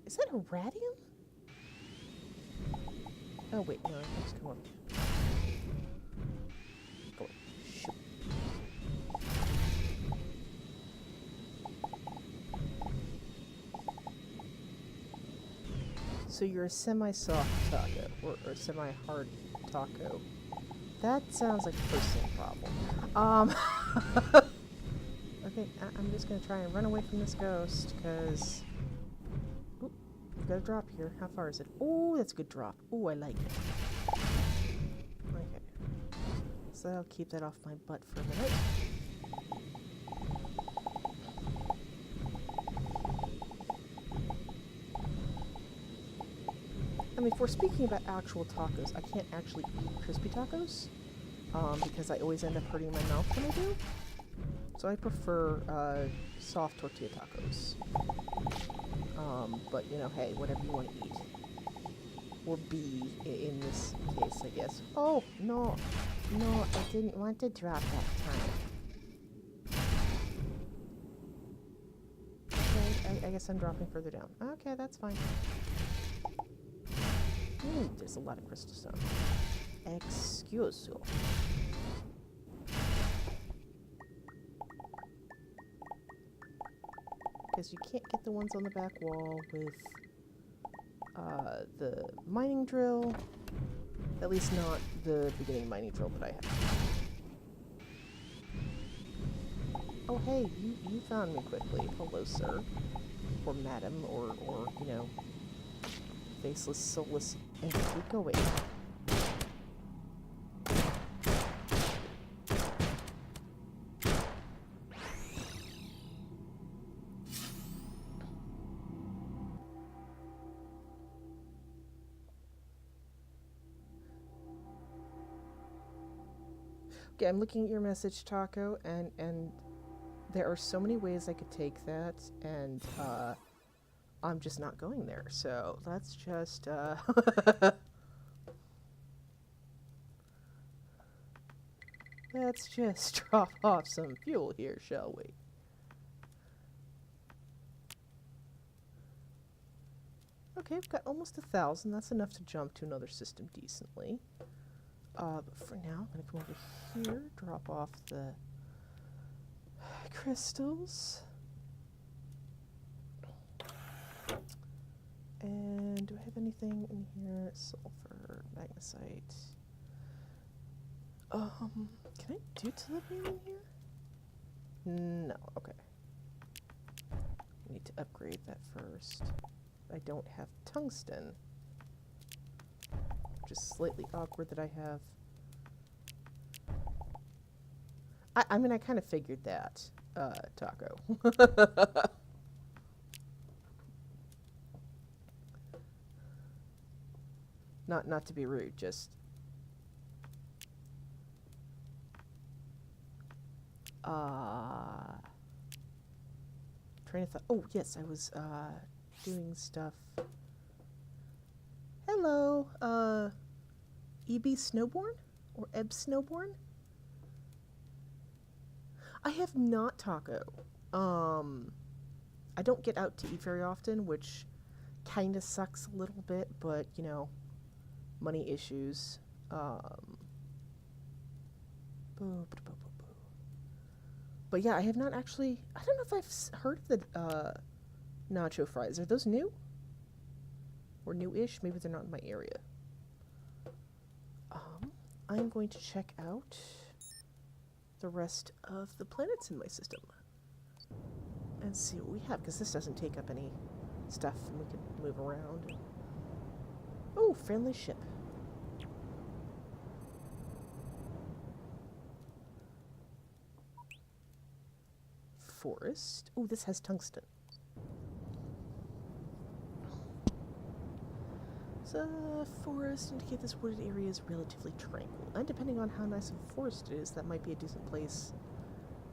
Is that a radium? Oh wait, no, let's come on. Go. Shoot. So you're a semi-soft taco, or semi-hard taco. That sounds like a personal problem. Okay, I'm just gonna try and run away from this ghost, because... We've got a drop here. How far is it? Oh, that's a good drop. Oh, I like it. Okay. So I'll keep that off my butt for a minute. I mean, if we're speaking about actual tacos, I can't actually eat crispy tacos, because I always end up hurting my mouth when I do. So I prefer soft tortilla tacos. But, you know, hey, whatever you want to eat. Or be, in this case, I guess. Oh, no. No, I didn't want to drop that time. Okay, I guess I'm dropping further down. Okay, that's fine. Ooh, there's a lot of crystal stone. Excuse you. Because you can't get the ones on the back wall with the mining drill. At least not the beginning mining drill that I have. Oh, hey, you found me quickly. Hello, sir. Or madam, or you know, faceless, soulless entity. Go away. Okay, I'm looking at your message, Taco, and there are so many ways I could take that, and I'm just not going there. So let's just let's just drop off some fuel here, shall we? Okay, I've got almost 1,000. That's enough to jump to another system decently. But for now, I'm gonna come over here, drop off the crystals. And do I have anything in here? Sulfur, magnesite. Can I do tillibeum in here? No, okay. I need to upgrade that first. I don't have tungsten. Which is slightly awkward that I have. I mean, I kind of figured that, Taco. Not to be rude, just... Train of thought. Oh, yes, I was, doing stuff. Hello, EB Snowborn? Or Eb Snowborn? I have not, Taco. I don't get out to eat very often, which kind of sucks a little bit, but, you know, money issues. But yeah, I have not actually... I don't know if I've heard of the nacho fries. Are those new? Or new-ish? Maybe they're not in my area. I'm going to check out the rest of the planets in my system. And see what we have, because this doesn't take up any stuff, and we can move around. Oh, friendly ship. Forest. Oh, this has tungsten. So, forest indicate this wooded area is relatively tranquil. And depending on how nice of a forest it is, that might be a decent place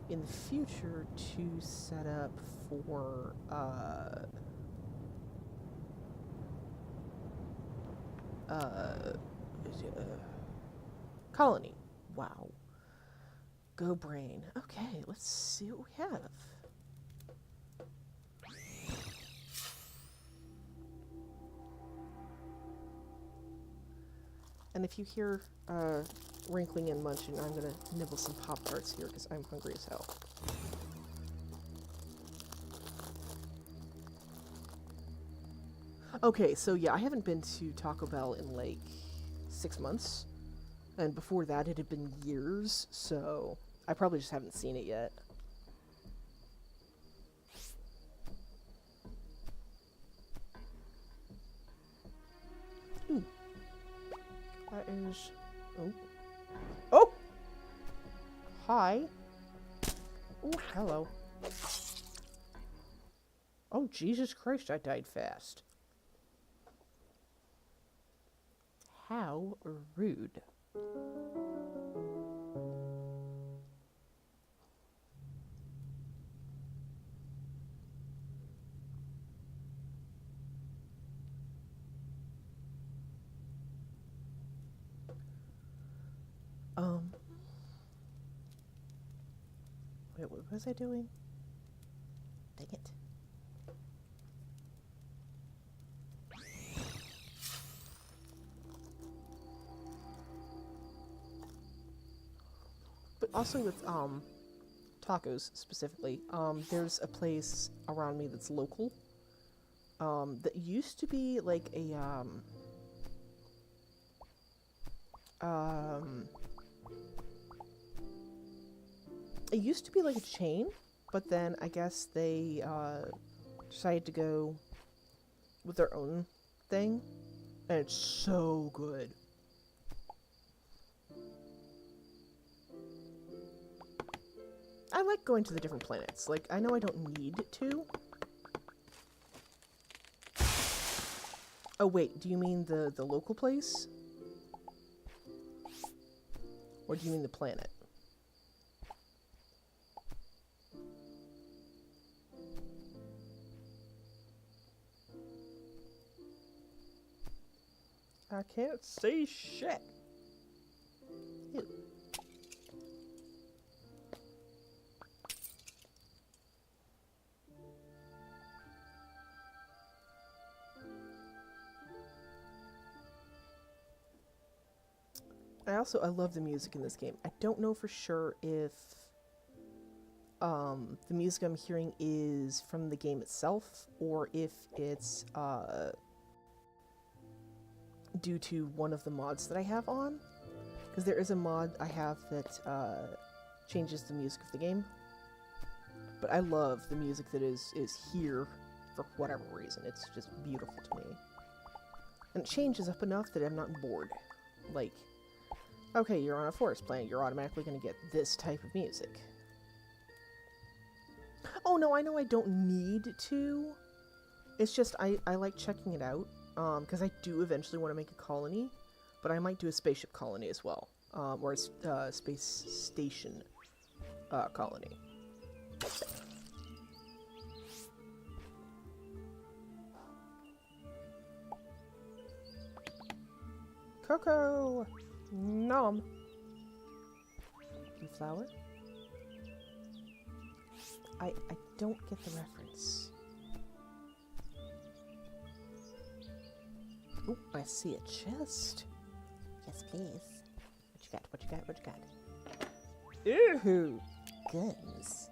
in the future to set up for, colony. Wow. Go brain. Okay, let's see what we have. And if you hear wrinkling and munching, I'm gonna nibble some Pop-Tarts here because I'm hungry as hell. Okay, so yeah, I haven't been to Taco Bell in like 6 months. And before that, it had been years, so I probably just haven't seen it yet. Ooh. That is... Oh. Oh! Hi. Oh, hello. Oh, Jesus Christ, I died fast. How rude. Wait, what was I doing? Dang it. But also with, tacos specifically, there's a place around me that's local, that used to be like a, it used to be like a chain, but then I guess they decided to go with their own thing, and it's so good. I like going to the different planets. Like, I know I don't need to. Oh wait, do you mean the local place? Or do you mean the planet? I can't see shit. Ew. I love the music in this game. I don't know for sure if the music I'm hearing is from the game itself or if it's due to one of the mods that I have on. Because there is a mod I have that changes the music of the game. But I love the music that is here for whatever reason. It's just beautiful to me. And it changes up enough that I'm not bored. Like, okay, you're on a forest planet, you're automatically going to get this type of music. Oh no, I know I don't need to. It's just I like checking it out. Because I do eventually want to make a colony, but I might do a spaceship colony as well, or a space station colony. Cocoa! Nom! You flower? I don't get the reference. Oh, I see a chest. Yes, please. What you got? What you got? What you got? Ew! Guns.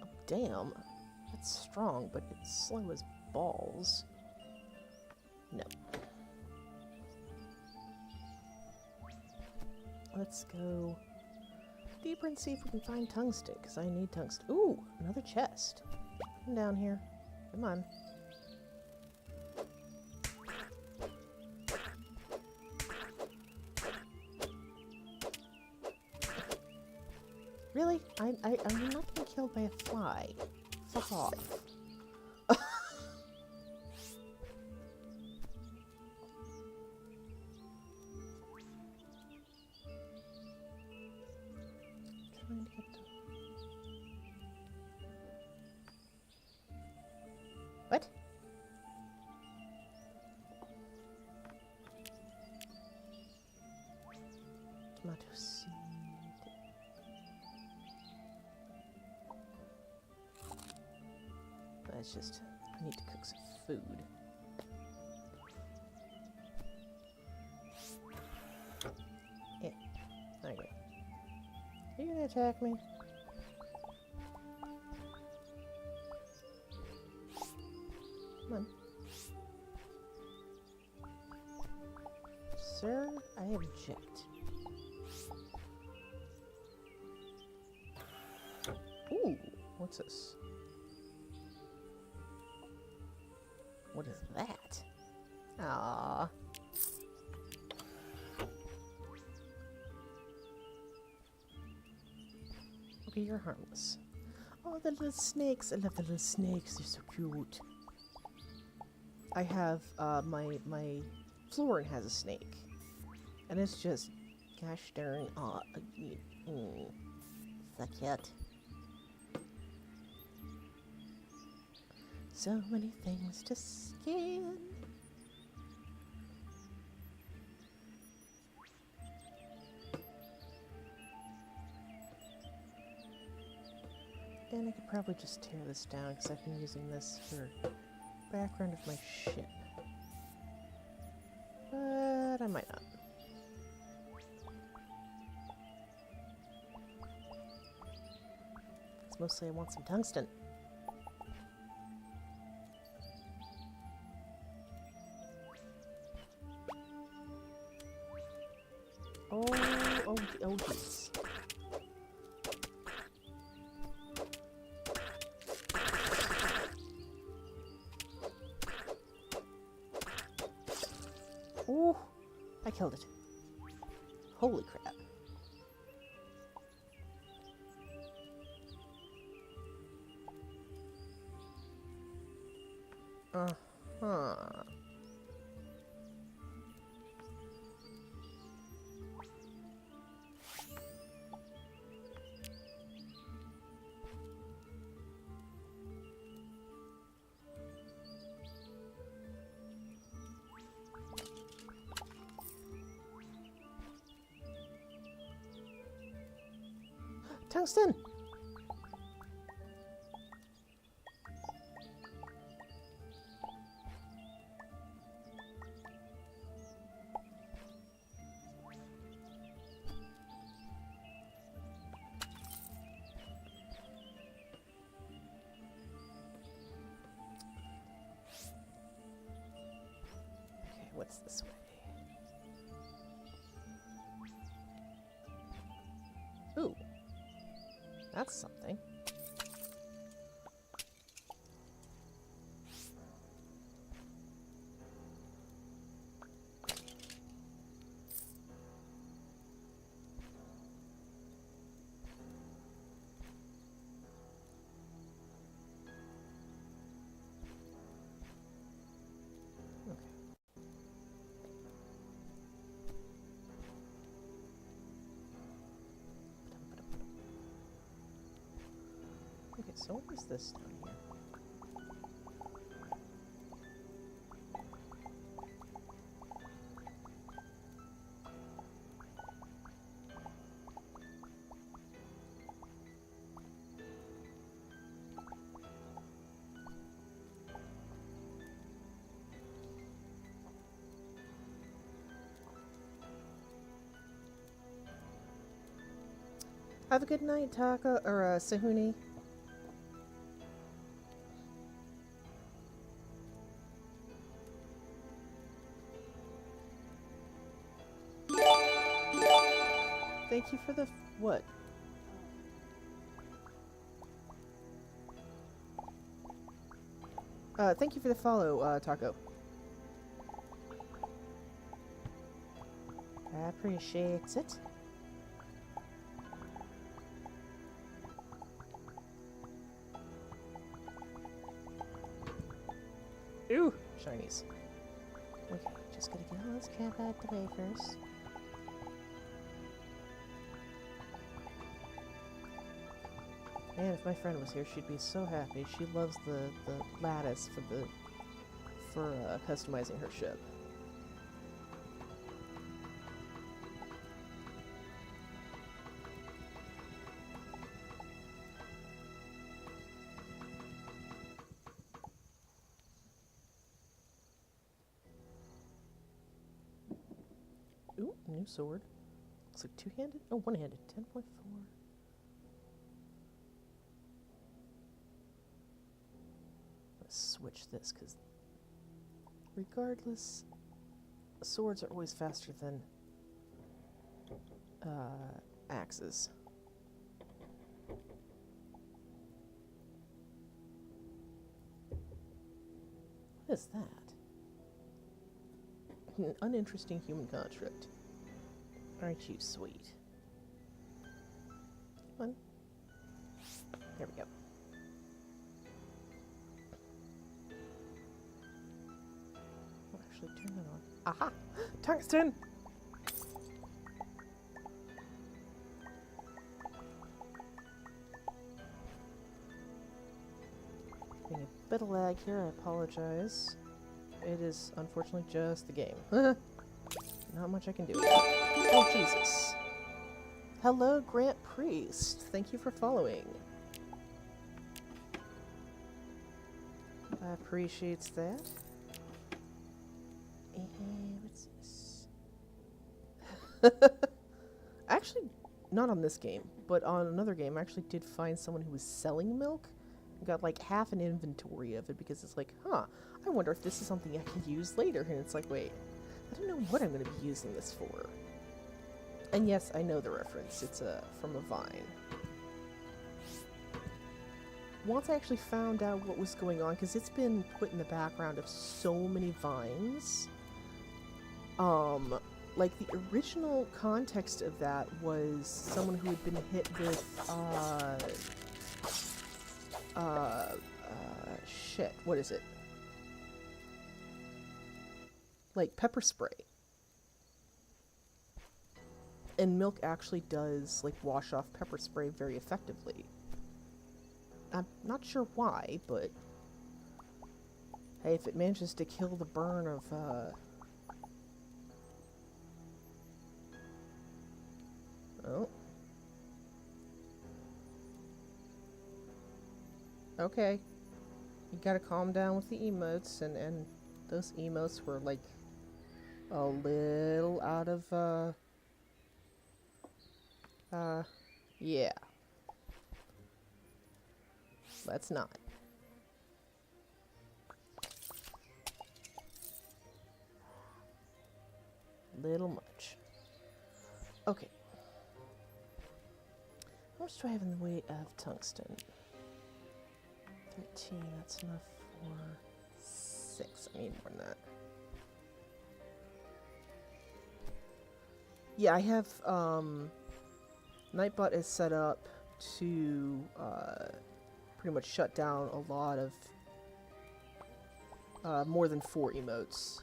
Oh, damn. That's strong, but it's slow as balls. No. Let's go deeper and see if we can find tungsten, because I need tungsten. Ooh, another chest. Come down here. Come on. Really? I'm not getting killed by a fly. Fuck off. Trying to get to... What? Tomato seed. That's just, I need to cook some food. Yeah, okay. Are you gonna attack me? Come on. Sir, I object. Ooh, what's this? What is that? Aww. Okay, you're harmless. Oh, the little snakes. I love the little snakes. They're so cute. I have, my Florin has a snake. And it's just, gosh darn, So cute. so many things to skin. And I could probably just tear this down because I've been using this for background of my ship. But I might not. It's mostly I want some tungsten. Oh, geez. Ooh, I killed it. Holy crap. Uh-huh. Tungsten! Okay, what's this way? Ooh. That's something. Okay, so what is this down here? Have a good night, Taka, or Sahuni. Thank you for the what? Thank you for the follow, Taco. I appreciate it. Ooh, shinies. Okay, just gonna get all this crap out the way first. Man, if my friend was here, she'd be so happy. She loves the lattice for customizing her ship. Ooh, new sword. Looks like two-handed? Oh, one-handed. 10.4. Switch this, because regardless, swords are always faster than axes. What is that? An uninteresting human construct. Aren't you sweet? Come on. There we go. Turn it on. Aha! Tungsten! Getting a bit of lag here, I apologize. It is unfortunately just the game. Not much I can do. Oh, Jesus. Hello, Grant Priest. Thank you for following. I appreciate that. What's this? Actually, not on this game, but on another game, I actually did find someone who was selling milk. I got like half an inventory of it because it's like, huh, I wonder if this is something I can use later. And it's like, wait, I don't know what I'm going to be using this for. And yes, I know the reference. It's from a vine. Once I actually found out what was going on, because it's been put in the background of so many vines, Like the original context of that was someone who had been hit with, shit, what is it? Like pepper spray. And milk actually does, like, wash off pepper spray very effectively. I'm not sure why, but hey, if it manages to kill the burn of, oh. Okay. You gotta calm down with the emotes, and those emotes were, like, a little out of, yeah. Let's not. Little much. Okay. How much do I have in the way of tungsten? 13, that's enough for 6. I need more than that. Yeah, I have, Nightbot is set up to, pretty much shut down a lot of, more than 4 emotes.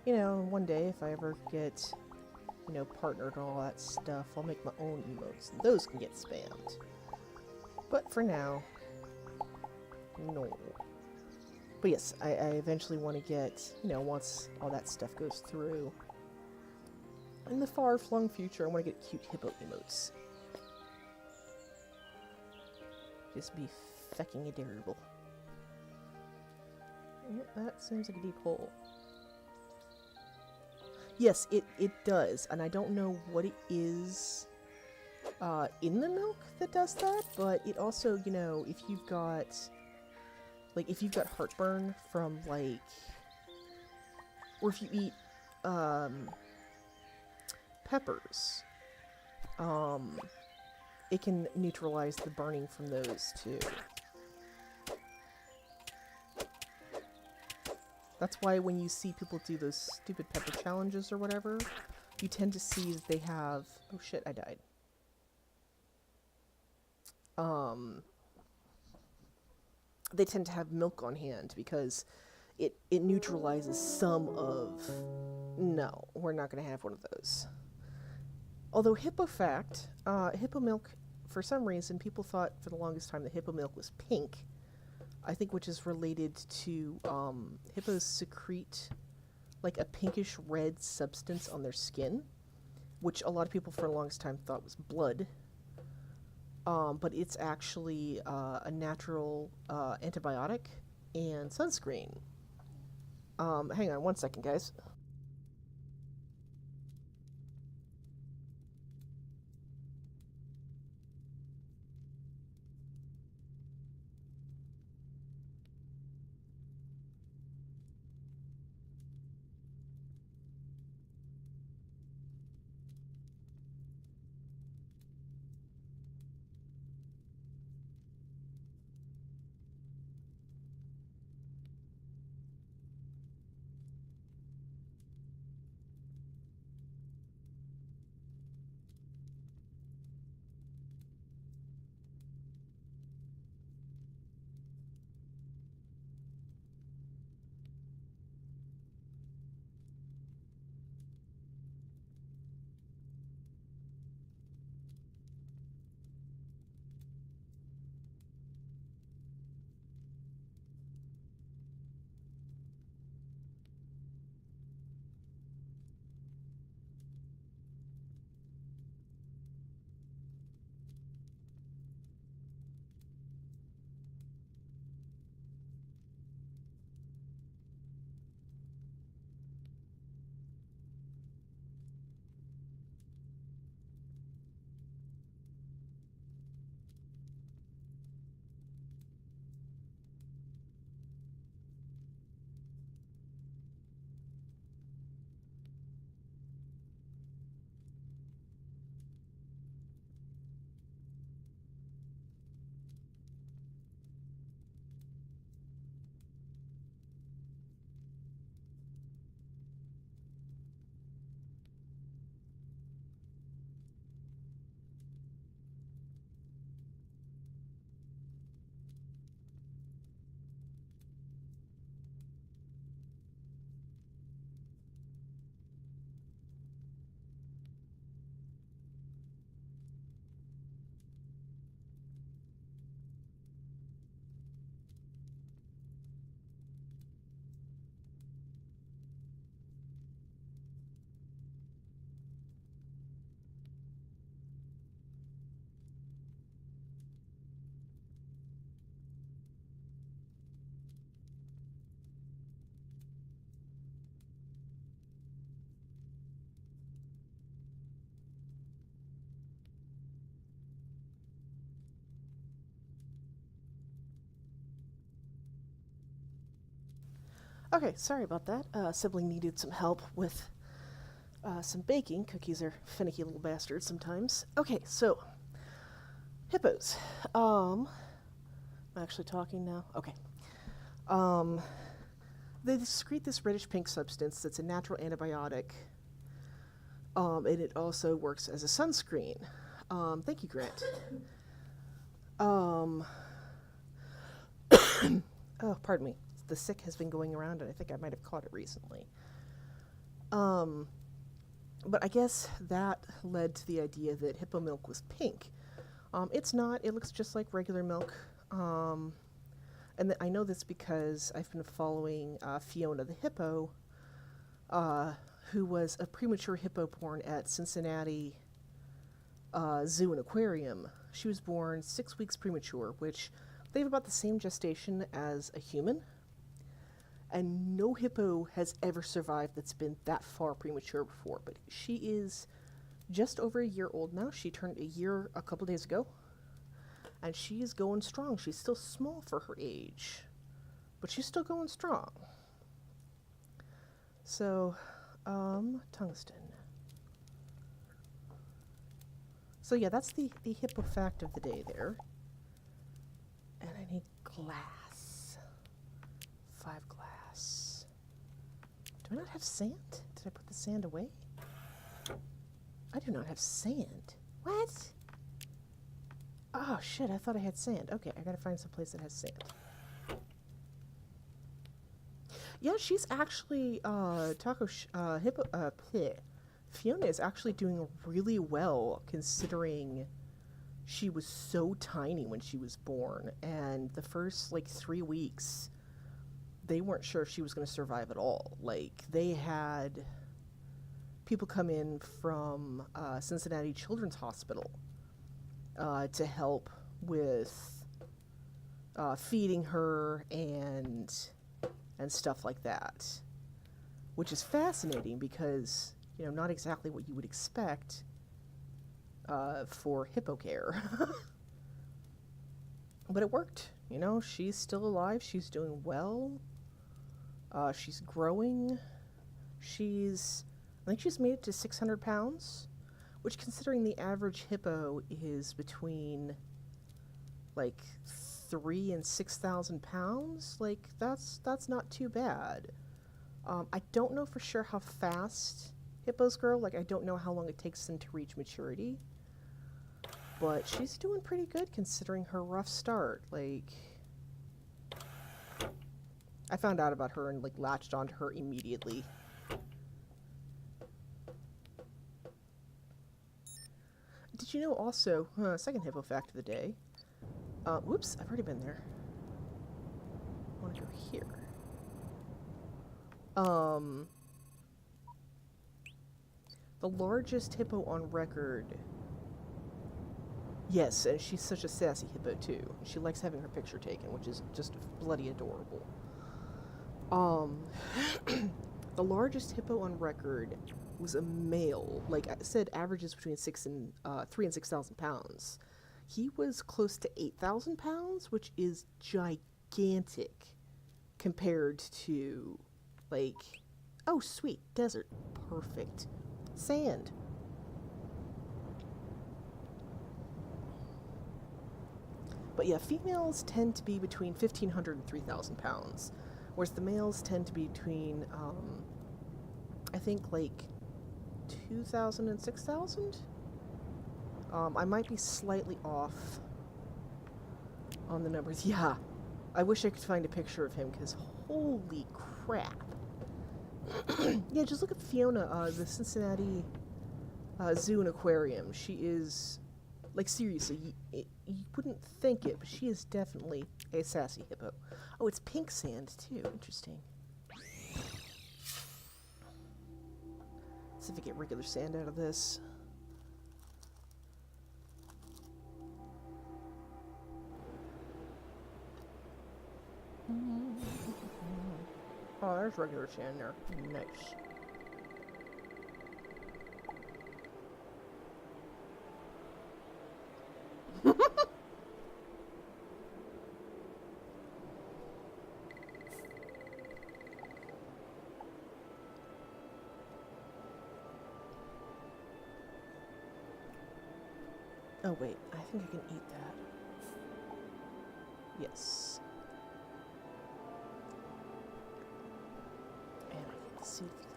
You know, one day if I ever get, you know, partnered and all that stuff, I'll make my own emotes, and those can get spammed. But for now, no. But yes, I eventually want to get, you know, once all that stuff goes through, in the far-flung future, I want to get cute hippo emotes. Just be fecking adorable. Yep, that seems like a deep hole. Yes, it does, and I don't know what it is in the milk that does that, but it also, you know, if you've got, like, if you've got heartburn from, like, or if you eat, peppers, it can neutralize the burning from those, too. That's why when you see people do those stupid pepper challenges or whatever, you tend to see that they have... Oh shit, I died. They tend to have milk on hand because it neutralizes some of... No, we're not going to have one of those. Although hippo fact, hippo milk, for some reason, people thought for the longest time that hippo milk was pink. I think which is related to, hippos secrete, like, a pinkish red substance on their skin, which a lot of people for the longest time thought was blood. But it's actually, a natural, antibiotic and sunscreen. Hang on one second, guys. Okay, sorry about that. Sibling needed some help with some baking. Cookies are finicky little bastards sometimes. Okay, so hippos. I'm actually talking now. Okay. They secrete this reddish pink substance that's a natural antibiotic. And it also works as a sunscreen. Thank you, Grant. Oh, pardon me. The sick has been going around, and I think I might have caught it recently. But I guess that led to the idea that hippo milk was pink. It's not. It looks just like regular milk. And I know this because I've been following Fiona the hippo, who was a premature hippo born at Cincinnati Zoo and Aquarium. She was born 6 weeks premature, which they have about the same gestation as a human. And no hippo has ever survived that's been that far premature before. But she is just over a year old now. She turned a year a couple days ago. And she is going strong. She's still small for her age, but she's still going strong. So, tungsten. So yeah, that's the hippo fact of the day there. And I need glass. 5 glass. Do I not have sand? Did I put the sand away? I do not have sand. What? Oh shit, I thought I had sand. Okay, I gotta find some place that has sand. Yeah, she's actually, Fiona is actually doing really well considering she was so tiny when she was born. And the first, 3 weeks, they weren't sure if she was going to survive at all. They had people come in from Cincinnati Children's Hospital to help with feeding her and stuff like that, which is fascinating because, not exactly what you would expect for hippo care. But it worked. She's still alive. She's doing well. She's growing. I think she's made it to 600 pounds, which, considering the average hippo is between 3,000 and 6,000 pounds, that's not too bad. I don't know for sure how fast hippos grow. I don't know how long it takes them to reach maturity, but she's doing pretty good considering her rough start. I found out about her and latched onto her immediately. Did you know also, second hippo fact of the day, whoops, I've already been there. I want to go here. The largest hippo on record. Yes, and she's such a sassy hippo too. She likes having her picture taken, which is just bloody adorable. The largest hippo on record was a male. Like I said, averages between 3,000 and 6,000 pounds. He was close to 8,000 pounds, which is gigantic compared to, oh, sweet, desert. Perfect. Sand. But yeah, females tend to be between 1,500 and 3,000 pounds, whereas the males tend to be between, I think, 2,000 and 6,000? I might be slightly off on the numbers. Yeah, I wish I could find a picture of him, because holy crap. Yeah, just look at Fiona, the Cincinnati Zoo and Aquarium. She is, seriously, you wouldn't think it, but she is definitely a sassy hippo. Oh, it's pink sand, too. Interesting. Let's see if I get regular sand out of this. Oh, there's regular sand there. Nice. Oh wait, I think I can eat that. Yes. And I get the seed for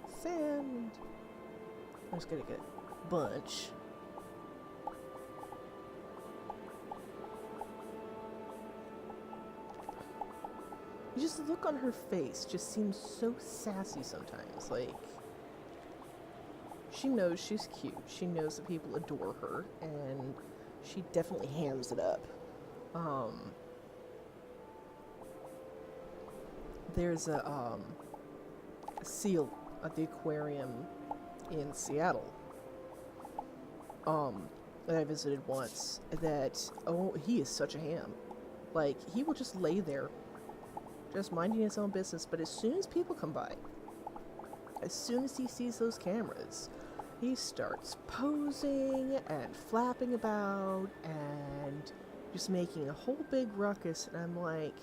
that. Sand! I'm just gonna get a bunch. Just the look on her face just seems so sassy sometimes. Like, she knows she's cute. She knows that people adore her, and she definitely hams it up. There's a seal at the aquarium in Seattle that I visited once that, oh, he is such a ham. Like, he will just lay there just minding his own business, but as soon as people come by, as soon as he sees those cameras, he starts posing and flapping about and just making a whole big ruckus, and I'm like,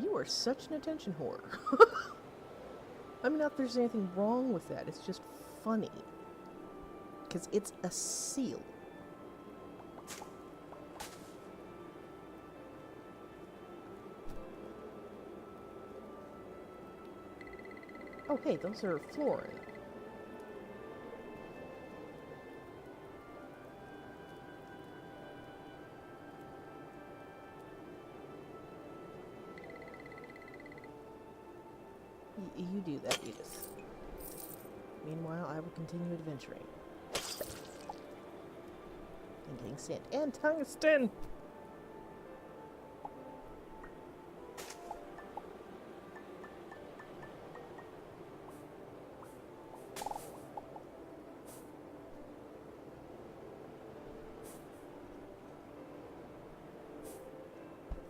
you are such an attention whore. I mean, not that there's anything wrong with that, it's just funny. Because it's a seal. Oh, hey, those are flooring. You do that, Edith. Meanwhile, I will continue adventuring. And getting sand. And tungsten!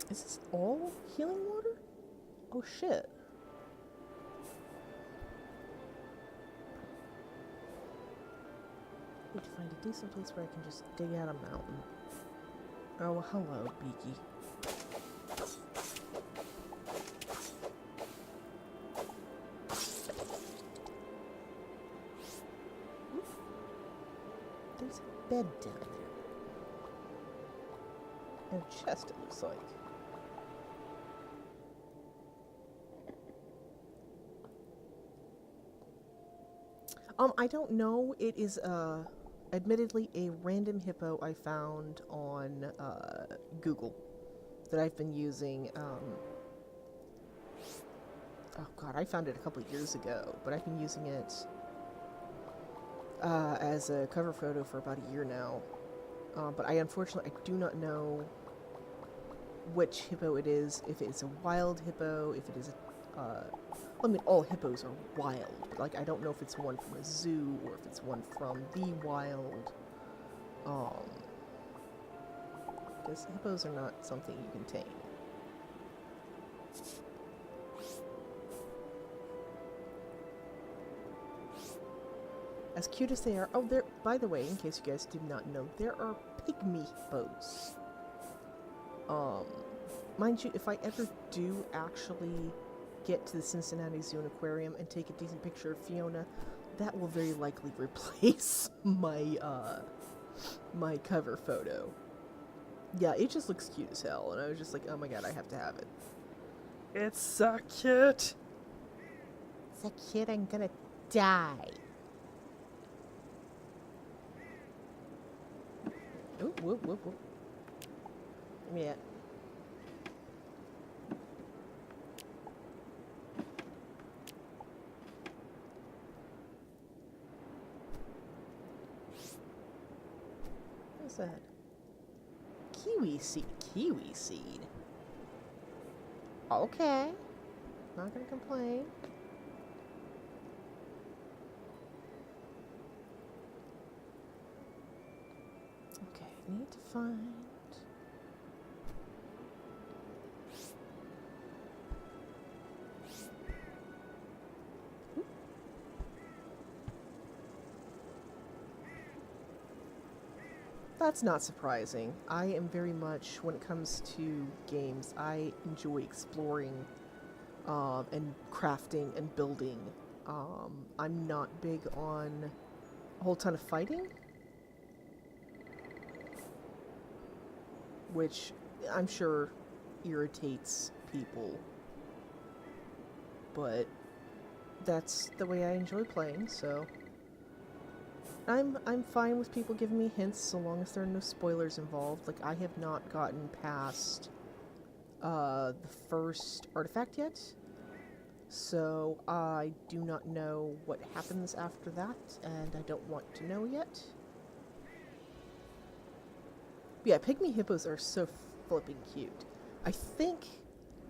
Is this all healing water? Oh shit. Need to find a decent place where I can just dig out a mountain. Oh, hello, Beaky. There's a bed down there. And a chest, it looks like. I don't know. It is, admittedly a random hippo I found on, Google that I've been using, oh god, I found it a couple years ago, but I've been using it, as a cover photo for about a year now. But unfortunately, I do not know which hippo it is, if it's a wild hippo, if it is I mean, all hippos are wild, but, like, I don't know if it's one from a zoo, or if it's one from the wild, because hippos are not something you can tame. As cute as they are, oh, there, by the way, in case you guys did not know, there are pygmy hippos. Mind you, if I ever do actually get to the Cincinnati Zoo and Aquarium and take a decent picture of Fiona, that will very likely replace my, my cover photo. Yeah, it just looks cute as hell, and I was just like, oh my god, I have to have it. It's so cute! So cute, I'm gonna die. Oop, whoop, whoop, whoop. Yeah. What's that? Kiwi seed. Kiwi seed. Okay. Not gonna complain. Okay, need to find... That's not surprising. I am very much, when it comes to games, I enjoy exploring and crafting and building. I'm not big on a whole ton of fighting, which I'm sure irritates people, but that's the way I enjoy playing, so I'm fine with people giving me hints so long as there are no spoilers involved. Like, I have not gotten past the first artifact yet, so I do not know what happens after that, and I don't want to know yet. But yeah, pygmy hippos are so flipping cute. I think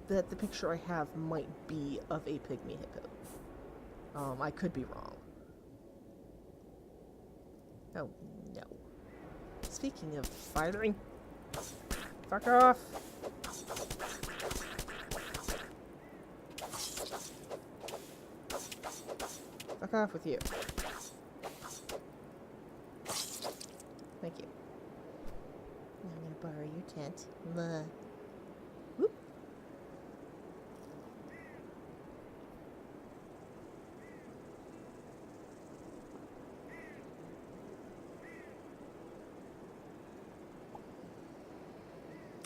that the picture I have might be of a pygmy hippo. I could be wrong. Oh, no. Speaking of fighting, fuck off! Fuck off with you. Thank you. Now I'm gonna borrow your tent. Whoop.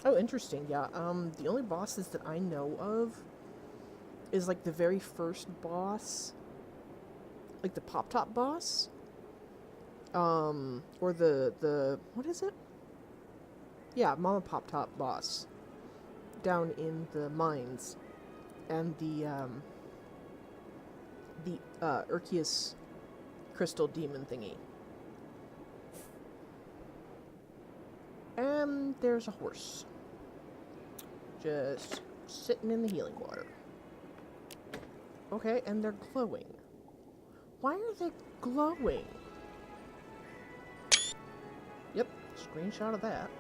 Oh, interesting. Yeah. The only bosses that I know of is like the very first boss, like the Pop Top boss, or the what is it? Yeah, Mama Pop Top boss down in the mines, and the Urkius crystal demon thingy. And there's a horse. Just sitting in the healing water. Okay, and they're glowing. Why are they glowing? Yep, screenshot of that.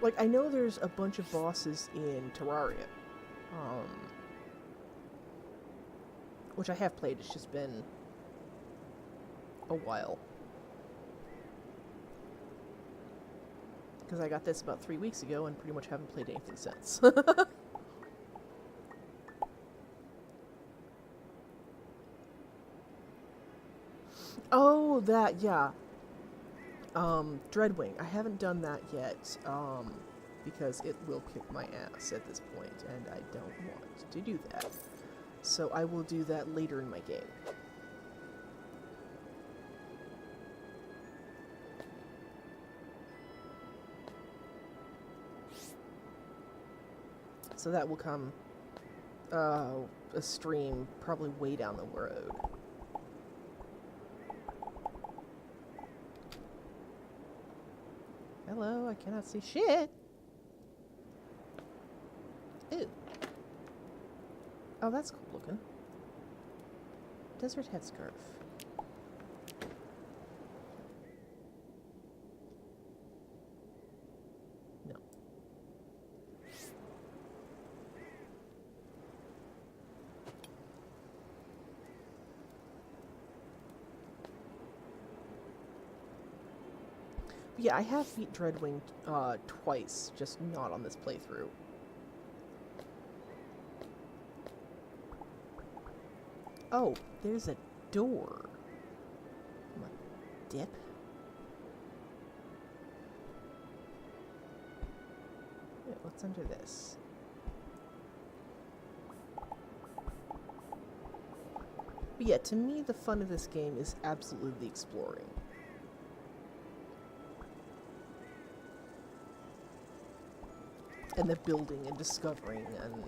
Like, I know there's a bunch of bosses in Terraria. Which I have played, it's just been a while. Because I got this about 3 weeks ago and pretty much haven't played anything since. Oh, that, yeah. Dreadwing. I haven't done that yet, because it will kick my ass at this point, and I don't want to do that. So I will do that later in my game. So that will come, a stream probably way down the road. Hello, I cannot see shit. Ew. Oh, that's cool looking. Desert headscarf. No. Yeah, I have beat Dreadwing twice, just not on this playthrough. Oh, there's a door. I'm a dip. Wait, what's under this? But yeah, to me, the fun of this game is absolutely the exploring. And the building and discovering and...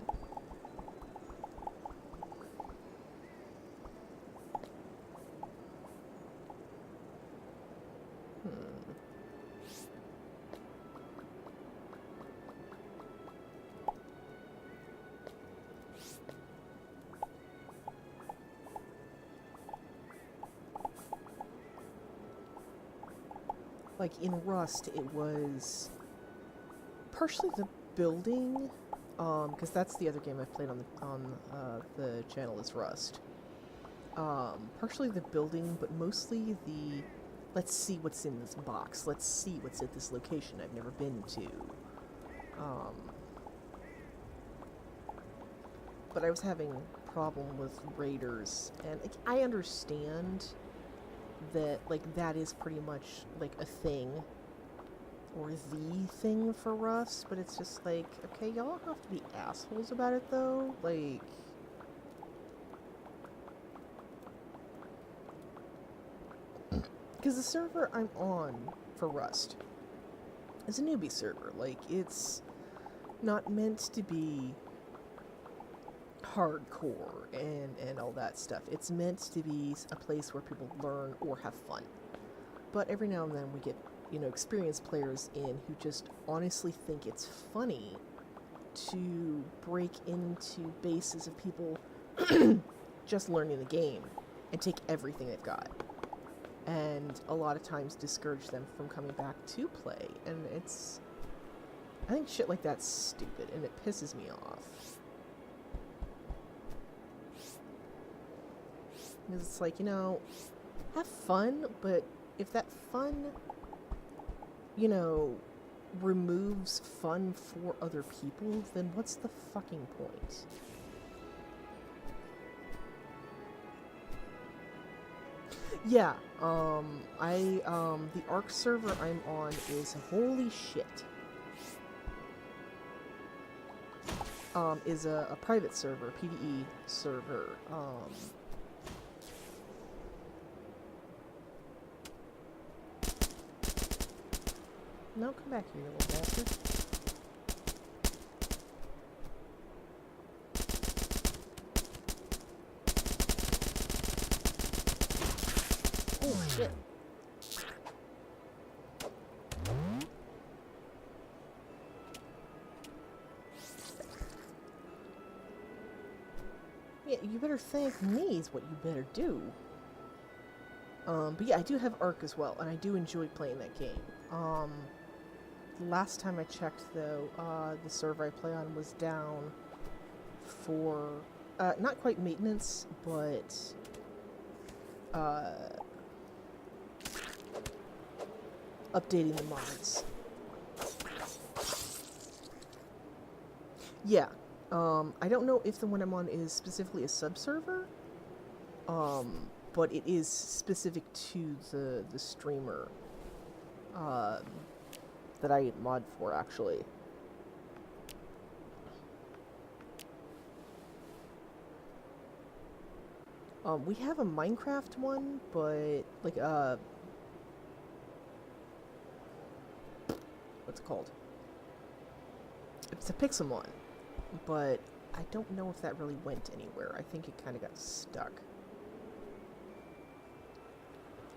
Like, in Rust, it was partially the building, because that's the other game I've played on the channel is Rust. Partially the building, but mostly the, let's see what's in this box, let's see what's at this location I've never been to. but I was having a problem with raiders, and like, I understand that like that is pretty much like a thing or the thing for us, but it's just like, okay, y'all don't have to be assholes about it though. Like, because the server I'm on for Rust is a newbie server. Like, it's not meant to be hardcore and all that stuff. It's meant to be a place where people learn or have fun. But every now and then we get, experienced players in who just honestly think it's funny to break into bases of people just learning the game and take everything they've got. And a lot of times discourage them from coming back to play. And I think shit like that's stupid and it pisses me off. Because it's like, have fun, but if that fun, removes fun for other people, then what's the fucking point? Yeah, the Ark server I'm on is holy shit. Is a private server, PvE server, No, come back here, you little bastard. Oh, shit. Yeah, you better thank me is what you better do. But yeah, I do have Ark as well, and I do enjoy playing that game. Last time I checked, though, the server I play on was down for, not quite maintenance, but, updating the mods. Yeah, I don't know if the one I'm on is specifically a sub-server, but it is specific to the streamer, that I mod for, actually. We have a Minecraft one, but, like, what's it called? It's a Pixelmon, but I don't know if that really went anywhere. I think it kind of got stuck.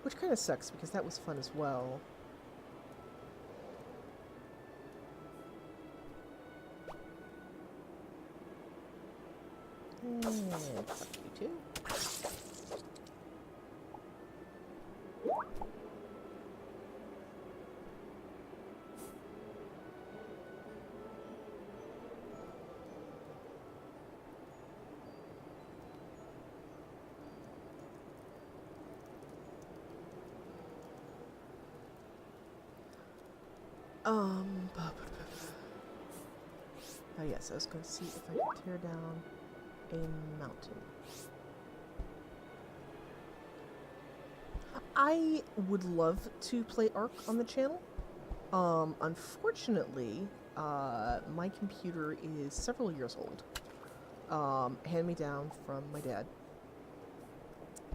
Which kind of sucks, because that was fun as well. And fuck you too. Oh yes, I was going to see if I could tear down a mountain. I would love to play Ark on the channel. Unfortunately, my computer is several years old. Hand-me-down from my dad.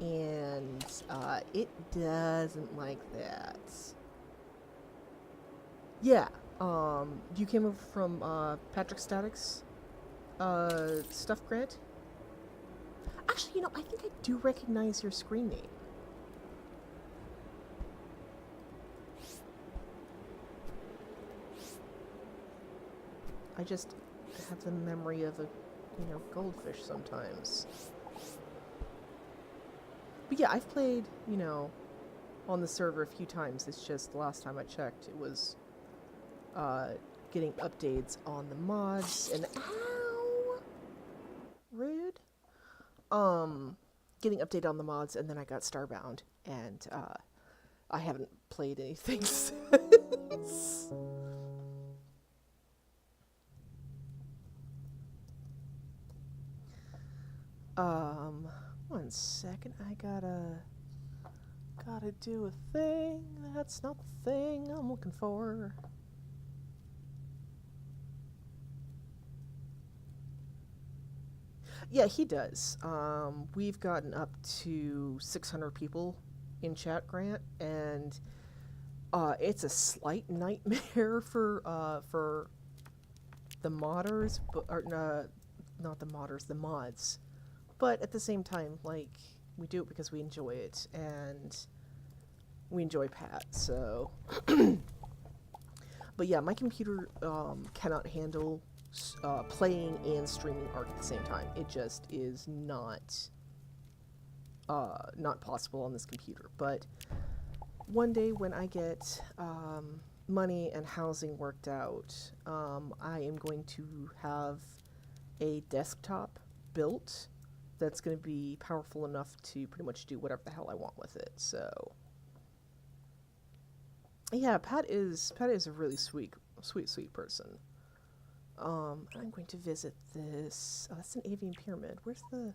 And, it doesn't like that. Yeah, you came over from, Patrick Static's, stuff, Grant? Actually, I think I do recognize your screen name. I just have the memory of a, goldfish sometimes. But yeah, I've played, on the server a few times. It's just the last time I checked, it was, getting updates on the mods and ow! Rude. Getting updated on the mods, and then I got Starbound, and, I haven't played anything since. One second. I gotta do a thing. That's not the thing I'm looking for. Yeah, he does. We've gotten up to 600 people in chat, Grant, and it's a slight nightmare for the modders, but or not the modders, the mods. But at the same time, like, we do it because we enjoy it, and we enjoy Pat. So, but yeah, my computer cannot handle playing and streaming Ark at the same time. It just is not possible on this computer. But one day when I get money and housing worked out, I am going to have a desktop built that's going to be powerful enough to pretty much do whatever the hell I want with it. So yeah, Pat is a really sweet person. I'm going to visit this. Oh, that's an avian pyramid. Where's the?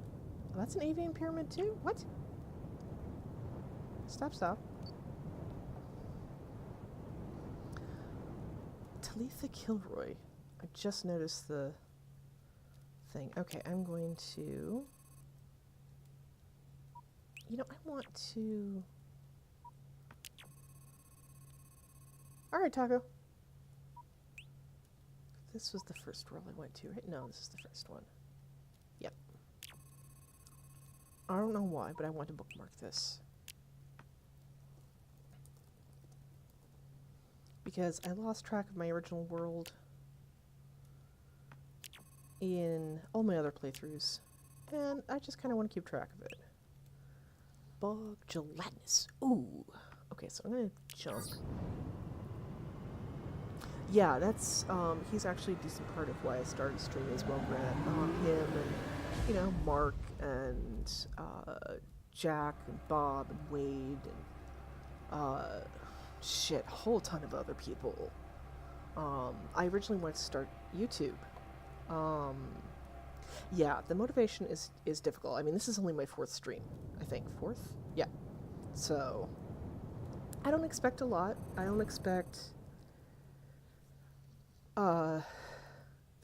Oh, that's an avian pyramid too. What? Stop. Talitha Kilroy. I just noticed the thing. Okay, I'm going to. You know, I want to. All right, Taco. This was the first world I went to, right? No, this is the first one. Yep. I don't know why, but I want to bookmark this. Because I lost track of my original world in all my other playthroughs. And I just kind of want to keep track of it. Bog gelatinous. Ooh. Okay, so I'm going to jump. Yeah, that's, he's actually a decent part of why I started streaming as well, Grant. Him and, you know, Mark and, Jack and Bob and Wade and, shit, a whole ton of other people. I originally wanted to start YouTube. Yeah, the motivation is difficult. I mean, this is only my 4th stream, I think. 4th? Yeah. So, I don't expect a lot. I don't expect there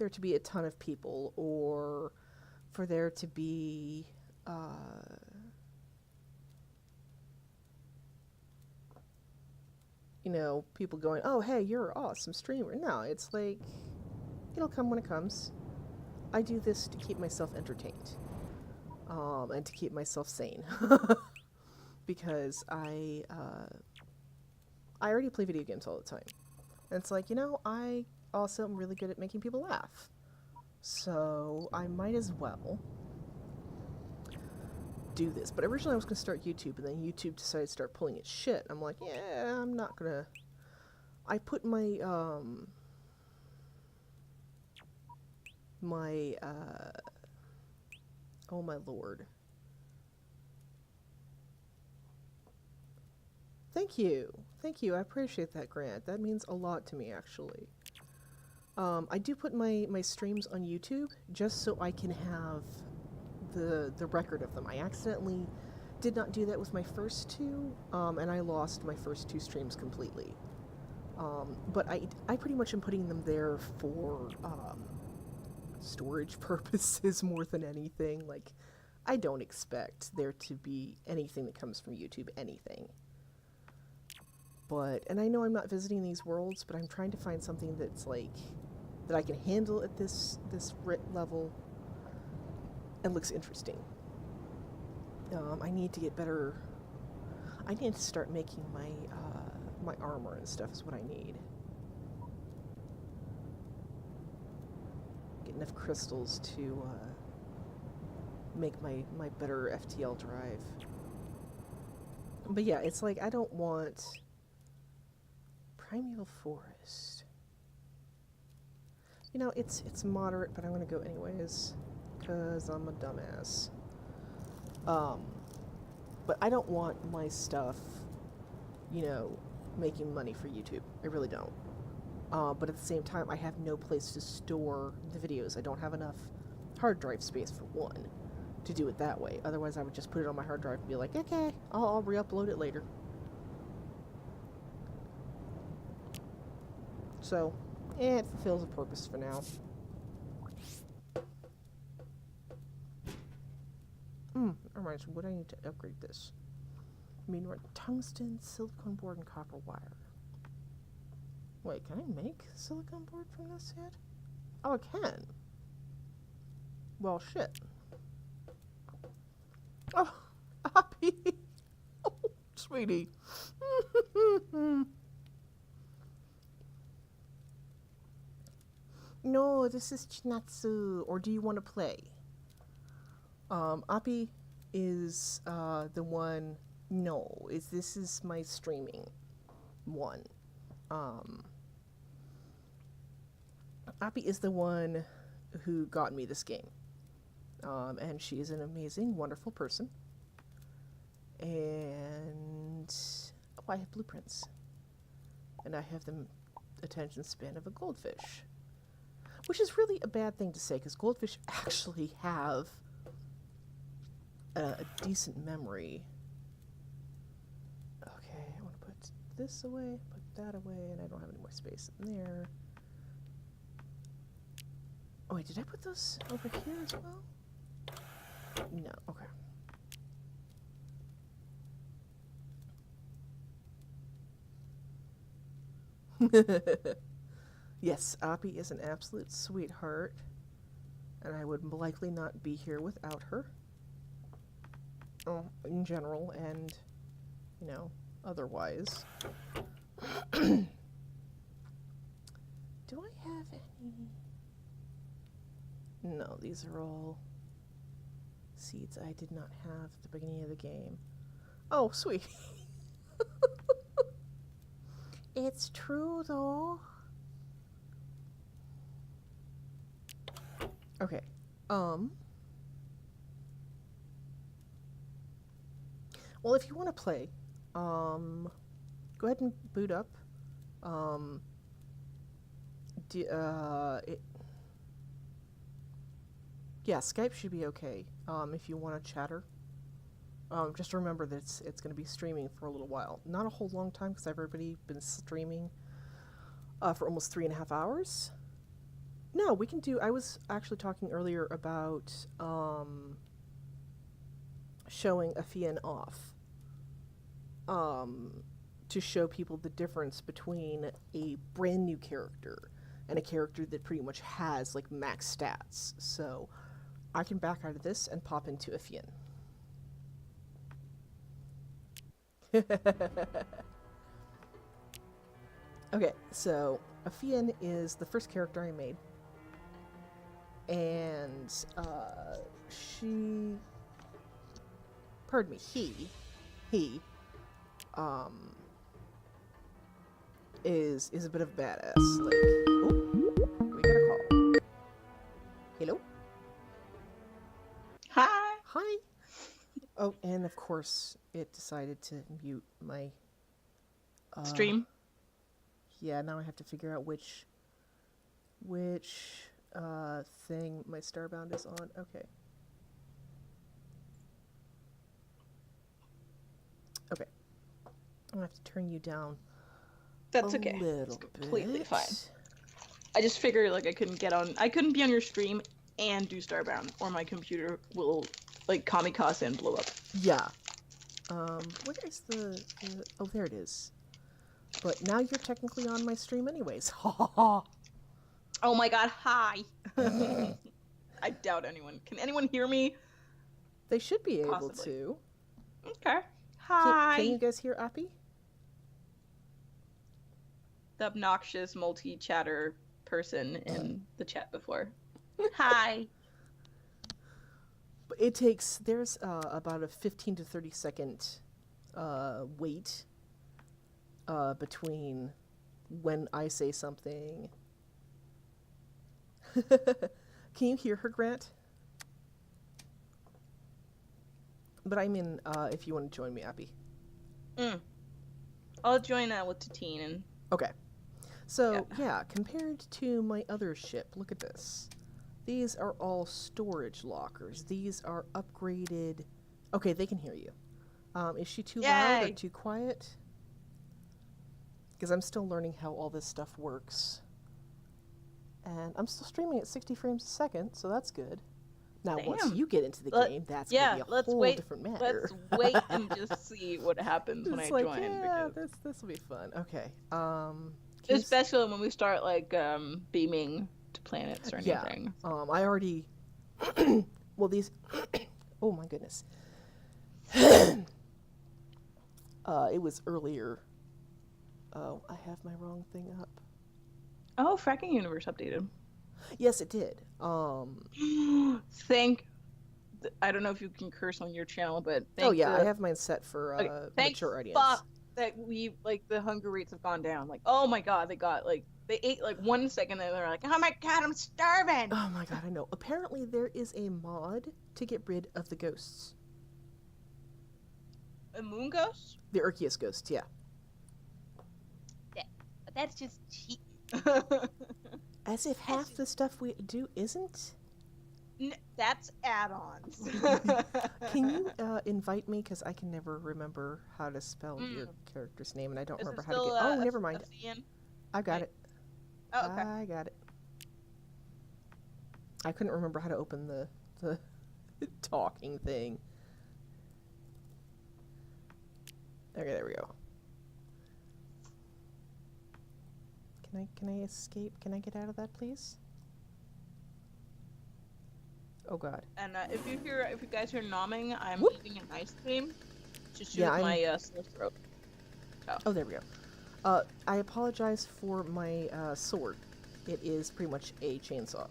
to be a ton of people, or for there to be you know, people going, oh hey, you're an awesome streamer. No, it's like, it'll come when it comes. I do this to keep myself entertained, and to keep myself sane. Because I already play video games all the time. And it's like, you know, I also am really good at making people laugh. So I might as well do this. But originally I was going to start YouTube, and then YouTube decided to start pulling its shit. I'm like, yeah, I'm not going to... I put my, oh my lord. Thank you. Thank you. I appreciate that, Grant. That means a lot to me, actually. I do put my streams on YouTube just so I can have the record of them. I accidentally did not do that with my first 2, and I lost my first 2 streams completely. But I pretty much am putting them there for storage purposes more than anything. Like, I don't expect there to be anything that comes from YouTube, anything. But, and I know I'm not visiting these worlds, but I'm trying to find something that's like, that I can handle at this writ level and looks interesting. I need to get better. I need to start making my my armor and stuff is what I need. Get enough crystals to make my better FTL drive. But yeah, it's like, I don't want Primeval Forest. You know, it's moderate, but I'm gonna go anyways, because I'm a dumbass. But I don't want my stuff, you know, making money for YouTube. I really don't. But at the same time, I have no place to store the videos. I don't have enough hard drive space for one to do it that way. Otherwise, I would just put it on my hard drive and be like, okay, I'll re-upload it later. So, it fulfills a purpose for now. Reminds me, what I need to upgrade this? I mean, we're tungsten, silicone board, and copper wire. Wait, can I make silicone board from this yet? Oh, I can. Well, shit. Oh, Hoppy. Oh, sweetie. No, this is Chinatsu. Or do you want to play? Appy is the one. No, this is my streaming one. Appy is the one who got me this game. And she is an amazing, wonderful person. And I have blueprints. And I have the attention span of a goldfish. Which is really a bad thing to say, because goldfish actually have a decent memory. Okay, I want to put this away, put that away, and I don't have any more space in there. Oh wait, did I put those over here as well? No, okay. Yes, Appy is an absolute sweetheart, and I would likely not be here without her. In general, and, you know, otherwise. Do I have any? No, these are all seeds I did not have at the beginning of the game. Oh, sweet. It's true, though. Okay. Well, if you want to play, go ahead and boot up. Yeah, Skype should be okay. If you want to chatter. Just remember that it's going to be streaming for a little while. Not a whole long time, because I've already been streaming for almost 3.5 hours. No, we can do. I was actually talking earlier about showing a Fian off. To show people the difference between a brand new character and a character that pretty much has like max stats. So I can back out of this and pop into a Fian. Okay, so Afian is the first character I made. And he is a bit of a badass. Like, oh, we got a call. Hello? Hi. Hi. Oh, and of course, it decided to mute my Stream. Yeah, now I have to figure out which thing my Starbound is on. Okay. Okay. I'll have to turn you down. That's okay. It's completely fine. I just figured like I couldn't be on your stream and do Starbound, or my computer will like kamikaze and blow up. Yeah. Where is the oh, there it is. But now you're technically on my stream anyways. Oh my god, hi. I doubt anyone. Can anyone hear me? They should be able Possibly. to. Okay. Hi. Can you guys hear Appy? The obnoxious multi-chatter person in the chat before. Hi. But it takes, there's about a 15 to 30 second wait between when I say something. Can you hear her, Grant? But I mean, if you want to join me, Appy. I'll join with Tatine and... Okay. So, yeah, compared to my other ship, look at this. These are all storage lockers. These are upgraded. Okay, they can hear you. Is she too loud or Yay! too quiet? Because I'm still learning how all this stuff works. And I'm still streaming at 60 frames a second, so that's good. Now, once Damn. you get into the game, that's Yeah, going to be a let's whole wait. different matter. Let's wait and just see what happens when I It's like, join. yeah, Because this will be fun. Okay. Can you s- especially when we start like beaming to planets or Yeah. anything. I already. Well, these. Oh my goodness. It was earlier. Oh, I have my wrong thing up. Oh, Fracking Universe updated. Yes, it did. I don't know if you can curse on your channel, but Oh yeah, I have mine set for thank mature audience. fuck that we like the hunger rates have gone down. Like, oh my god, they ate like 1 second and they're like, oh my god, I'm starving. Oh my god, I know. Apparently there is a mod to get rid of the ghosts. A moon ghost? The Urkius ghosts, yeah. But that's just cheap. As if half the stuff we do isn't. That's add-ons. Can you invite me? Because I can never remember how to spell your character's name, and I don't Is remember it how to still, get. Oh, never mind. Obsidian? I got it. Oh, okay. I got it. I couldn't remember how to open the talking thing. Okay, there we go. Can I escape? Can I get out of that, please? Oh god. And if you guys hear nomming, I'm Whoop. eating an ice cream to soothe Yeah, my sore throat. Oh, there we go. I apologize for my sword. It is pretty much a chainsaw.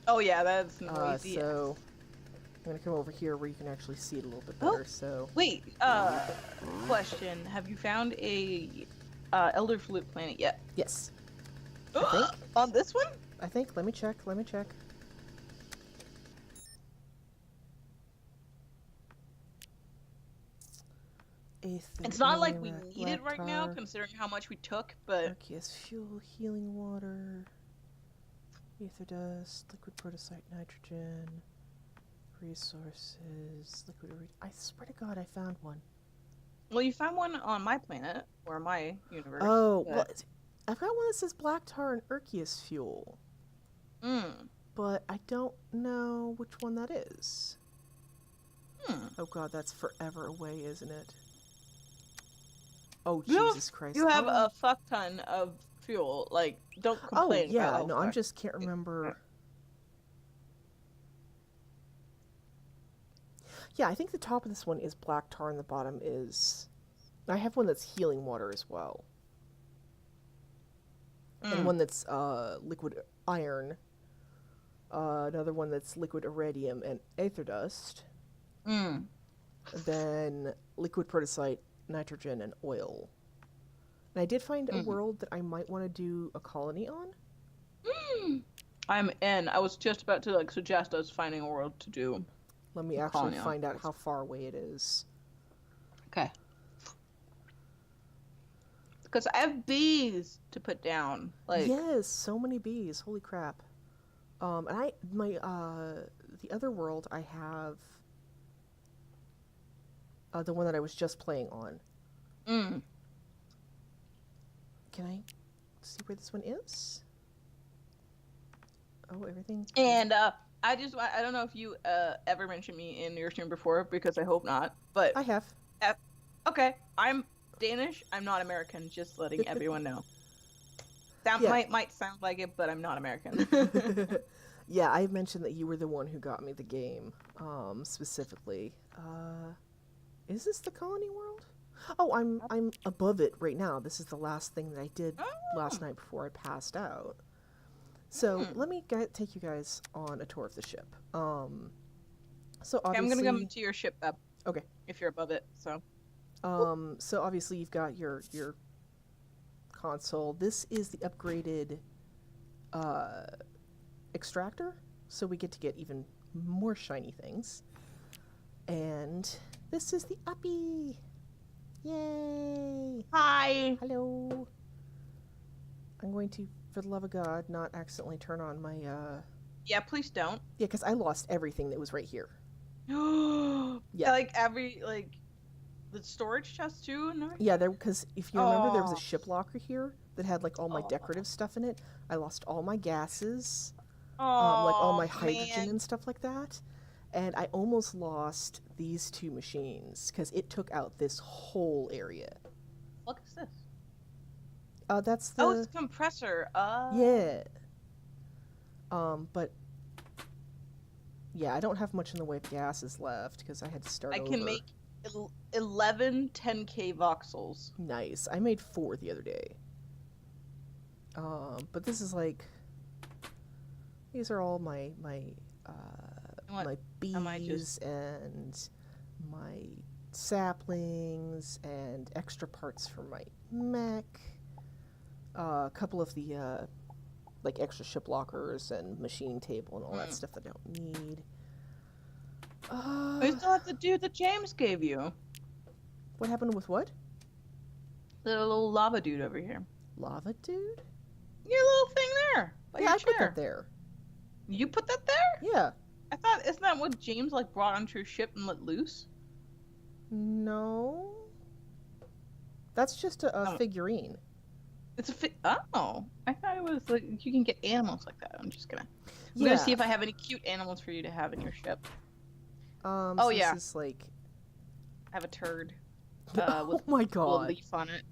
Oh yeah, that's noisy. So I'm gonna come over here where you can actually see it a little bit better. So Wait, question: have you found a Elder Flute planet yet? yes, I think. On this one? I think. Let me check. Let me check. It's not like we need it right now, considering how much we took, but Arceus fuel, healing water, ether dust, liquid protocyte nitrogen, resources, liquid. I swear to God, I found one. well, you found one on my planet or my universe. Oh, but... well, I've got one that says black tar and Arceus fuel, but I don't know which one that is. Oh God, that's forever away, isn't it? Oh, Jesus Christ. You have a fuck ton of fuel. Like, don't complain. Oh, yeah. about No, I just can't remember. Yeah, I think the top of this one is black tar and the bottom is... I have one that's healing water as well. And one that's liquid iron. Another one that's liquid iridium and aether dust. Then liquid protocyte, nitrogen, and oil. And I did find a world that I might want to do a colony on. I'm in. I was just about to like suggest us finding a world to do. Let me actually find out how far away it is. Okay. Because I have bees to put down. Like yes, so many bees. Holy crap. And the other world I have the one that I was just playing on. Can I see where this one is? Oh, everything. And I don't know if you ever mentioned me in your stream before, because I hope not. But I have. Okay, I'm Danish. I'm not American. Just letting everyone know. That might sound like it, but I'm not American. Yeah, I mentioned that you were the one who got me the game, specifically. Is this the colony world? Oh, I'm above it right now. This is the last thing that I did last night before I passed out. So let me take you guys on a tour of the ship. So obviously, I'm gonna come to your ship, Beb. Okay. If you're above it, so. So obviously you've got your console. This is the upgraded extractor, so we get to get even more shiny things. And this is the uppy. Yay! Hi. Hello. I'm going to, for the love of God, not accidentally turn on my Yeah, please don't. Yeah, because I lost everything that was right here. Yeah. Yeah. Like every the storage chest too and everything? Yeah, because if you remember, there was a Oh. ship locker here that had like all my Oh. decorative stuff in it. I lost all my gases, like all Oh my hydrogen man. and stuff like that. And I almost lost these two machines because it took out this whole area. What is this? That's Oh, it's the a compressor. yeah. But yeah, I don't have much in the way of gases left because I had to start I over. can make 11 10K voxels. Nice. I made 4 the other day. But this is like, these are all my What? my Am I bees just- and my saplings and extra parts for my mech. A couple of the like extra ship lockers and machining table and all that stuff that I don't need. I still have to do the James gave you. What happened with what? The little lava dude over here. Lava dude? Your little thing there. By Yeah, your I put chair. that there. You put that there? Yeah. I thought, isn't that what James like brought onto your ship and let loose? No. That's just a Oh. figurine. It's a oh, I thought it was like you can get animals like that. I'm gonna Yeah. see if I have any cute animals for you to have in your ship. Oh Oh, yeah. This is like. I have a turd Oh with my a little god. leaf on it.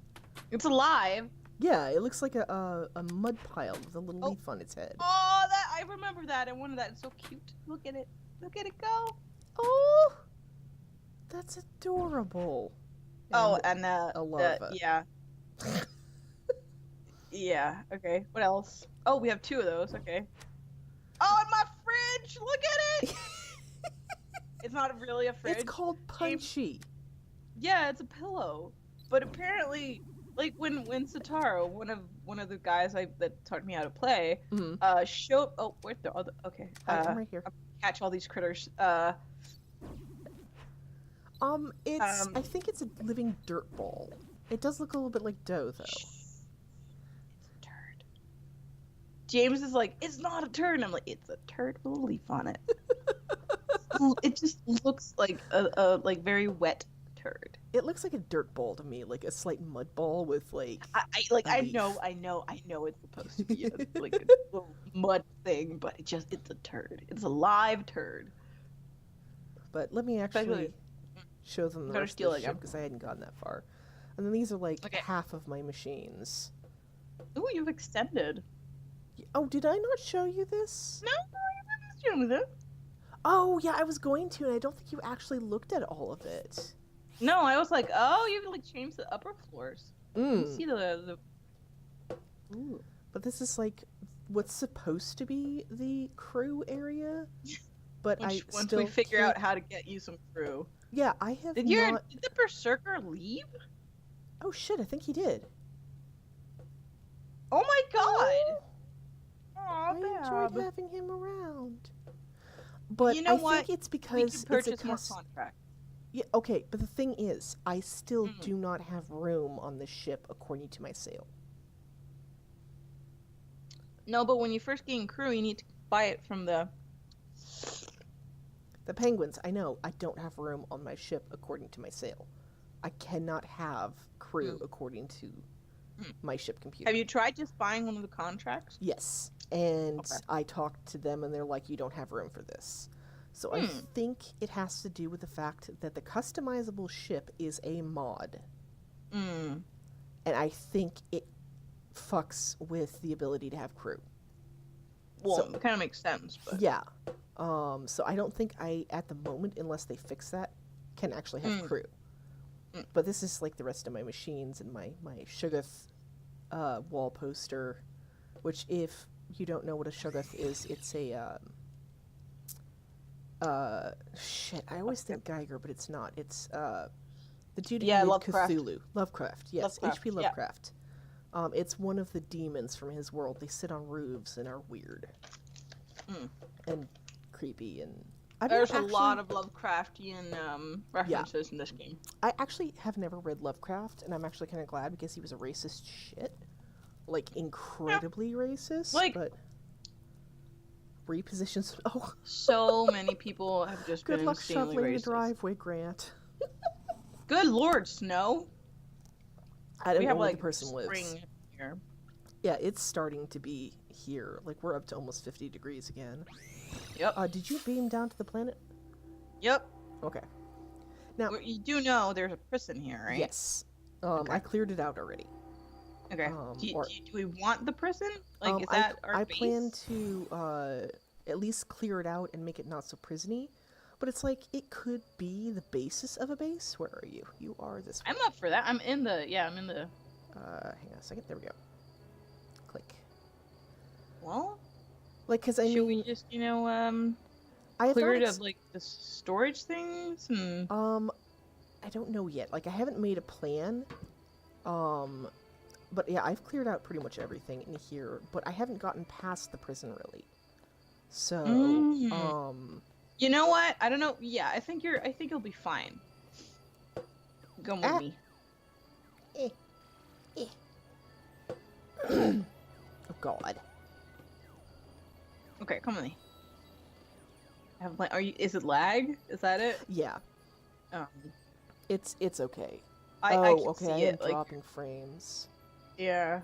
It's alive. Yeah, it looks like a mud pile with a little Oh. leaf on its head. Oh, that I remember that. I wanted that. It's so cute. Look at it. Look at it go. Oh, that's adorable. Oh, And and a larva. yeah. Yeah. Okay. What else? Oh, we have 2 of those. Okay. Oh, and my fridge. Look at it. It's not really a fridge. It's called Punchy. Yeah, it's a pillow. But apparently, like when Sataro, one of the guys that taught me how to play, Mhm. showed. Oh, where's the other? Okay. I'm right here. Catch all these critters. It's. I think it's a living dirt ball. It does look a little bit like dough, though. It's a turd. James is like, it's not a turd. And I'm like, it's a turd with a leaf on it. It just looks like a like very wet turd. It looks like a dirt ball to me, like a slight mud ball with like. I leaf. know it's supposed to be like a little mud thing, but it's a turd. It's a live turd. But let me actually show them the Better rest steal of the it, ship yeah. because I hadn't gotten that far. And then these are like Okay. half of my machines. Ooh, you've extended. Oh, did I not show you this? No, you didn't do it. Oh, yeah, I was going to, and I don't think you actually looked at all of it. No, I was like, oh, you like changed the upper floors. You Mm. see the. Ooh. But this is like what's supposed to be the crew area. But Once I still we figure can't- out how to get you some crew. Yeah, I have Did not. the Berserker leave? Oh shit! I think he did. Oh my god! I Aw, enjoyed having him around. But You know I what? think it's we because can it's a purchase more contracts. Yeah, okay, but the thing is, I still Mm. do not have room on the ship according to my sale. No, but when you first gain crew, you need to buy it from the. The penguins, I know, I don't have room on my ship according to my sale. I cannot have crew according to my ship computer. Have you tried just buying one of the contracts? Yes, and Okay. I talked to them and they're like, you don't have room for this. So I think it has to do with the fact that the customizable ship is a mod. Mm. And I think it fucks with the ability to have crew. Well, So- it kind of makes sense, but. Yeah. So I don't think I, at the moment, unless they fix that, can actually have crew. But this is like the rest of my machines and my Shuggoth wall poster, which if you don't know what a Shuggoth is, it's a shit. I always think Geiger, but it's not. It's the dude who Yeah, made Lovecraft. Cthulhu. Lovecraft, yes, Lovecraft, H.P. yeah. Lovecraft. It's one of the demons from his world. They sit on roofs and are weird and creepy and. There's a lot of Lovecraftian references in this game. I actually have never read Lovecraft, and I'm actually kind of glad because he was a racist shit. Like, incredibly racist, Like- but... repositions. Oh, So many people have just good been luck insanely shoveling the racist. driveway, Grant. Good Lord, Snow. I don't We know have where like the person spring lives. here. Yeah, it's starting to be here. Like, we're up to almost 50 degrees again. Yep. Did you beam down to the planet? Yep. Okay. Now, Well, you do know there's a prison here, right? yes. Okay. I cleared it out already. Okay. Or Do we want the prison? Like, is I that our I base? plan to at least clear it out and make it not so prisony. But it's like it could be the basis of a base. Where are you? You are this way. I'm up for that. I'm in the. Hang on a second. There we go. Click. Well, Like, cause I should mean, we just, I clear thought it it's, of like the storage things? I don't know yet. Like, I haven't made a plan. But yeah, I've cleared out pretty much everything in here, but I haven't gotten past the prison really. So, You know what? I don't know. Yeah, I think you'll be fine. Come with me. Oh God. Okay, come with me. Is it lag? Is that it? Yeah, Um, it's okay. I Oh, can okay. see I am it. Like, dropping frames. yeah.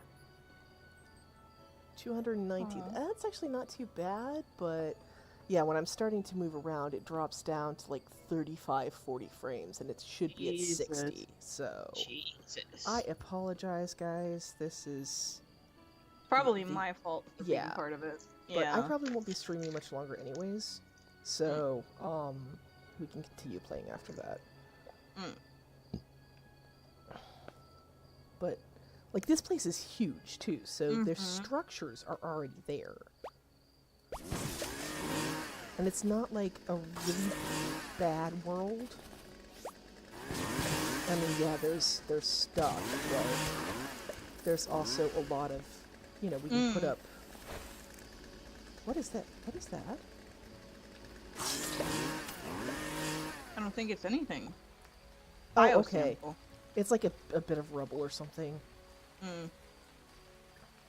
219. Aw. That's actually not too bad, but yeah, when I'm starting to move around, it drops down to like 35, 40 frames, and it should be at 60. So Jesus. I apologize, guys. This is Probably my fault for being Yeah. part of it. But Yeah. I probably won't be streaming much longer anyways. So, we can continue playing after that. But, like, this place is huge, too, so their structures are already there. And it's not, like, a really bad world. I mean, yeah, there's stuff, but there's also a lot of, we can put up... What is that? What is that? I don't think it's anything. Oh, okay. Biosample. It's like a bit of rubble or something.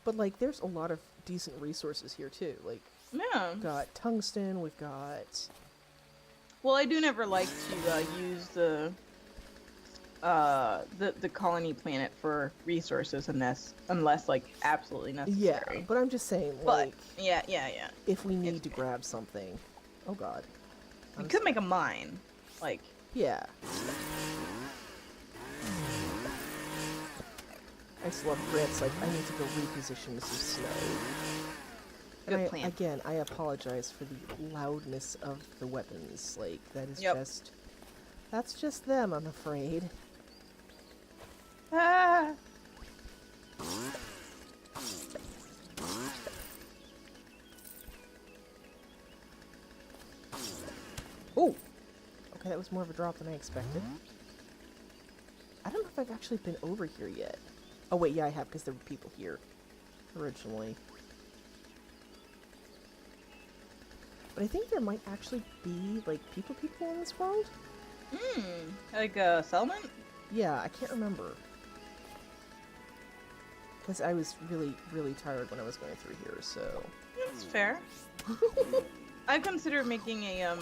But, like, there's a lot of decent resources here, too. Like, Yeah. we've got tungsten, we've got... Well, I do never like to use the colony planet for resources unless like absolutely Yeah, necessary. but I'm just saying, But like, yeah. if we need to grab something... Oh, God. We could make a mine, like. Yeah. I just love Grant's like, I need to go reposition some snow. And Good plan. Again, I apologize for the loudness of the weapons. Like, that is Yep. that's just them, I'm afraid. Ah. Oh! Okay, that was more of a drop than I expected. I don't know if I've actually been over here yet. Oh wait, yeah I have, because there were people here originally. But I think there might actually be, like, people in this world? Like a settlement? Yeah, I can't remember. Because I was really, really tired when I was going through here, so... That's fair. I considered making a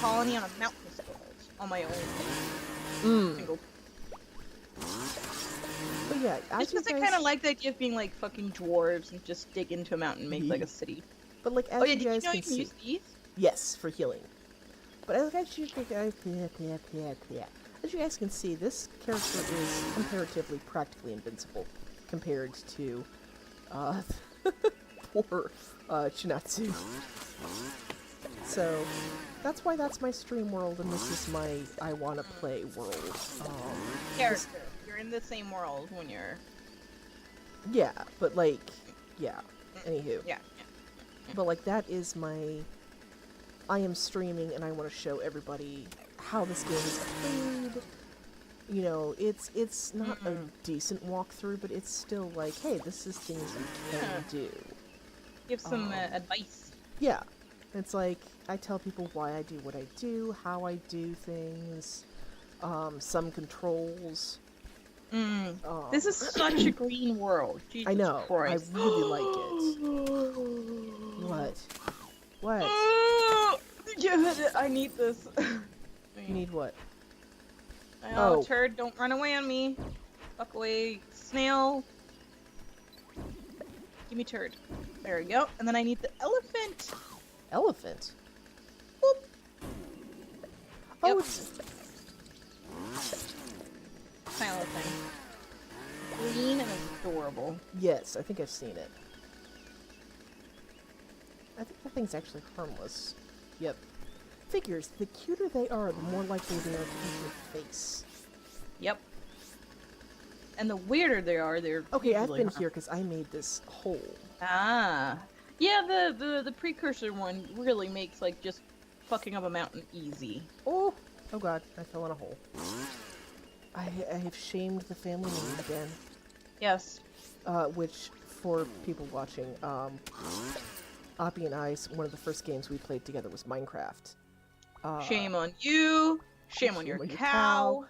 colony on a mountain on my own. Single. But yeah, Just because I kind of like the idea of being like fucking dwarves and just dig into a mountain and make like a city. But like, as Oh yeah, you did you guys know can you can see... use these? Yes, for healing. But as you guys can see, this character is comparatively practically invincible compared to poor Chinatsu. So that's why that's my stream world, and this is my I wanna play world. Character. You're in the same world when you're. Yeah, but like, yeah. Anywho. Yeah. But like, that is my. I am streaming, and I want to show everybody how this game is played. You know, it's not a decent walkthrough, but it's still like, hey, this is things you can do. Give some advice. Yeah, it's like I tell people why I do what I do, how I do things, some controls. This is such a green world. Jesus I know. Christ. I really like it. What? What? I need this. You need what? Oh, turd, don't run away on me. Fuck away, snail. Give me turd. There we go. And then I need the elephant. Elephant? Boop. Oh, Yep. it's... Tiny little thing. Green and adorable. Yes, I think I've seen it. I think the thing's actually harmless. Yep. Figures, the cuter they are, the more likely they are to eat your face. Yep. And the weirder they are, they're Okay, I've usually been harmful. here because I made this hole. Ah. Yeah, the precursor one really makes, like, just fucking up a mountain easy. Oh! Oh god, I fell in a hole. I have shamed the family name again. Yes. Which, for people watching, Oppie and I, one of the first games we played together was Minecraft. Shame on you. Shame on your cow.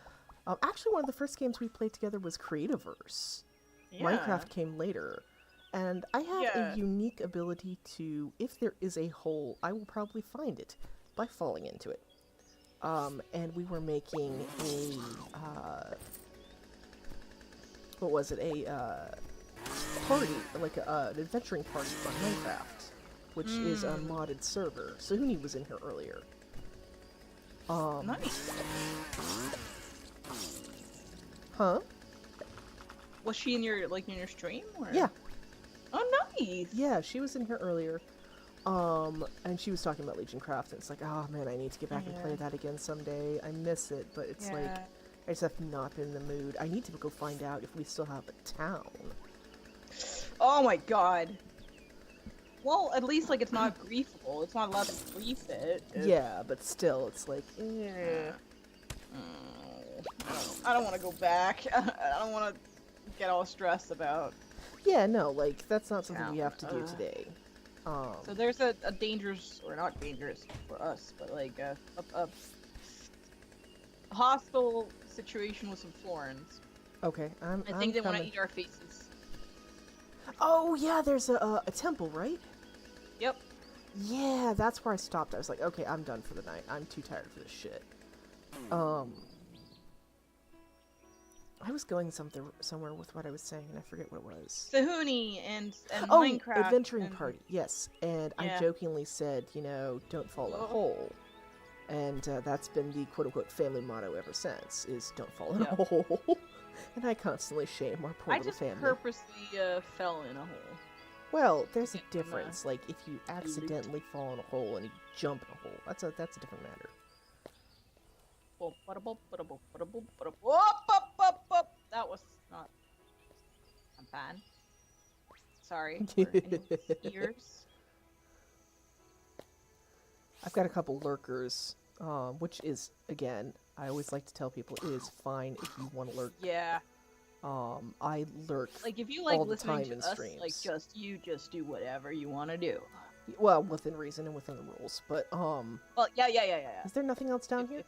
Actually, one of the first games we played together was Creativerse. Yeah. Minecraft came later. And I have a unique ability to, if there is a hole, I will probably find it by falling into it. And we were making a, what was it, a party, like an adventuring party on Minecraft, which is a modded server. Sahuni was in here earlier. Nice. Huh? Was she in your stream? Or? Yeah. Oh, nice. Yeah, she was in here earlier. And she was talking about Legion Craft, and it's like, oh man, I need to get back and play that again someday. I miss it, but it's like, I just have not been in the mood. I need to go find out if we still have a town. Oh my god. Well, at least, like, it's not griefable. It's not allowed to grief it. Yeah, but still, it's like, eh. I don't want to go back. I don't want to get all stressed about. Yeah, no, like, that's not something we have to do today. So there's a dangerous, or not dangerous for us, but like a hostile situation with some Florins. Okay, I think they want to eat our faces. Oh, yeah, there's a temple, right? Yep. Yeah, that's where I stopped. I was like, okay, I'm done for the night. I'm too tired for this shit. I was going somewhere with what I was saying, and I forget what it was. Sahuni and Minecraft. Adventuring and... party, yes. And I jokingly said, you know, don't fall in a hole. And that's been the quote-unquote family motto ever since, is don't fall in a hole. And I constantly shame our poor little family. I just purposely fell in a hole. Well, there's a difference. Like, if you accidentally fall in a hole and you jump in a hole, that's a different matter. That was not bad. Sorry for any ears. I've got a couple lurkers, which is, again, I always like to tell people, it is fine if you want to lurk. Yeah. I lurk like if you like all the listening time to in us, streams. like just do whatever you want to do. Well, within reason and within the rules, but Well, yeah. Is there nothing else down here?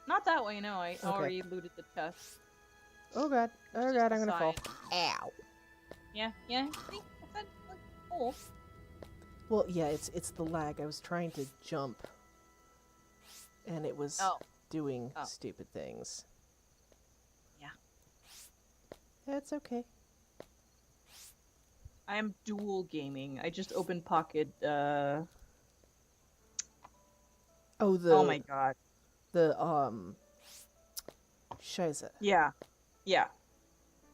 Not that way, no. I already looted the chest. Oh god, I'm gonna fall. Ow. Yeah. See, that's like hole. Well, yeah, it's the lag. I was trying to jump, and it was doing stupid things. Yeah. That's okay. I am dual gaming. I just opened Pocket. Oh, oh my god. The Shiza. Yeah.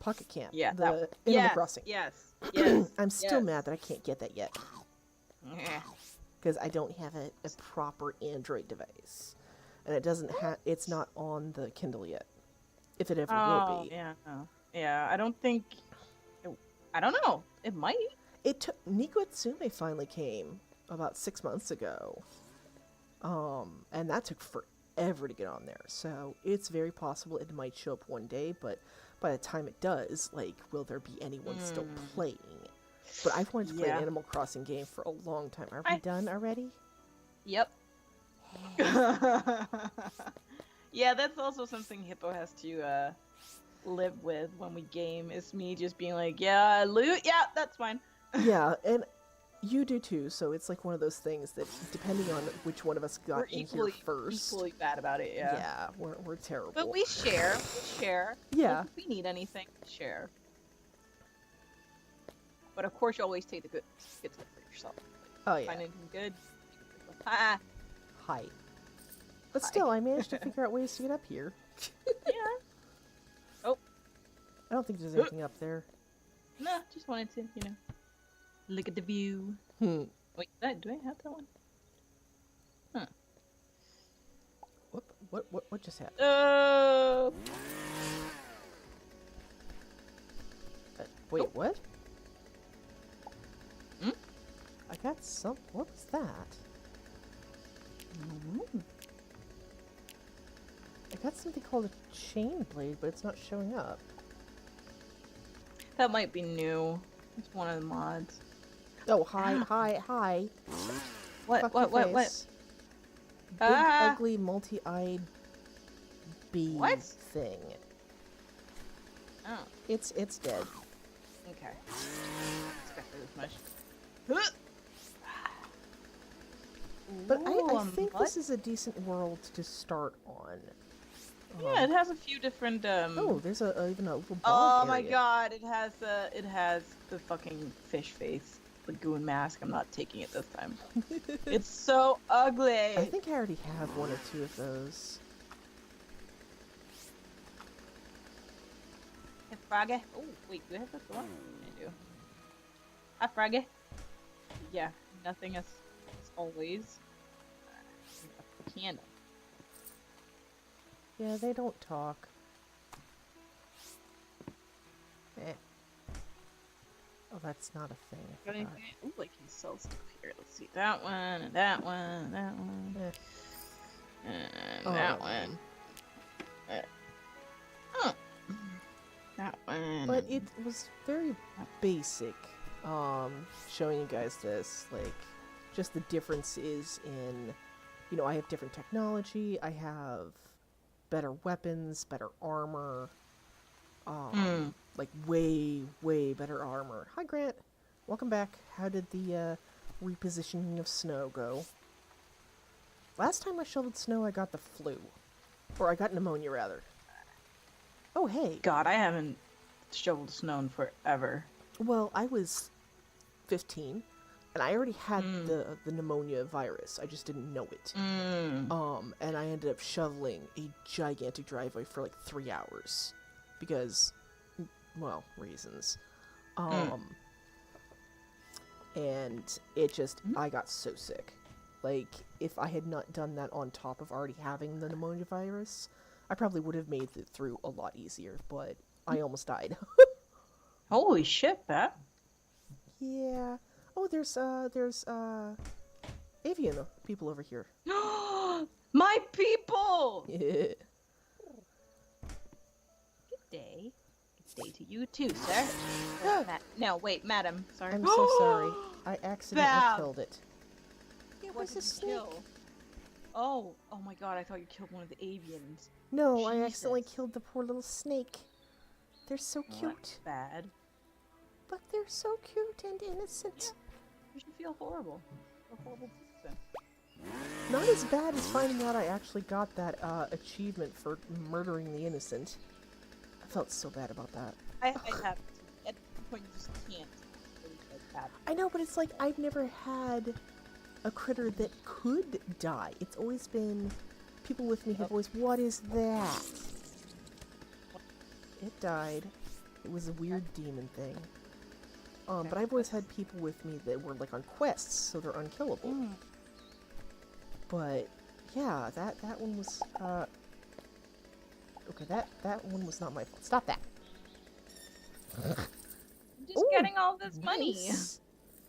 Pocket Camp. Yeah. The Animal Crossing. Yes. I'm still mad that I can't get that yet. Yeah. Because I don't have a proper Android device, and it doesn't have. It's not on the Kindle yet. If it ever will be. Yeah. No. Yeah. I don't think. I don't know. It might. It took Nico Itsume finally came about 6 months ago. And that took forever to get on there. So it's very possible it might show up one day, but by the time it does, like, will there be anyone still playing? But I've wanted to play an Animal Crossing game for a long time. Are we done already? Yep. Yeah, that's also something Hippo has to live with when we game is me just being like, yeah, loot, yeah, that's fine. Yeah, and you do too, so it's like one of those things that depending on which one of us We're got in here first. equally bad about it, yeah. Yeah, we're terrible. But we share. We share. Yeah. Like, if we need anything, we share. But of course, you always take the good stuff for yourself. Oh yeah. Find anything good. Ah, Hi. But Hi. still, I managed to figure out ways to get up here. yeah. Oh, I don't think there's anything up there. no, just wanted to, look at the view. Hmm. Wait, do I have that one? Huh. What just happened? Wait, Oh. what? Hmm? I got some. What was that? I got something called a chain blade, but it's not showing up. That might be new. It's one of the mods. Oh, hi. What? Fuck What? your What? What? face. Big, Ah! ugly, multi-eyed bee What? thing. Oh, It's dead. okay. Expected as much. But Ooh, I think mud? this is a decent world to start on. Yeah, it has a few different. Oh, there's even a little bog Oh my area. god! It has the fucking fish face lagoon mask. I'm not taking it this time. It's so ugly. I think I already have one or two of those. Hey, Froggy. Oh wait, do I have this one? I do. Hi, Froggy. Yeah, nothing as always. A candle. Yeah, they don't talk. Eh. Oh, that's not a thing. I Got forgot. anything? Ooh, I can sell stuff here. Let's see. That one, and that one, and that one, Eh. and Oh, that one. Oh. That one. But it was very basic, showing you guys this, like, just the difference is in, I have different technology, I have better weapons, better armor, like way, way better armor. Hi, Grant. Welcome back. How did the, repositioning of snow go? Last time I shoveled snow, I got the flu. Or I got pneumonia, rather. Oh, hey. God, I haven't shoveled snow in forever. Well, I was 15, and I already had the pneumonia virus. I just didn't know it. And I ended up shoveling a gigantic driveway for like 3 hours. Because, well, reasons. And it just, I got so sick. Like, if I had not done that on top of already having the pneumonia virus, I probably would have made it through a lot easier, but I almost died. Holy shit, that. Yeah. Oh, there's avian people over here. My people! Yeah. Good day. Good day to you too, sir. No, wait, madam. Sorry. I'm so sorry. I accidentally Bab. killed it. It What was did a you snake. kill? Oh my god, I thought you killed one of the avians. No, I accidentally Jesus. killed the poor little snake. They're so Well, cute. that's bad. But they're so cute and innocent. You should feel horrible. A horrible person. Not as bad as finding out I actually got that achievement for murdering the innocent. I felt so bad about that. I have to. At some point, you just can't. Really like that. I know, but it's like I've never had a critter that could die. It's always been people with me have always, what is that? It died. It was a weird demon thing. But I've always had people with me that were like on quests, so they're unkillable. But yeah, that one was okay. That one was not my fault. Stop that. I'm just Ooh, getting all this money. Nice.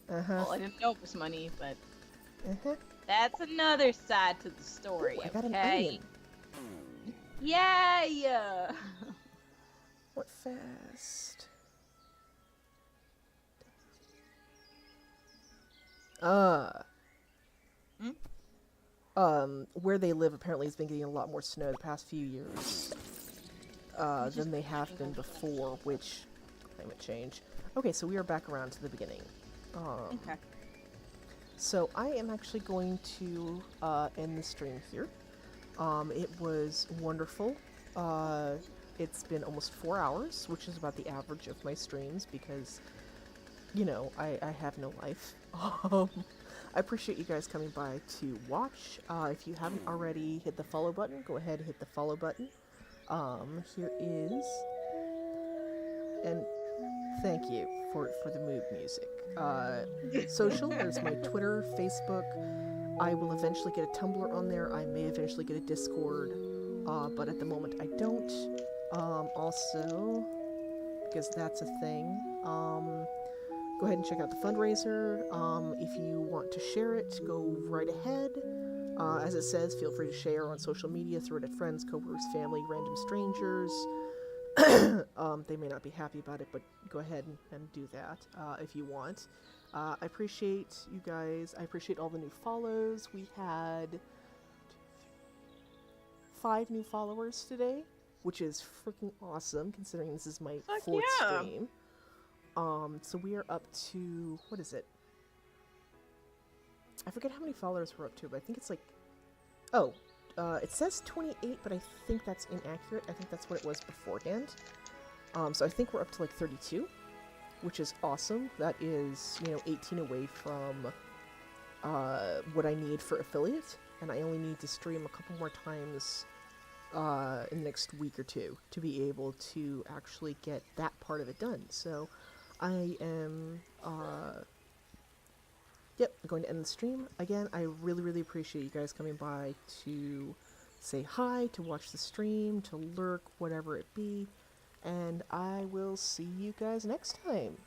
Well, I didn't know it was money, but Uh-huh. that's another side to the story. Ooh, I got an okay? onion. Yeah. What fast? Where they live apparently has been getting a lot more snow the past few years. than they have been before, which, climate change. Okay, so we are back around to the beginning. Okay. So I am actually going to end the stream here. It was wonderful. It's been almost 4 hours, which is about the average of my streams because, you know, I have no life. I appreciate you guys coming by to watch. If you haven't already hit the follow button, go ahead and hit the follow button. Here is, and thank you for the mood music. Social, there's my Twitter, Facebook. I will eventually get a Tumblr on there. I may eventually get a Discord, but at the moment I don't. Also, because that's a thing, go ahead and check out the fundraiser. If you want to share it, go right ahead. As it says, feel free to share on social media, throw it at friends, coworkers, family, random strangers. They may not be happy about it, but go ahead and do that if you want. I appreciate you guys. I appreciate all the new follows. We had 5 new followers today, which is freaking awesome considering this is my 4th stream. So we are up to, what is it? I forget how many followers we're up to, but I think it's like, it says 28, but I think that's inaccurate. I think that's what it was beforehand. So I think we're up to like 32, which is awesome. That is, 18 away from what I need for affiliate, and I only need to stream a couple more times in the next week or two to be able to actually get that part of it done. So I am, going to end the stream. Again, I really, really appreciate you guys coming by to say hi, to watch the stream, to lurk, whatever it be. And I will see you guys next time.